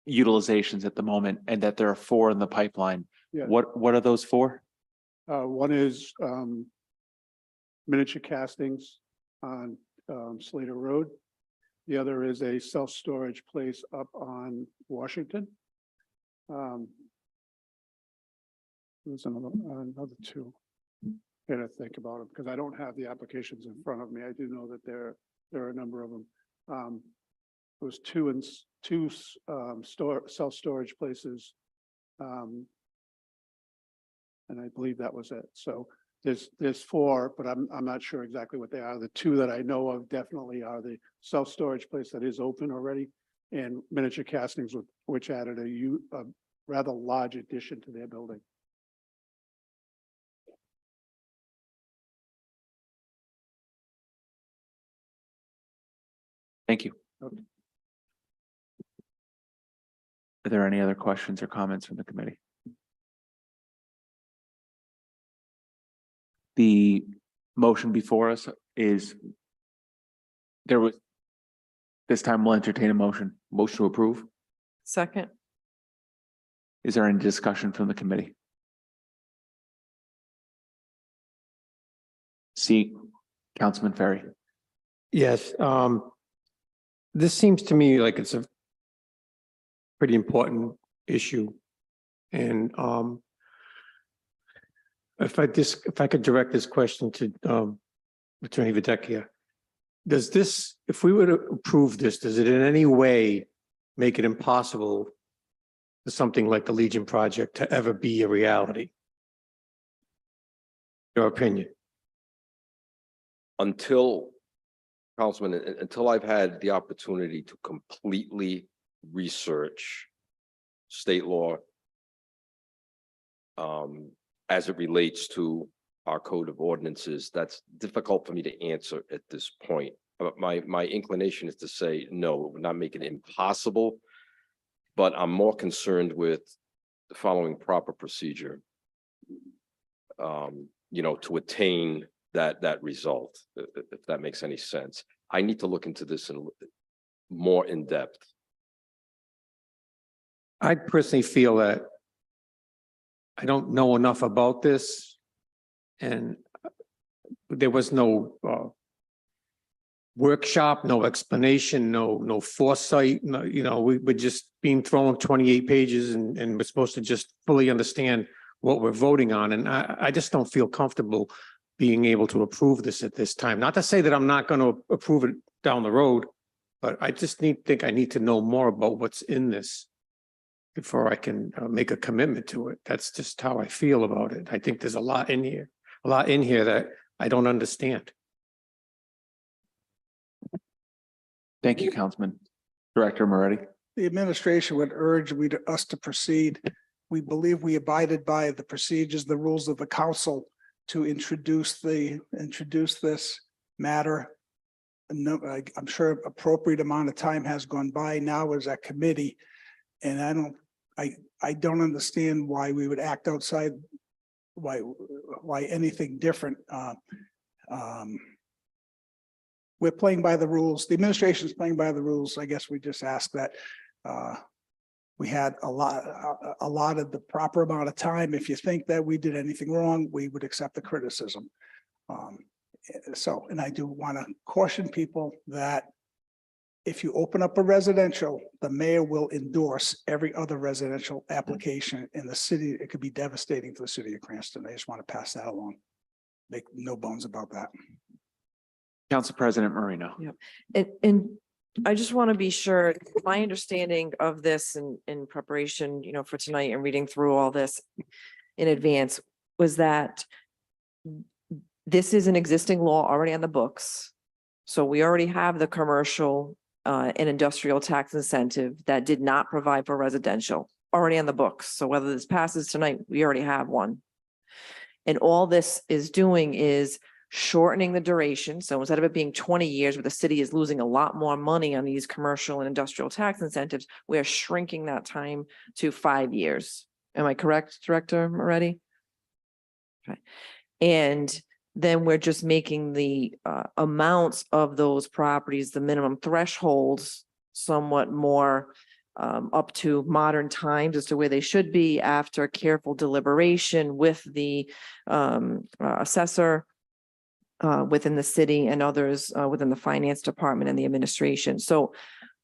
Speaker 1: utilizations at the moment, and that there are 4 in the pipeline.
Speaker 9: Yeah.
Speaker 1: What are those 4?
Speaker 9: One is miniature castings on Slater Road. The other is a self-storage place up on Washington. There's another 2. I gotta think about them because I don't have the applications in front of me. I do know that there are a number of them. There was 2 two self-storage places. And I believe that was it. So there's four, but I'm not sure exactly what they are. The two that I know of definitely are the self-storage place that is open already, and miniature castings, which added a rather large addition to their building.
Speaker 1: Thank you.
Speaker 9: Okay.
Speaker 1: Are there any other questions or comments from the committee? The motion before us is this time we'll entertain a motion. Motion to approve.
Speaker 2: Second.
Speaker 1: Is there any discussion from the committee? See, Councilman Ferry.
Speaker 5: Yes, this seems to me like it's a pretty important issue. And if I could direct this question to Attorney Videcchia, does this, if we were to approve this, does it in any way make it impossible for something like the Legion project to ever be a reality? Your opinion?
Speaker 6: Until, Councilman, until I've had the opportunity to completely research state law as it relates to our code of ordinances, that's difficult for me to answer at this point. But my inclination is to say, no, it would not make it impossible, but I'm more concerned with the following proper procedure, to attain that result, if that makes any sense. I need to look into this more in depth.
Speaker 5: I personally feel that I don't know enough about this, and there was no workshop, no explanation, no foresight. No, we were just being thrown 28 pages and we're supposed to just fully understand what we're voting on. And I just don't feel comfortable being able to approve this at this time. Not to say that I'm not going to approve it down the road, but I just think I need to know more about what's in this before I can make a commitment to it. That's just how I feel about it. I think there's a lot in here that I don't understand.
Speaker 1: Thank you, Councilman. Director Moretti.
Speaker 19: The administration would urge us to proceed. We believe we abided by the procedures, the rules of the council to introduce this matter. No, I'm sure appropriate amount of time has gone by now as a committee, and I don't understand why we would act outside, why anything different. We're playing by the rules. The administration is playing by the rules. I guess we just ask that we had allotted the proper amount of time. If you think that we did anything wrong, we would accept the criticism. And I do want to caution people that if you open up a residential, the mayor will endorse every other residential application in the city. It could be devastating for the city of Cranston. I just want to pass that along. Make no bones about that.
Speaker 1: Council President Marino.
Speaker 2: Yep. And I just want to be sure, my understanding of this in preparation, for tonight and reading through all this in advance was that this is an existing law already on the books. So we already have the commercial and industrial tax incentive that did not provide for residential already on the books. So whether this passes tonight, we already have one. And all this is doing is shortening the duration. So instead of it being 20 years where the city is losing a lot more money on these commercial and industrial tax incentives, we are shrinking that time to 5 years. Am I correct, Director Moretti? Okay. And then we're just making the amounts of those properties, the minimum thresholds, somewhat more up to modern times as to where they should be after careful deliberation with the assessor within the city and others within the finance department and the administration. So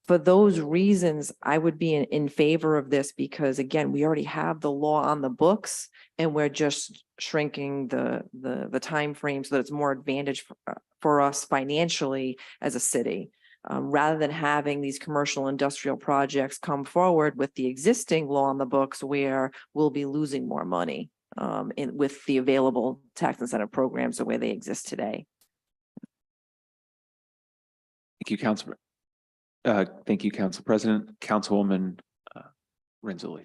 Speaker 2: for those reasons, I would be in favor of this because again, we already have the law on the books and we're just shrinking the time frame so that it's more advantage for us financially as a city. rather than having these commercial industrial projects come forward with the existing law on the books where we'll be losing more money with the available tax incentive programs the way they exist today.
Speaker 1: Thank you, Council. Thank you, Council President. Councilwoman Renzulli.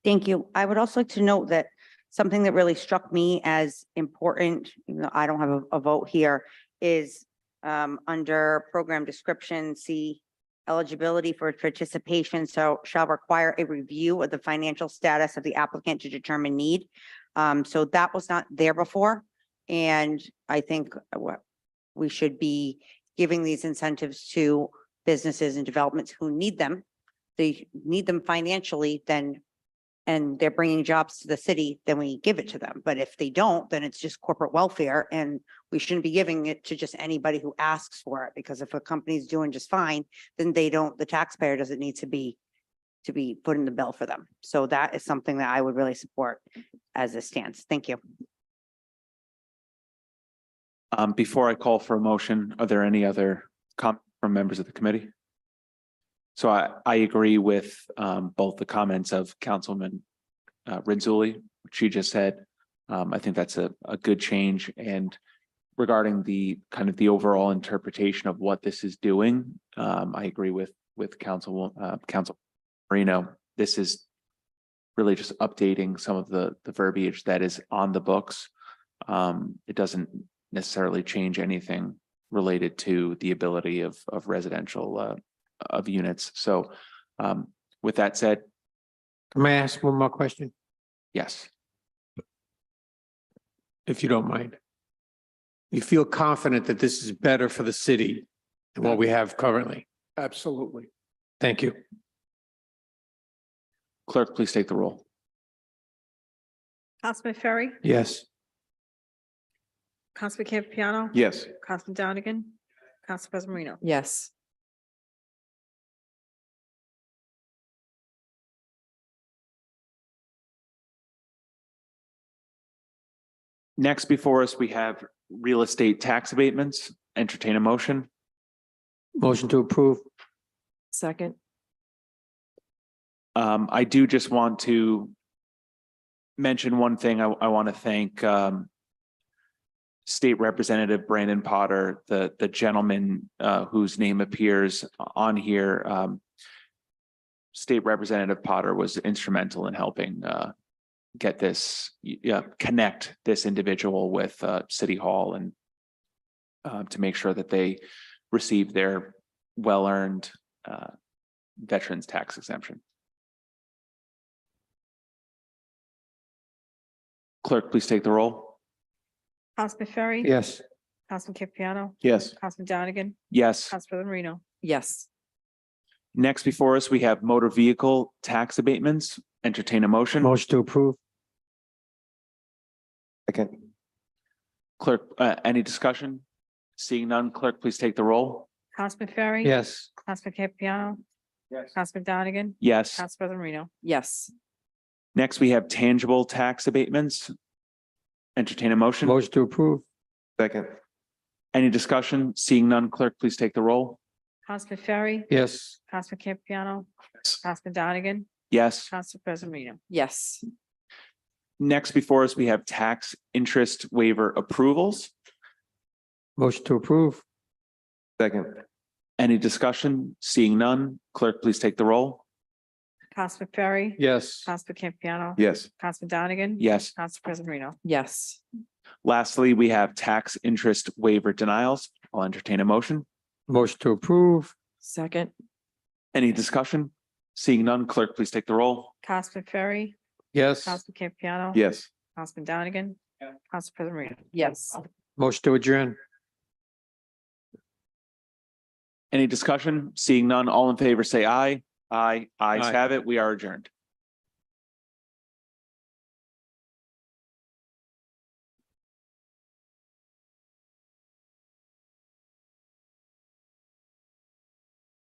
Speaker 4: Thank you. I would also like to note that something that really struck me as important, even though I don't have a vote here, is under program description, C, eligibility for participation, so shall require a review of the financial status of the applicant to determine need. So that was not there before. And I think what we should be giving these incentives to businesses and developments who need them. They need them financially, then, and they're bringing jobs to the city, then we give it to them. But if they don't, then it's just corporate welfare, and we shouldn't be giving it to just anybody who asks for it, because if a company's doing just fine, then they don't, the taxpayer doesn't need to be putting the bill for them. So that is something that I would really support as a stance. Thank you.
Speaker 1: Before I call for a motion, are there any other comments from members of the committee? So I agree with both the comments of Councilman Renzulli, which she just said. I think that's a good change. And regarding the kind of the overall interpretation of what this is doing, I agree with Council Marino. This is really just updating some of the verbiage that is on the books. It doesn't necessarily change anything related to the ability of residential of units. So with that said.
Speaker 5: May I ask one more question?
Speaker 1: Yes.
Speaker 5: If you don't mind. You feel confident that this is better for the city than what we have currently?
Speaker 9: Absolutely.
Speaker 5: Thank you.
Speaker 1: Clerk, please take the roll.
Speaker 3: Councilman Ferry,
Speaker 5: Yes.
Speaker 3: Councilman Campiano,
Speaker 6: Yes.
Speaker 3: Councilman Donegan, Council President Marino.
Speaker 2: Yes.
Speaker 1: Next before us, we have real estate tax abatements. Entertain a motion.
Speaker 5: Motion to approve.
Speaker 2: Second.
Speaker 1: I do just want to mention one thing. I want to thank State Representative Brandon Potter, the gentleman whose name appears on here. State Representative Potter was instrumental in helping get this, connect this individual with City Hall and to make sure that they receive their well-earned veterans tax exemption. Clerk, please take the roll.
Speaker 3: Councilman Ferry.
Speaker 5: Yes.
Speaker 3: Councilman Campiano,
Speaker 6: Yes.
Speaker 3: Councilman Donegan,
Speaker 1: Yes.
Speaker 3: Council President Marino.
Speaker 2: Yes.
Speaker 1: Next before us, we have motor vehicle tax abatements. Entertain a motion.
Speaker 5: Motion to approve.
Speaker 6: Second.
Speaker 1: Clerk, any discussion? Seeing none, clerk, please take the roll.
Speaker 3: Councilman Ferry.
Speaker 5: Yes.
Speaker 3: Councilman Campiano.
Speaker 6: Yes.
Speaker 3: Councilman Donegan,
Speaker 1: Yes.
Speaker 3: Council President Marino.
Speaker 2: Yes.
Speaker 1: Next, we have tangible tax abatements. Entertain a motion.
Speaker 5: Motion to approve.
Speaker 6: Second.
Speaker 1: Any discussion? Seeing none, clerk, please take the roll.
Speaker 3: Councilman Ferry.
Speaker 5: Yes.
Speaker 3: Councilman Campiano, Councilman Donegan,
Speaker 1: Yes.
Speaker 3: Council President Marino.
Speaker 2: Yes.
Speaker 1: Next before us, we have tax interest waiver approvals.
Speaker 5: Motion to approve.
Speaker 6: Second.
Speaker 1: Any discussion? Seeing none, clerk, please take the roll.
Speaker 3: Councilman Ferry.
Speaker 5: Yes.
Speaker 3: Councilman Campiano.
Speaker 6: Yes.
Speaker 3: Councilman Donegan.
Speaker 1: Yes.
Speaker 3: Council President Marino.
Speaker 2: Yes.
Speaker 1: Lastly, we have tax interest waiver denials. I'll entertain a motion.
Speaker 5: Motion to approve.
Speaker 2: Second.
Speaker 1: Any discussion? Seeing none, clerk, please take the roll.
Speaker 3: Councilman Ferry.
Speaker 5: Yes.
Speaker 3: Councilman Campiano.
Speaker 6: Yes.
Speaker 3: Councilman Donegan. Council President Marino.
Speaker 2: Yes.
Speaker 5: Motion to adjourn.
Speaker 1: Any discussion? Seeing none, all in favor, say aye. Aye. Ayes
Speaker 5: Aye.
Speaker 1: have it. We are adjourned.